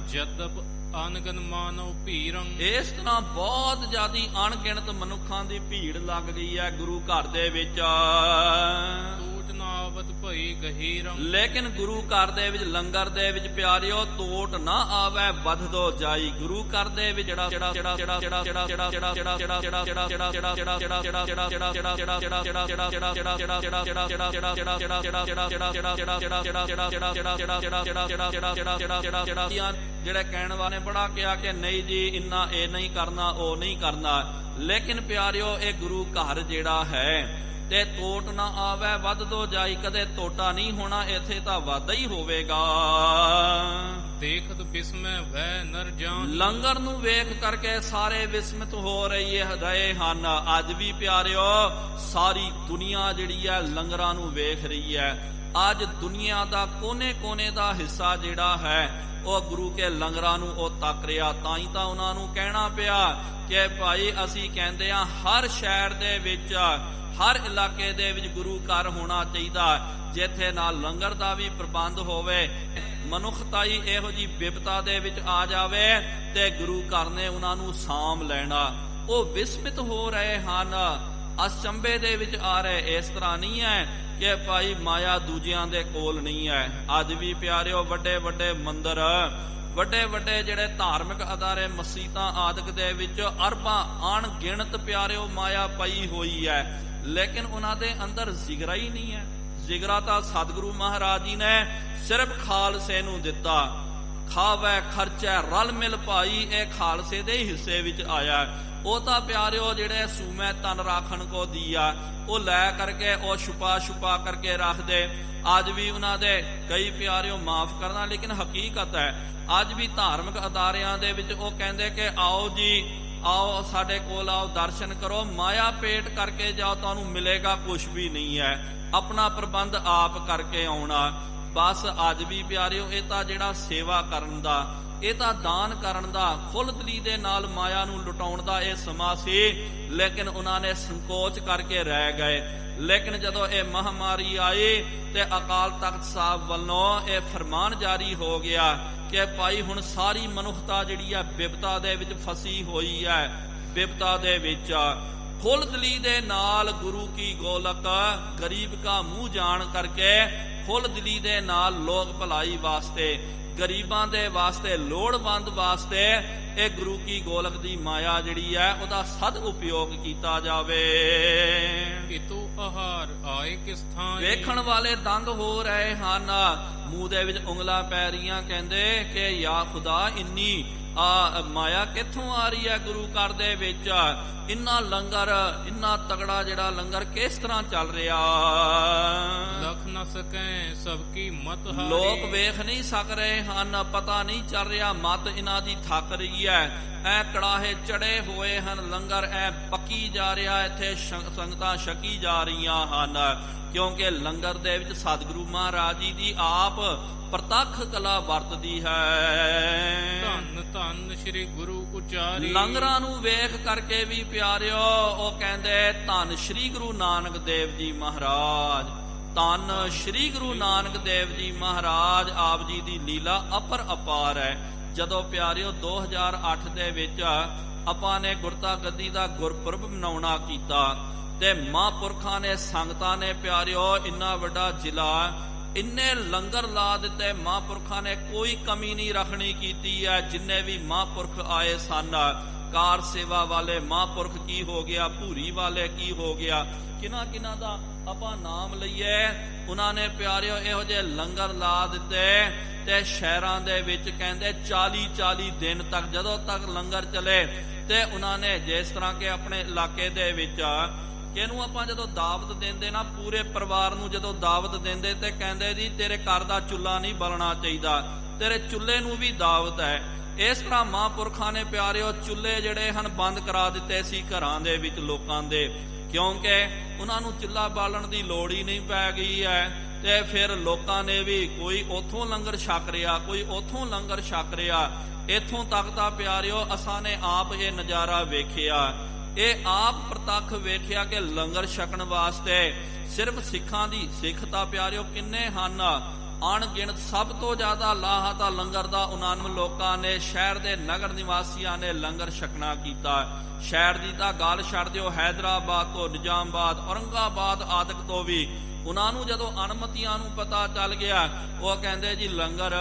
ਜਦਬ ਅਨਗਨ ਮਾਨਵ ਭੀਰੰ। ਇਸ ਤਰ੍ਹਾਂ ਬਹੁਤ ਜ਼ਿਆਦੀ ਅਣਗਿਣਤ ਮਨੁੱਖਾਂ ਦੀ ਭੀੜ ਲੱਗ ਗਈ ਹੈ ਗੁਰੂ ਘਰ ਦੇ ਵਿੱਚ। ਤੋਟ ਭਈ ਗਹੀਰੰ। ਲੇਕਿਨ ਗੁਰੂ ਘਰ ਦੇ ਵਿੱਚ ਲੰਗਰ ਦੇ ਵਿੱਚ ਪਿਆਰਿਓ ਤੋਟ ਨਾ ਆਵੇ ਵਧਦੋ ਜਾਈ। ਗੁਰੂ ਘਰ ਦੇ ਵਿੱਚ ਜਿਹੜੇ ਕਹਿਣ ਵਾਲੇ ਬੜਾ ਕਿਹਾ ਕਿ ਨਹੀਂ ਜੀ ਇੰਨਾ ਇਹ ਨਹੀਂ ਕਰਨਾ ਉਹ ਨਹੀਂ ਕਰਨਾ। ਲੇਕਿਨ ਪਿਆਰਿਓ ਇਹ ਗੁਰੂ ਘਰ ਜਿਹੜਾ ਹੈ ਤੇ ਤੋਟ ਨਾ ਆਵੇ ਵੱਧਦੋ ਜਾਈ। ਕਦੇ ਤੋਟਾ ਨਹੀਂ ਹੋਣਾ, ਇੱਥੇ ਤਾਂ ਵਾਧਾ ਹੀ ਹੋਵੇਗਾ। ਦੇਖਤ ਬਿਸਮੈ ਵੈ ਨਰ ਜਾਨ। ਲੰਗਰ ਨੂੰ ਵੇਖ ਕਰਕੇ ਸਾਰੇ ਵਿਸਮਿਤ ਹੋ ਰਹੇ ਹਨ। ਅੱਜ ਵੀ ਪਿਆਰਿਓ ਸਾਰੀ ਦੁਨੀਆ ਜਿਹੜੀ ਹੈ ਲੰਗਰਾਂ ਨੂੰ ਵੇਖ ਰਹੀ ਹੈ। ਅੱਜ ਦੁਨੀਆ ਦਾ ਕੋਨੇ-ਕੋਨੇ ਦਾ ਹਿੱਸਾ ਜਿਹੜਾ ਹੈ ਉਹ ਗੁਰੂ ਕੇ ਲੰਗਰਾਂ ਨੂੰ ਉਹ ਤੱਕ ਰਿਹਾ। ਤਾਂ ਹੀ ਤਾਂ ਉਹਨਾਂ ਨੂੰ ਕਹਿਣਾ ਪਿਆ ਕਿ ਭਾਈ ਅਸੀਂ ਕਹਿੰਦੇ ਆ ਹਰ ਸ਼ਹਿਰ ਦੇ ਵਿੱਚ ਹਰ ਇਲਾਕੇ ਦੇ ਵਿੱਚ ਗੁਰੂ ਘਰ ਹੋਣਾ ਚਾਹੀਦਾ, ਜਿੱਥੇ ਨਾਲ ਲੰਗਰ ਦਾ ਵੀ ਪ੍ਰਬੰਧ ਹੋਵੇ। ਮਨੁੱਖਤਾ ਹੀ ਇਹੋ ਜਿਹੀ ਬਿਪਤਾ ਦੇ ਵਿੱਚ ਆ ਜਾਵੇ ਤੇ ਗੁਰੂ ਘਰ ਨੇ ਉਹਨਾਂ ਨੂੰ ਸਾਂਭ ਲੈਣਾ। ਉਹ ਵਿਸਮਿਤ ਹੋ ਰਹੇ ਹਨ, ਅਚੰਭੇ ਦੇ ਵਿੱਚ ਆ ਰਹੇ। ਇਸ ਤਰ੍ਹਾਂ ਨਹੀਂ ਹੈ ਕਿ ਭਾਈ ਮਾਇਆ ਦੂਜਿਆਂ ਦੇ ਕੋਲ ਨਹੀਂ ਹੈ। ਅੱਜ ਵੀ ਪਿਆਰਿਓ ਵੱਡੇ ਵੱਡੇ ਮੰਦਿਰ, ਵੱਡੇ ਵੱਡੇ ਜਿਹੜੇ ਧਾਰਮਿਕ ਅਦਾਰੇ, ਮਸੀਤਾਂ ਆਦਿਕ ਦੇ ਵਿੱਚ ਅਰਬਾਂ ਅਣਗਿਣਤ ਪਿਆਰਿਓ ਮਾਇਆ ਪਈ ਹੋਈ ਹੈ। ਲੇਕਿਨ ਉਹਨਾਂ ਦੇ ਅੰਦਰ ਜ਼ਿਗਰਾ ਹੀ ਨਹੀਂ ਹੈ। ਜ਼ਿਗਰਾ ਤਾਂ ਸਤਿਗੁਰੂ ਮਹਾਰਾਜ ਜੀ ਨੇ ਸਿਰਫ ਖਾਲਸੇ ਨੂੰ ਦਿੱਤਾ। ਖਾਵੇ ਖਰਚੈ ਰਲ ਮਿਲ ਭਾਈ, ਇਹ ਖਾਲਸੇ ਦੇ ਹਿੱਸੇ ਵਿੱਚ ਆਇਆ। ਉਹ ਤਾਂ ਪਿਆਰਿਓ ਜਿਹੜੇ ਸੂਮੇ ਤਨ ਰਾਖਣ ਕੋ ਦੀਆ ਉਹ ਲੈ ਕਰਕੇ ਉਹ ਛੁਪਾ ਕਰਕੇ ਰੱਖਦੇ। ਅੱਜ ਵੀ ਉਹਨਾਂ ਦੇ ਕਈ ਪਿਆਰਿਓ ਮਾਫ ਕਰਨਾ, ਲੇਕਿਨ ਹਕੀਕਤ ਹੈ ਅੱਜ ਵੀ ਧਾਰਮਿਕ ਅਦਾਰਿਆਂ ਦੇ ਵਿੱਚ ਉਹ ਕਹਿੰਦੇ ਕਿ ਆਓ ਜੀ ਆਓ ਸਾਡੇ ਕੋਲ ਆਓ ਦਰਸ਼ਨ ਕਰੋ, ਮਾਇਆ ਪੇਟ ਕਰਕੇ ਜਾਓ, ਤੁਹਾਨੂੰ ਮਿਲੇਗਾ ਕੁਛ ਵੀ ਨਹੀਂ ਹੈ। ਆਪਣਾ ਪ੍ਰਬੰਧ ਆਪ ਕਰਕੇ ਆਉਣਾ। ਬਸ ਅੱਜ ਵੀ ਪਿਆਰਿਓ ਇਹ ਤਾਂ ਜਿਹੜਾ ਸੇਵਾ ਕਰਨ ਦਾ, ਇਹ ਤਾਂ ਦਾਨ ਕਰਨ ਦਾ, ਖੁੱਲ੍ਹ ਦਿਲੀ ਦੇ ਨਾਲ ਮਾਇਆ ਨੂੰ ਲੁਟਾਉਣ ਦਾ ਇਹ ਸਮਾਂ ਸੀ। ਲੇਕਿਨ ਉਹਨਾਂ ਨੇ ਸੰਕੋਚ ਕਰਕੇ ਰਹਿ ਗਏ। ਲੇਕਿਨ ਜਦੋਂ ਇਹ ਮਹਾਮਾਰੀ ਆਈ ਤੇ ਅਕਾਲ ਤਖਤ ਸਾਹਿਬ ਵੱਲੋਂ ਇਹ ਫਰਮਾਨ ਜਾਰੀ ਹੋ ਗਿਆ ਕਿ ਭਾਈ ਹੁਣ ਸਾਰੀ ਮਨੁੱਖਤਾ ਜਿਹੜੀ ਹੈ ਬਿਪਤਾ ਦੇ ਵਿੱਚ ਫਸੀ ਹੋਈ ਹੈ। ਬਿਪਤਾ ਦੇ ਵਿੱਚ ਖੁੱਲ੍ਹ ਦਿਲੀ ਦੇ ਨਾਲ ਗੁਰੂ ਕੀ ਗੋਲਕ ਗਰੀਬ ਕਾ ਮੂੰਹ ਜਾਣ ਕਰਕੇ ਖੁੱਲ੍ਹ ਦਿਲੀ ਦੇ ਨਾਲ ਲੋਕ ਭਲਾਈ ਵਾਸਤੇ, ਗਰੀਬਾਂ ਦੇ ਵਾਸਤੇ, ਲੋੜਵੰਦ ਵਾਸਤੇ ਇਹ ਗੁਰੂ ਕੀ ਗੋਲਕ ਦੀ ਮਾਇਆ ਜਿਹੜੀ ਹੈ ਉਹਦਾ ਸਦ ਉਪਯੋਗ ਕੀਤਾ ਜਾਵੇ। ਕਿਤੋਂ ਆਹਾਰ ਆਏ ਕਿਸ ਥਾਂ। ਵੇਖਣ ਵਾਲੇ ਦੰਗ ਹੋ ਰਹੇ ਹਨ, ਮੂੰਹ ਦੇ ਵਿੱਚ ਉਂਗਲਾਂ ਪੈ ਰਹੀਆਂ, ਕਹਿੰਦੇ ਕਿ ਯਾ ਖੁਦਾ ਇੰਨੀ ਮਾਇਆ ਕਿੱਥੋਂ ਆ ਰਹੀ ਹੈ ਗੁਰੂ ਘਰ ਦੇ ਵਿੱਚ। ਇੰਨਾ ਲੰਗਰ, ਇੰਨਾ ਤਗੜਾ ਜਿਹੜਾ ਲੰਗਰ ਕਿਸ ਤਰ੍ਹਾਂ ਚੱਲ ਰਿਹਾ। ਲਖ ਨਾ ਸਕੈ ਸਭ ਕੀ ਮਤ ਹਾਰੀ। ਲੋਕ ਵੇਖ ਨਹੀਂ ਸਕ ਰਹੇ ਹਨ, ਪਤਾ ਨਹੀਂ ਚੱਲ ਰਿਹਾ, ਮਤ ਇਹਨਾਂ ਦੀ ਥੱਕ ਰਹੀ ਹੈ। ਐ ਕੜਾਹੇ ਚੜੇ ਹੋਏ ਹਨ, ਲੰਗਰ ਐ ਪੱਕੀ ਜਾ ਰਿਹਾ, ਇੱਥੇ ਸੰਗਤਾਂ ਛਕੀ ਜਾ ਰਹੀਆਂ ਹਨ। ਕਿਉਂਕਿ ਲੰਗਰ ਦੇ ਵਿੱਚ ਸਤਿਗੁਰੂ ਮਹਾਰਾਜ ਜੀ ਦੀ ਆਪ ਪ੍ਰਤੱਖ ਕਲਾ ਵਰਤਦੀ ਹੈ। ਧੰਨ ਧੰਨ ਸ੍ਰੀ ਗੁਰੂ ਉਚਾਰੀ। ਲੰਗਰਾਂ ਨੂੰ ਵੇਖ ਕਰਕੇ ਵੀ ਪਿਆਰਿਓ ਉਹ ਕਹਿੰਦੇ ਧੰਨ ਸ੍ਰੀ ਗੁਰੂ ਨਾਨਕ ਦੇਵ ਜੀ ਮਹਾਰਾਜ, ਧੰਨ ਸ੍ਰੀ ਗੁਰੂ ਨਾਨਕ ਦੇਵ ਜੀ ਮਹਾਰਾਜ। ਆਪ ਜੀ ਦੀ ਲੀਲਾ ਅਪਰ ਅਪਾਰ ਹੈ। ਜਦੋਂ ਪਿਆਰਿਓ 2008 ਦੇ ਵਿੱਚ ਆਪਾਂ ਨੇ ਗੁਰਤਾ ਗੱਦੀ ਦਾ ਗੁਰਪੁਰਬ ਮਨਾਉਣਾ ਕੀਤਾ ਤੇ ਮਹਾਂਪੁਰਖਾਂ ਨੇ, ਸੰਗਤਾਂ ਨੇ ਪਿਆਰਿਓ ਇੰਨਾ ਵੱਡਾ ਜ਼ਿਲ੍ਹਾ, ਇੰਨੇ ਲੰਗਰ ਲਾ ਦਿੱਤੇ ਮਹਾਂਪੁਰਖਾਂ ਨੇ, ਕੋਈ ਕਮੀ ਨਹੀਂ ਰੱਖਣੀ ਕੀਤੀ ਹੈ। ਜਿੰਨੇ ਵੀ ਮਹਾਂਪੁਰਖ ਆਏ ਸਨ, ਕਾਰ ਸੇਵਾ ਵਾਲੇ ਮਹਾਂਪੁਰਖ ਕੀ ਹੋ ਗਿਆ, ਭੂਰੀ ਵਾਲੇ ਕੀ ਹੋ ਗਿਆ, ਕਿਹਨਾਂ ਕਿਹਨਾਂ ਦਾ ਆਪਾਂ ਨਾਮ ਲਈਏ। ਉਹਨਾਂ ਨੇ ਪਿਆਰਿਓ ਇਹੋ ਜਿਹੇ ਲੰਗਰ ਲਾ ਦਿੱਤੇ ਤੇ ਸ਼ਹਿਰਾਂ ਦੇ ਵਿੱਚ ਕਹਿੰਦੇ 40-40 ਦਿਨ ਤੱਕ ਜਦੋਂ ਤੱਕ ਲੰਗਰ ਚਲੇ। ਤੇ ਉਹਨਾਂ ਨੇ ਜਿਸ ਤਰ੍ਹਾਂ ਕਿ ਆਪਣੇ ਇਲਾਕੇ ਦੇ ਵਿੱਚ ਇਹਨੂੰ ਆਪਾਂ ਜਦੋਂ ਦਾਵਤ ਦਿੰਦੇ ਨਾ, ਪੂਰੇ ਪਰਿਵਾਰ ਨੂੰ ਜਦੋਂ ਦਾਵਤ ਦਿੰਦੇ ਤੇ ਕਹਿੰਦੇ ਜੀ ਤੇਰੇ ਘਰ ਦਾ ਚੁੱਲ੍ਹਾ ਨਹੀਂ ਬਲਣਾ ਚਾਹੀਦਾ, ਤੇਰੇ ਚੁੱਲ੍ਹੇ ਨੂੰ ਵੀ ਦਾਵਤ ਹੈ। ਇਸ ਤਰ੍ਹਾਂ ਮਹਾਂਪੁਰਖਾਂ ਨੇ ਪਿਆਰਿਓ ਚੁੱਲ੍ਹੇ ਜਿਹੜੇ ਹਨ ਬੰਦ ਕਰਾ ਦਿੱਤੇ ਸੀ ਘਰਾਂ ਦੇ ਵਿੱਚ ਲੋਕਾਂ ਦੇ, ਕਿਉਂਕਿ ਉਹਨਾਂ ਨੂੰ ਚੁੱਲ੍ਹਾ ਬਾਲਣ ਦੀ ਲੋੜ ਹੀ ਨਹੀਂ ਪੈ ਗਈ ਹੈ। ਤੇ ਫਿਰ ਲੋਕਾਂ ਨੇ ਵੀ ਕੋਈ ਉੱਥੋਂ ਲੰਗਰ ਛਕ ਰਿਹਾ, ਕੋਈ ਉੱਥੋਂ ਲੰਗਰ ਛਕ ਰਿਹਾ। ਇੱਥੋਂ ਤੱਕ ਤਾਂ ਪਿਆਰਿਓ ਅਸਾਂ ਨੇ ਆਪ ਇਹ ਨਜ਼ਾਰਾ ਵੇਖਿਆ, ਇਹ ਆਪ ਪ੍ਰਤੱਖ ਵੇਖਿਆ ਕਿ ਲੰਗਰ ਛਕਣ ਵਾਸਤੇ ਸਿਰਫ ਸਿੱਖ ਤਾਂ ਪਿਆਰਿਓ ਕਿੰਨੇ ਹਨ, ਅਣਗਿਣਤ। ਸਭ ਤੋਂ ਜ਼ਿਆਦਾ ਲਾਹਾ ਤਾਂ ਲੰਗਰ ਦਾ 99 ਲੋਕਾਂ ਨੇ, ਸ਼ਹਿਰ ਦੇ ਨਗਰ ਨਿਵਾਸੀਆਂ ਨੇ ਲੰਗਰ ਛਕਣਾ ਕੀਤਾ। ਸ਼ਹਿਰ ਦੀ ਤਾਂ ਗੱਲ ਛੱਡ ਦਿਓ, ਹੈਦਰਾਬਾਦ ਤੋਂ, ਨਿਜ਼ਾਮਾਬਾਦ, ਔਰੰਗਾਬਾਦ ਆਦਿਕ ਤੋਂ ਵੀ ਉਹਨਾਂ ਨੂੰ ਜਦੋਂ ਅਣਮਤੀਆਂ ਨੂੰ ਪਤਾ ਚੱਲ ਗਿਆ, ਉਹ ਕਹਿੰਦੇ ਜੀ ਲੰਗਰ,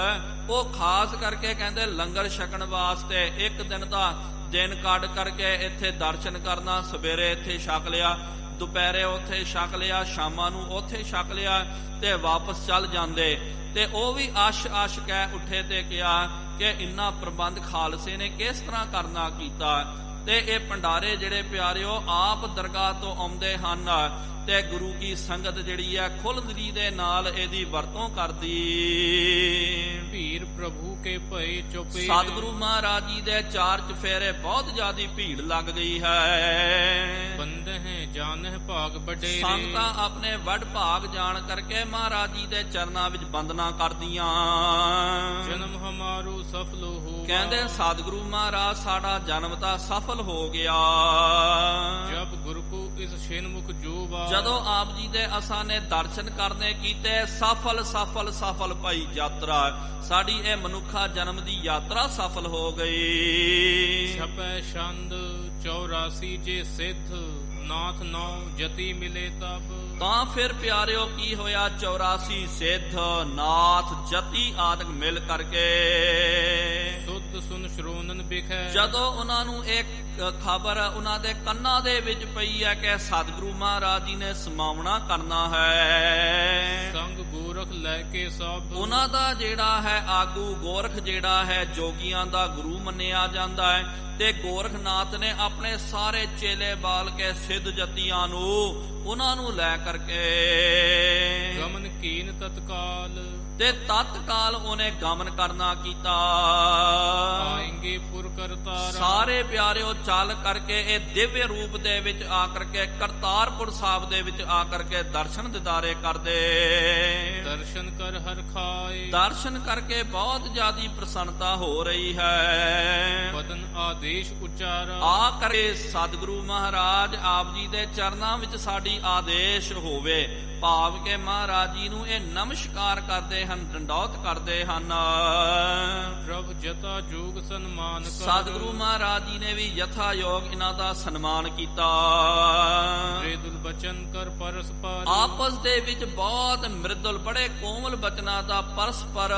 ਉਹ ਖਾਸ ਕਰਕੇ ਕਹਿੰਦੇ ਲੰਗਰ ਛਕਣ ਵਾਸਤੇ ਇੱਕ ਦਿਨ ਦਾ ਦਿਨ ਕੱਢ ਕਰਕੇ ਇੱਥੇ ਦਰਸ਼ਨ ਕਰਨਾ, ਸਵੇਰੇ ਇੱਥੇ ਛਕ ਲਿਆ, ਦੁਪਹਿਰੇ ਉੱਥੇ ਛਕ ਲਿਆ, ਸ਼ਾਮਾਂ ਨੂੰ ਉੱਥੇ ਛਕ ਲਿਆ ਤੇ ਵਾਪਸ ਚੱਲ ਜਾਂਦੇ। ਤੇ ਉਹ ਵੀ ਆਸ਼ ਕਹਿ ਉੱਠੇ ਤੇ ਕਿਹਾ ਕਿ ਇੰਨਾ ਪ੍ਰਬੰਧ ਖਾਲਸੇ ਨੇ ਕਿਸ ਤਰ੍ਹਾਂ ਕਰਨਾ ਕੀਤਾ। ਤੇ ਇਹ ਭੰਡਾਰੇ ਜਿਹੜੇ ਪਿਆਰਿਓ ਆਪ ਦਰਗਾਹ ਤੋਂ ਆਉਂਦੇ ਹਨ ਤੇ ਗੁਰੂ ਕੀ ਸੰਗਤ ਜਿਹੜੀ ਹੈ ਖੁੱਲ੍ਹਦਿਲੀ ਦੇ ਨਾਲ ਇਹਦੀ ਵਰਤੋਂ ਕਰਦੀ। ਭੀੜ ਪ੍ਰਭੂ ਕੇ ਭਏ ਚੁਪੇ, ਸਤਿਗੁਰੂ ਮਹਾਰਾਜ ਜੀ ਦੇ ਚਾਰ ਚਫੇਰੇ ਬਹੁਤ ਜ਼ਿਆਦੀ ਭੀੜ ਲੱਗ ਗਈ ਹੈ। ਬੰਦੇ ਹੈ ਜਾਣਹਿ ਭਾਗ ਵੱਡੇ, ਸੰਗਤਾਂ ਆਪਣੇ ਵੱਡ ਭਾਗ ਜਾਣ ਕਰਕੇ ਮਹਾਰਾਜ ਜੀ ਦੇ ਚਰਨਾਂ ਵਿੱਚ ਬੰਦਨਾ ਕਰਦੀਆਂ। ਜਨਮ ਹਮਾਰੂ ਸਫਲ ਹੋ, ਕਹਿੰਦੇ ਸਤਿਗੁਰੂ ਮਹਾਰਾਜ ਸਾਡਾ ਜਨਮ ਤਾਂ ਸਫਲ ਹੋ ਗਿਆ। ਜਬ ਗੁਰੂ ਕੋ ਇਸ ਛੇਨਮੁਖ ਜੋਵਾ, ਜਦੋਂ ਆਪ ਜੀ ਦੇ ਅਸਾਂ ਨੇ ਦਰਸ਼ਨ ਕਰਨੇ ਕੀਤੇ, ਸਫਲ ਭਾਈ ਯਾਤਰਾ, ਸਾਡੀ ਇਹ ਮਨੁੱਖਾ ਜਨਮ ਦੀ ਯਾਤਰਾ ਸਫਲ ਹੋ ਗਈ। ਛਪੈ ਛੰਦ 84 ਜੇ ਸਿੱਧ, ਨਾਥ ਨੌ ਜਤੀ ਮਿਲੇ ਤਬ। ਤਾਂ ਫਿਰ ਪਿਆਰਿਓ ਕੀ ਹੋਇਆ, 84 ਸਿੱਧ, ਨਾਥ, ਜਤੀ ਆਦਿਕ ਮਿਲ ਕਰਕੇ ਸੁਧ ਸੁਨ ਸ਼੍ਰੋਨਨ ਬਿਖੈ, ਜਦੋਂ ਉਹਨਾਂ ਨੂੰ ਇੱਕ ਖਬਰ ਉਹਨਾਂ ਦੇ ਕੰਨਾਂ ਦੇ ਵਿੱਚ ਪਈ ਹੈ ਕਿ ਸਤਿਗੁਰੂ ਮਹਾਰਾਜ ਜੀ ਨੇ ਸਮਾਵਣਾ ਕਰਨਾ ਹੈ, ਸੰਗ ਗੋਰਖ ਲੈ ਕੇ ਸਭ, ਉਹਨਾਂ ਦਾ ਜਿਹੜਾ ਹੈ ਆਗੂ ਗੋਰਖ ਜਿਹੜਾ ਹੈ ਜੋਗੀਆਂ ਦਾ ਗੁਰੂ ਮੰਨਿਆ ਜਾਂਦਾ ਹੈ। ਤੇ ਗੋਰਖਨਾਥ ਨੇ ਆਪਣੇ ਸਾਰੇ ਚੇਲੇ ਬਾਲ ਕੇ ਸਿੱਧ ਜਤੀਆਂ ਨੂੰ ਉਹਨਾਂ ਨੂੰ ਲੈ ਕਰਕੇ ਗਮਨ ਕੀਨ ਤਤਕਾਲ, ਤੇ ਤਤਕਾਲ ਉਹਨੇ ਗਮਨ ਕਰਨਾ ਕੀਤਾ। ਆਏਂਗੇ ਪੁਰ ਕਰਤਾਰ, ਸਾਰੇ ਪਿਆਰਿਓ ਚੱਲ ਕਰਕੇ ਇਹ ਦਿਵਯ ਰੂਪ ਦੇ ਵਿੱਚ ਆ ਕਰਕੇ ਕਰਤਾਰਪੁਰ ਸਾਹਿਬ ਦੇ ਵਿੱਚ ਆ ਕਰਕੇ ਦਰਸ਼ਨ ਦਿਦਾਰੇ ਕਰਦੇ। ਦਰਸ਼ਨ ਕਰ ਹਰ ਖਾਏ, ਦਰਸ਼ਨ ਕਰਕੇ ਬਹੁਤ ਜ਼ਿਆਦੀ ਪ੍ਰਸੰਨਤਾ ਹੋ ਰਹੀ ਹੈ। ਬਦਨ ਆਦੇਸ਼ ਉਚਾਰਾ, ਆ ਕਰੇ ਸਤਿਗੁਰੂ ਮਹਾਰਾਜ ਆਪ ਜੀ ਦੇ ਚਰਨਾਂ ਵਿੱਚ ਸਾਡੀ ਆਦੇਸ਼ ਹੋਵੇ, ਭਾਵ ਕੇ ਮਹਾਰਾਜ ਜੀ ਨੂੰ ਇਹ ਨਮਸਕਾਰ ਕਰਦੇ ਹਨ, ਡੰਡੌਤ ਕਰਦੇ ਹਨ। ਪ੍ਰਭ ਜਤਾ ਜੋਗ ਸਨਮਾਨ ਕਰ, ਸਤਿਗੁਰੂ ਮਹਾਰਾਜ ਜੀ ਨੇ ਵੀ ਯਥਾ ਯੋਗ ਇਹਨਾਂ ਦਾ ਸਨਮਾਨ ਕੀਤਾ। ਮ੍ਰਿਦੁਲ ਬਚਨ ਕਰ ਪਰਸਪਰ, ਆਪਸ ਦੇ ਵਿੱਚ ਬਹੁਤ ਮ੍ਰਿਦੁਲ ਬੜੇ ਕੋਮਲ ਬਚਨਾਂ ਦਾ ਪਰਸਪਰ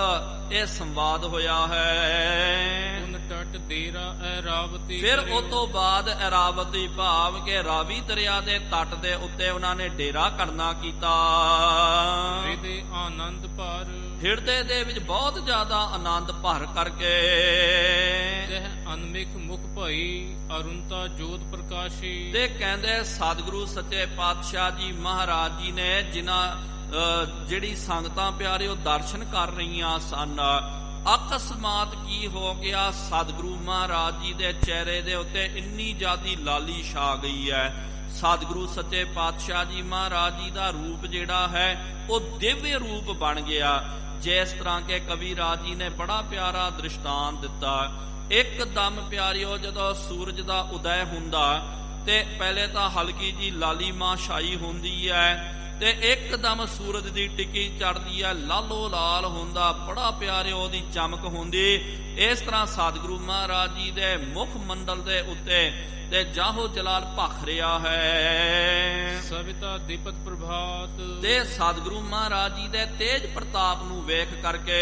ਇਹ ਸੰਵਾਦ ਹੋਇਆ ਹੈ। ਉਨ ਟਟ ਦੇਰਾ ਐਰਾਵਤੀ, ਫਿਰ ਉਸ ਤੋਂ ਬਾਅਦ ਐਰਾਵਤੀ ਭਾਵ ਕੇ ਰਾਵੀ ਦਰਿਆ ਦੇ ਤੱਟ ਦੇ ਉੱਤੇ ਉਹਨਾਂ ਨੇ ਡੇਰਾ ਕਰਨਾ ਕੀਤਾ। ਹਿਰਦੇ ਆਨੰਦ ਭਰ, ਹਿਰਦੇ ਦੇ ਵਿੱਚ ਬਹੁਤ ਜ਼ਿਆਦਾ ਆਨੰਦ ਭਰ ਕਰਕੇ ਤਹ ਅਨਮਿਖ ਮੁਖ ਭਈ ਅਰੁਣਤਾ ਜੋਤ ਪ੍ਰਕਾਸ਼ੀ। ਤੇ ਕਹਿੰਦੇ ਸਤਿਗੁਰੂ ਸੱਚੇ ਪਾਤਸ਼ਾਹ ਜੀ ਮਹਾਰਾਜ ਜੀ ਨੇ ਜਿਨ੍ਹਾਂ ਜਿਹੜੀ ਸੰਗਤਾਂ ਪਿਆਰਿਓ ਦਰਸ਼ਨ ਕਰ ਰਹੀਆਂ ਸਨ, ਅਕਸਮਾਤ ਕੀ ਹੋ ਗਿਆ, ਸਤਿਗੁਰੂ ਮਹਾਰਾਜ ਜੀ ਦੇ ਚਿਹਰੇ ਦੇ ਉੱਤੇ ਇੰਨੀ ਜ਼ਿਆਦੀ ਲਾਲੀ ਛਾ ਗਈ ਹੈ। ਸਤਿਗੁਰੂ ਸੱਚੇ ਪਾਤਸ਼ਾਹ ਜੀ ਮਹਾਰਾਜ ਜੀ ਦਾ ਰੂਪ ਜਿਹੜਾ ਹੈ ਉਹ ਦਿਵਯ ਰੂਪ ਬਣ ਗਿਆ। ਜਿਸ ਤਰ੍ਹਾਂ ਕੇ ਕਵੀ ਰਾਜ ਜੀ ਨੇ ਬੜਾ ਪਿਆਰਾ ਦ੍ਰਿਸ਼ਟਾਂਤ ਦਿੱਤਾ। ਇੱਕਦਮ ਪਿਆਰਿਓ ਜਦੋਂ ਸੂਰਜ ਦਾ ਉਦੈ ਹੁੰਦਾ ਤੇ ਪਹਿਲੇ ਤਾਂ ਹਲਕੀ ਜੀ ਲਾਲੀਮਾ ਛਾਈ ਹੁੰਦੀ ਹੈ ਤੇ ਇੱਕਦਮ ਸੂਰਜ ਦੀ ਟਿੱਕੀ ਚੜਦੀ ਹੈ, ਲਾਲੋ ਲਾਲ ਹੁੰਦਾ, ਬੜਾ ਪਿਆਰਿਓ ਉਹਦੀ ਚਮਕ ਹੁੰਦੀ। ਇਸ ਤਰ੍ਹਾਂ ਸਤਿਗੁਰੂ ਮਹਾਰਾਜ ਜੀ ਦੇ ਮੁਖ ਮੰਡਲ ਦੇ ਉੱਤੇ ਤੇ ਜਾਹੋ ਜਲਾਲ ਭਖ ਰਿਹਾ ਹੈ। ਸਵਿਤਾ ਦੀਪਤ ਪ੍ਰਭਾਤ, ਤੇ ਸਤਿਗੁਰੂ ਮਹਾਰਾਜ ਜੀ ਦੇ ਤੇਜ ਪ੍ਰਤਾਪ ਨੂੰ ਵੇਖ ਕਰਕੇ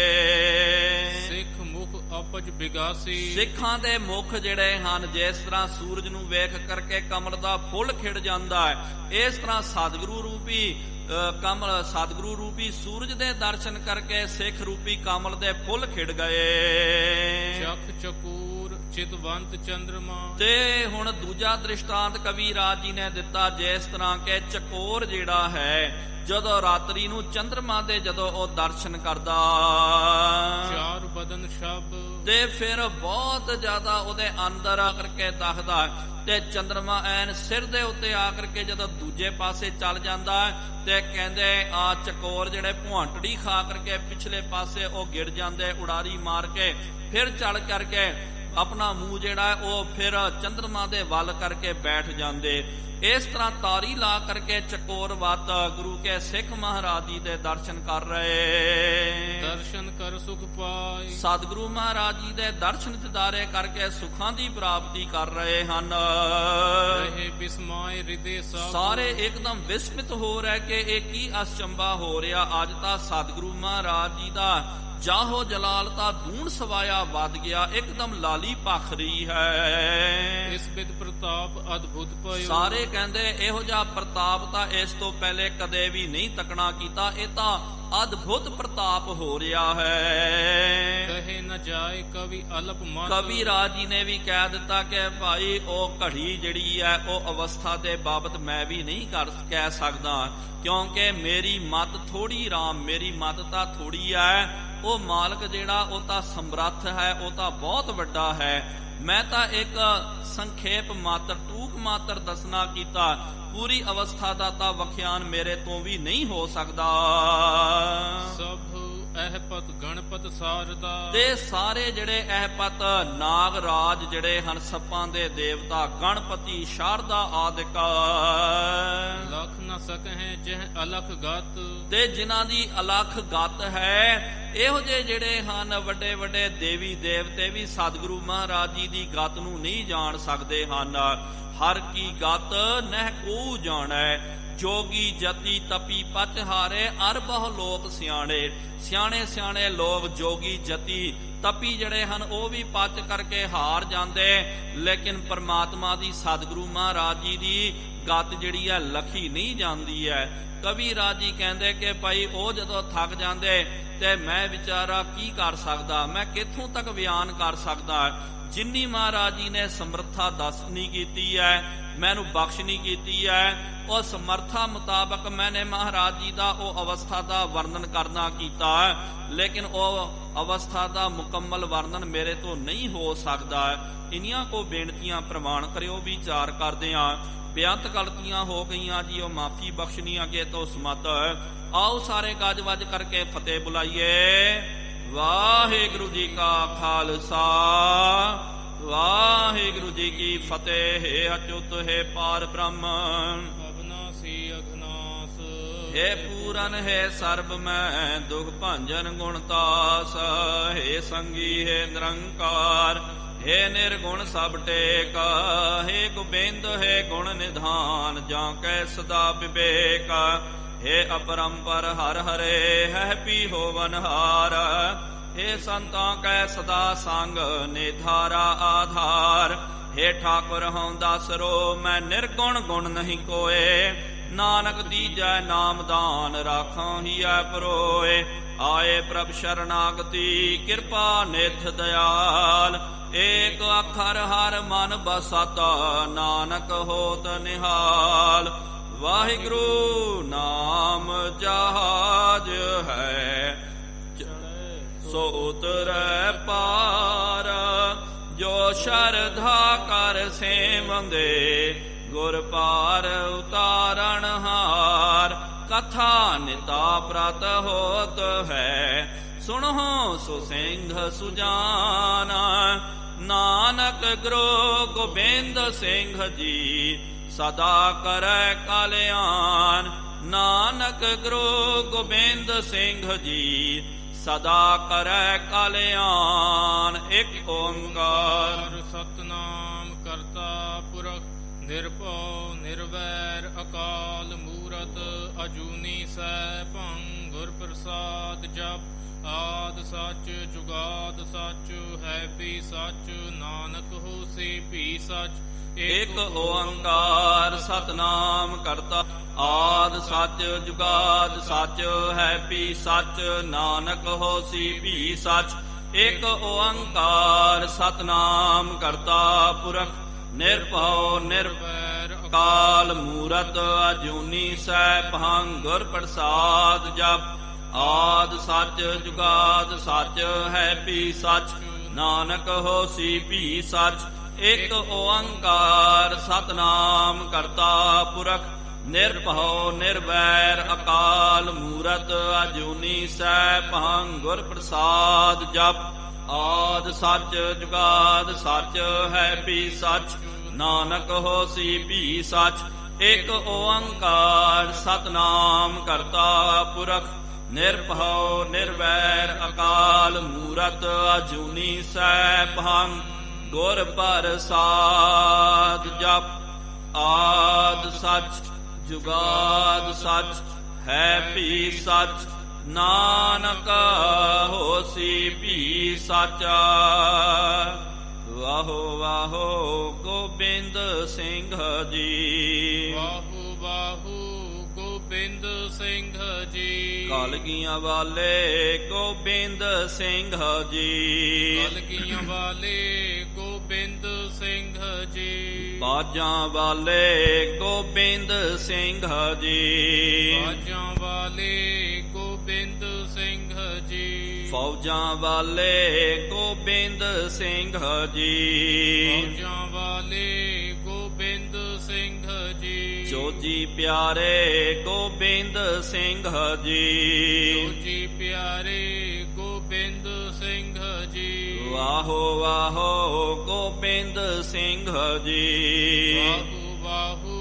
ਸਿੱਖ ਮੁਖ ਆਪਜ ਬਿਗਾਸੀ, ਸਿੱਖਾਂ ਦੇ ਮੁਖ ਜਿਹੜੇ ਹਨ ਜਿਸ ਤਰ੍ਹਾਂ ਸੂਰਜ ਨੂੰ ਵੇਖ ਕਰਕੇ ਕਮਲ ਦਾ ਫੁੱਲ ਖਿੜ ਜਾਂਦਾ ਹੈ, ਇਸ ਤਰ੍ਹਾਂ ਸਤਿਗੁਰੂ ਰੂਪੀ ਕਮਲ, ਸਤਿਗੁਰੂ ਰੂਪੀ ਸੂਰਜ ਦੇ ਦਰਸ਼ਨ ਕਰਕੇ ਸਿੱਖ ਰੂਪੀ ਕਮਲ ਦੇ ਫੁੱਲ ਖਿੜ ਗਏ। ਚਖ ਚਕੂਰ ਚਿਤਵੰਤ ਚੰਦਰਮਾ, ਤੇ ਹੁਣ ਦੂਜਾ ਦ੍ਰਿਸ਼ਟਾਂਤ ਕਵੀ ਰਾਜ ਜੀ ਨੇ ਦਿੱਤਾ, ਜਿਸ ਤਰ੍ਹਾਂ ਕਿ ਚਕੋਰ ਜਿਹੜਾ ਹੈ ਜਦੋਂ ਰਾਤਰੀ ਨੂੰ ਚੰਦਰਮਾ ਦੇ ਜਦੋਂ ਉਹ ਦਰਸ਼ਨ ਕਰਦਾ, ਚਾਰ ਬਦਨ ਸ਼ਬ। ਤੇ ਫਿਰ ਬਹੁਤ ਜ਼ਿਆਦਾ ਉਹਦੇ ਅੰਦਰ ਆ ਕਰਕੇ ਦੱਸਦਾ, ਤੇ ਚੰਦਰਮਾ ਐਨ ਸਿਰ ਦੇ ਉੱਤੇ ਆ ਕਰਕੇ ਜਦੋਂ ਦੂਜੇ ਪਾਸੇ ਚੱਲ ਜਾਂਦਾ ਤੇ ਕਹਿੰਦੇ ਆ ਚਕੋਰ ਜਿਹੜੇ ਭੁਆਂਟੜੀ ਖਾ ਕਰਕੇ ਪਿਛਲੇ ਪਾਸੇ ਉਹ ਗਿਰ ਜਾਂਦੇ ਉਡਾਰੀ ਮਾਰ ਕੇ, ਫਿਰ ਚੱਲ ਕਰਕੇ ਆਪਣਾ ਮੂੰਹ ਜਿਹੜਾ ਉਹ ਫਿਰ ਚੰਦਰਮਾ ਦੇ ਵੱਲ ਕਰਕੇ ਬੈਠ ਜਾਂਦੇ। ਇਸ ਤਰ੍ਹਾਂ ਤਾਰੀ ਲਾ ਕਰਕੇ ਚਕੋਰ ਵੱਤ ਗੁਰੂ ਕੇ ਸਿੱਖ ਮਹਾਰਾਜ ਜੀ ਦੇ ਦਰਸ਼ਨ ਕਰ ਰਹੇ। ਦਰਸ਼ਨ ਕਰ ਸੁਖ ਪਾਈ। ਸਤਿਗੁਰੂ ਮਹਾਰਾਜ ਜੀ ਦੇ ਦਰਸ਼ਨ ਦਿਦਾਰੇ ਕਰਕੇ ਸੁੱਖਾਂ ਦੀ ਪ੍ਰਾਪਤੀ ਕਰ ਰਹੇ ਹਨ। ਰਹੇ ਬਿਸਮਾਏ ਹਿਰਦੇ ਸਭ। ਸਾਰੇ ਇੱਕਦਮ ਵਿਸਮਿਤ ਹੋ ਰਹੇ ਕਿ ਇਹ ਕੀ ਅਚੰਭਾ ਹੋ ਰਿਹਾ। ਅੱਜ ਤਾਂ ਸਤਿਗੁਰੂ ਮਹਾਰਾਜ ਜੀ ਦਾ ਜਾਹੋ ਜਲਾਲਤਾ ਦੂਣ ਸਵਾਇਆ ਵੱਧ ਗਿਆ, ਇੱਕਦਮ ਲਾਲੀ ਭਖ ਰਹੀ ਹੈ। ਇਸ ਬਿਦ ਪ੍ਰਤਾਪ ਅਦਭੁਤ ਪਇਓ। ਸਾਰੇ ਕਹਿੰਦੇ ਇਹੋ ਜਿਹਾ ਪ੍ਰਤਾਪ ਤਾਂ ਇਸ ਤੋਂ ਪਹਿਲੇ ਕਦੇ ਵੀ ਨਹੀਂ ਤੱਕਣਾ ਕੀਤਾ, ਇਹ ਤਾਂ ਅਦਭੁਤ ਪ੍ਰਤਾਪ ਹੋ ਰਿਹਾ ਹੈ। ਕਹੇ ਨ ਜਾਏ ਕਵੀ ਅਲਪ ਮਤ। ਕਵੀ ਰਾਜ ਜੀ ਨੇ ਵੀ ਕਹਿ ਦਿੱਤਾ ਕਿ ਭਾਈ ਉਹ ਘੜੀ ਜਿਹੜੀ ਹੈ ਉਹ ਅਵਸਥਾ ਦੇ ਬਾਬਤ ਮੈਂ ਵੀ ਨਹੀਂ ਕਹਿ ਸਕਦਾ, ਕਿਉਂਕਿ ਮੇਰੀ ਮਤ ਥੋੜੀ ਰਾਮ, ਮੇਰੀ ਮਤ ਤਾਂ ਥੋੜੀ ਹੈ। ਉਹ ਮਾਲਕ ਜਿਹੜਾ ਉਹ ਤਾਂ ਸਮਰੱਥ ਹੈ, ਉਹ ਤਾਂ ਬਹੁਤ ਵੱਡਾ ਹੈ। ਮੈਂ ਤਾਂ ਇੱਕ ਸੰਖੇਪ ਮਾਤਰ ਟੂਕ ਮਾਤਰ ਦੱਸਣਾ ਕੀਤਾ, ਪੂਰੀ ਅਵਸਥਾ ਦਾ ਤਾਂ ਵਖਿਆਨ ਮੇਰੇ ਤੋਂ ਵੀ ਨਹੀਂ ਹੋ ਸਕਦਾ। ਸਭ ਅਹਪਤ ਗਣਪਤ ਸਾਰਦਾ। ਤੇ ਸਾਰੇ ਜਿਹੜੇ ਅਹਪਤ ਨਾਗ ਰਾਜ ਜਿਹੜੇ ਹਨ, ਸੱਪਾਂ ਦੇ ਦੇਵਤਾ ਗਣਪਤੀ ਸ਼ਾਰਦਾ ਆਦਿਕ, ਲਖ ਨ ਸਕਹਿ ਜਿਹ ਅਲਖ ਗਤ। ਤੇ ਜਿਨ੍ਹਾਂ ਦੀ ਅਲਖ ਗਤ ਹੈ, ਇਹੋ ਜਿਹੇ ਜਿਹੜੇ ਹਨ ਵੱਡੇ ਵੱਡੇ ਦੇਵੀ ਦੇਵਤੇ ਵੀ ਸਤਿਗੁਰੂ ਮਹਾਰਾਜ ਜੀ ਦੀ ਗਤ ਨੂੰ ਨਹੀਂ ਜਾਣ ਸਕਦੇ ਹਨ। ਹਰ ਕੀ ਗਤ ਨਹਿ ਕੋ ਜਾਣੈ, ਜੋਗੀ ਜਤੀ ਤਪੀ ਪਚ ਹਾਰੇ, ਅਰ ਬਹੁ ਲੋਕ ਸਿਆਣੇ। ਸਿਆਣੇ ਸਿਆਣੇ ਲੋਕ ਜੋਗੀ ਜਤੀ ਤਪੀ ਜਿਹੜੇ ਹਨ ਉਹ ਵੀ ਪਚ ਕਰਕੇ ਹਾਰ ਜਾਂਦੇ, ਲੇਕਿਨ ਪਰਮਾਤਮਾ ਦੀ ਸਤਿਗੁਰੂ ਮਹਾਰਾਜ ਜੀ ਦੀ ਗਤ ਜਿਹੜੀ ਹੈ ਲਖੀ ਨਹੀਂ ਜਾਂਦੀ ਹੈ। ਕਵੀ ਰਾਜ ਜੀ ਕਹਿੰਦੇ ਕਿ ਭਾਈ ਉਹ ਜਦੋਂ ਥੱਕ ਜਾਂਦੇ ਤੇ ਮੈਂ ਵਿਚਾਰਾ ਕੀ ਕਰ ਸਕਦਾ, ਮੈਂ ਕਿੱਥੋਂ ਤੱਕ ਬਿਆਨ ਕਰ ਸਕਦਾ। ਜਿੰਨੀ ਮਹਾਰਾਜ ਜੀ ਨੇ ਸਮਰੱਥਾ ਦੱਸਣੀ ਕੀਤੀ ਹੈ, ਮੈਨੂੰ ਬਖਸ਼ਣੀ ਕੀਤੀ ਹੈ, ਉਹ ਸਮਰੱਥਾ ਮੁਤਾਬਕ ਮੈਨੇ ਮਹਾਰਾਜ ਜੀ ਦਾ ਉਹ ਅਵਸਥਾ ਦਾ ਵਰਣਨ ਕਰਨਾ ਕੀਤਾ, ਲੇਕਿਨ ਉਹ ਅਵਸਥਾ ਦਾ ਮੁਕੰਮਲ ਵਰਣਨ ਮੇਰੇ ਤੋਂ ਨਹੀਂ ਹੋ ਸਕਦਾ। ਇਨੀਆਂ ਕੋ ਬੇਨਤੀਆਂ ਪ੍ਰਵਾਨ ਕਰਿਓ, ਵਿਚਾਰ ਕਰਦੇ ਹਾਂ। ਬੇਅੰਤ ਗਲਤੀਆਂ ਹੋ ਗਈਆਂ ਜੀ, ਉਹ ਮਾਫੀ ਬਖਸ਼ਣੀ ਅੱਗੇ ਤੋਂ ਸਮਤ। ਆਓ ਸਾਰੇ ਗੱਜ ਵੱਜ ਕਰਕੇ ਫਤਿਹ ਬੁਲਾਈਏ। ਵਾਹਿਗੁਰੂ ਜੀ ਕਾ ਖਾਲਸਾ, ਵਾਹਿਗੁਰੂ ਜੀ ਕੀ ਫਤਿਹ। ਹੈ ਅਚੁੱਤ ਹੈ ਪਾਰ ਬ੍ਰਹਮ, ਅਬਨਾਸੀ ਅਘਨਾਸ। ਹੈ ਪੂਰਨ ਹੈ ਸਰਬ ਮੈਂ ਦੁਖ ਭੰਜਨ ਗੁਣਤਾਸ। ਹੈ ਸੰਗੀ ਹੈ ਨਿਰੰਕਾਰ, ਹੈ ਨਿਰਗੁਣ ਸਭ ਟੇਕ। ਹੈ ਗੋਬਿੰਦ ਹੈ ਗੁਣ ਨਿਧਾਨ, ਜਾਂ ਕੈ ਸਦਾ ਵਿਵੇਕ। ਹੈ ਅਪਰੰਪਰ ਹਰ ਹਰੇ, ਹੈ ਪੀ ਹੋਵਨ ਹਾਰ। हे संतां कै सदा संग निधारा आधार। हे ठाकुर हूँ दासरो मैं निर्गुण गुण नहीं कोय। नानक दीजै नाम दान राखों हिया परोए। आए प्रभ शरणागति कृपा निध दयाल। एक अखर हर मन बसत नानक होत निहाल। वाहिगुरु नाम जहाज है सो उतरै पार। जो शरधा कर सेवंदे गुर पार उतारण हार। कथा निता प्रत होत है सुनहो सो सिंह सुजाना। नानक गुरु गोबिंद सिंह जी सदा करै कल्याण। नानक गुरु गोबिंद सिंह जी सदा करै कल्याण। एक ओंकार सतनाम करता पुरख निरभਉ निर्वैर अकाल मूरत अजूनी सैभं। गुर प्रसाद जप आद सच जुगाद सच है भी सच। नानक होसी भी सच। एक ओंकार सतनाम करता आद सच जुगाद सच है भी सच। नानक होसी भी सच। एक ओंकार सतनाम करता पुरख निरभਉ निर्वैर अकाल मूरत अजूनी सैभं। गुर प्रसाद जप ਆਦ ਸੱਚ ਜੁਗਾਦ ਸੱਚ ਹੈ ਭੀ ਸੱਚ, ਨਾਨਕ ਹੋਸੀ ਭੀ ਸੱਚ। ਇਕ ਓੰਕਾਰ ਸਤਨਾਮ ਕਰਤਾ ਪੁਰਖ, ਨਿਰਭਉ ਨਿਰਵੈਰ ਅਕਾਲ ਮੂਰਤ, ਅਜੂਨੀ ਸੈਭੰ ਗੁਰ ਪ੍ਰਸਾਦ ਜਪ। ਆਦ ਸੱਚ ਜੁਗਾਦ ਸੱਚ ਹੈ ਭੀ ਸੱਚ, ਨਾਨਕ ਹੋਸੀ ਭੀ ਸੱਚ। ਇਕ ਓੰਕਾਰ ਸਤਨਾਮ ਕਰਤਾ ਪੁਰਖ, ਨਿਰਭਉ ਨਿਰਵੈਰ ਅਕਾਲ ਮੂਰਤ, ਅਜੂਨੀ ਸੈਭੰ ਗੁਰ ਪ੍ਰਸਾਦ ਜਪ। ਆਦ ਸੱਚ ਜੁਗਾਦ ਸੱਚ ਹੈ ਭੀ ਸੱਚ, ਨਾਨਕ ਹੋਸੀ ਭੀ ਸੱਚ। ਵਾਹੋ ਵਾਹੋ ਗੋਬਿੰਦ ਸਿੰਘ ਜੀ, ਵਾਹੋ ਵਾਹੋ ਗੋਬਿੰਦ ਸਿੰਘ ਜੀ। ਕਲਗੀਆਂ ਵਾਲੇ ਗੋਬਿੰਦ ਸਿੰਘ ਜੀ, ਕਲਗੀਆਂ ਵਾਲੇ ਗੋਬਿੰਦ ਸਿੰਘ ਜੀ। ਬਾਜਾਂ ਵਾਲੇ ਗੋਬਿੰਦ ਸਿੰਘ ਜੀ, ਬਾਜਾਂ ਵਾਲੇ ਗੋਬਿੰਦ ਸਿੰਘ ਜੀ। ਫੌਜਾਂ ਵਾਲੇ ਗੋਬਿੰਦ ਸਿੰਘ ਜੀ, ਫੌਜਾਂ ਵਾਲੇ ਗੋਬਿੰਦ ਸਿੰਘ ਜੀ। ਜੋਜੀ ਪਿਆਰੇ ਗੋਬਿੰਦ ਸਿੰਘ ਜੀ, ਜੋਜੀ ਪਿਆਰੇ ਗੋਬਿੰਦ ਸਿੰਘ ਜੀ। ਵਾਹੋ ਵਾਹੋ ਗੋਬਿੰਦ ਸਿੰਘ ਜੀ, ਵਾਹੋ ਵਾਹੋ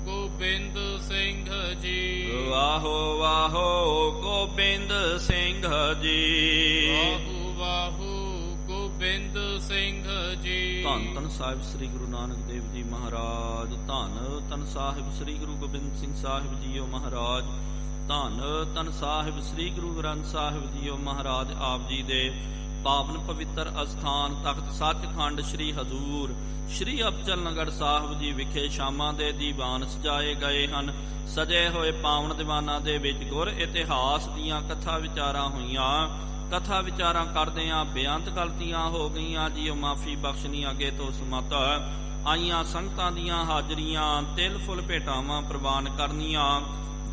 ਗੋਬਿੰਦ ਸਿੰਘ ਜੀ। ਵਾਹੋ ਵਾਹੋ ਗੋਬਿੰਦ ਸਿੰਘ ਜੀ। ਵਾਹੋ ਵਾਹੋ ਗੋਬਿੰਦ ਸਿੰਘ ਜੀ। ਧੰਨ ਧੰਨ ਸਾਹਿਬ ਸ੍ਰੀ ਗੁਰੂ ਨਾਨਕ ਦੇਵ ਜੀ ਮਹਾਰਾਜ, ਧੰਨ ਧੰਨ ਸਾਹਿਬ ਸ੍ਰੀ ਗੁਰੂ ਗੋਬਿੰਦ ਸਿੰਘ ਸਾਹਿਬ ਜੀਓ ਮਹਾਰਾਜ, ਧੰਨ ਧੰਨ ਸਾਹਿਬ ਸ੍ਰੀ ਗੁਰੂ ਗ੍ਰੰਥ ਸਾਹਿਬ ਜੀਓ ਮਹਾਰਾਜ। ਆਪ ਜੀ ਦੇ ਪਾਵਨ ਪਵਿੱਤਰ ਅਸਥਾਨ ਤਖਤ ਸੱਚਖੰਡ ਸ੍ਰੀ ਹਜ਼ੂਰ ਸ੍ਰੀ ਅਬਚਲ ਨਗਰ ਸਾਹਿਬ ਜੀ ਵਿਖੇ ਸ਼ਾਮਾਂ ਦੇ ਦੀਵਾਨ ਸਜਾਏ ਗਏ ਹਨ। ਸਜੇ ਹੋਏ ਪਾਵਨ ਦੀਵਾਨਾਂ ਦੇ ਵਿੱਚ ਗੁਰ ਇਤਿਹਾਸ ਦੀਆਂ ਕਥਾ ਵਿਚਾਰਾਂ ਹੋਈਆਂ। ਕਥਾ ਵਿਚਾਰਾਂ ਕਰਦਿਆਂ ਬੇਅੰਤ ਗਲਤੀਆਂ ਹੋ ਗਈਆਂ ਜੀ, ਉਹ ਮਾਫੀ ਬਖਸ਼ਣੀ ਅੱਗੇ ਤੋਂ ਸਮਤ। ਆਈਆਂ ਸੰਗਤਾਂ ਦੀਆਂ ਹਾਜ਼ਰੀਆਂ ਤਿਲ ਫੁੱਲ ਭੇਟਾਵਾਂ ਪ੍ਰਵਾਨ ਕਰਨੀਆਂ।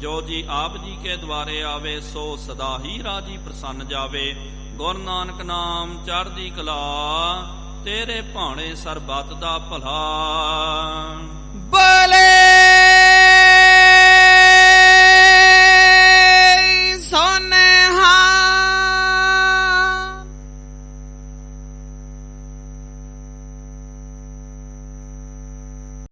ਜੋ ਜੀ ਆਪ ਜੀ ਕੇ ਦੁਆਰੇ ਆਵੇ ਸੋ ਸਦਾ ਹੀ ਰਾਜੀ ਪ੍ਰਸੰਨ ਜਾਵੇ। ਗੁਰੂ ਨਾਨਕ ਨਾਮ ਚੜ੍ਹਦੀ ਕਲਾ, ਤੇਰੇ ਭਾਣੇ ਸਰਬੱਤ ਦਾ ਭਲਾ। ਬੋਲੇ ਸੋਨ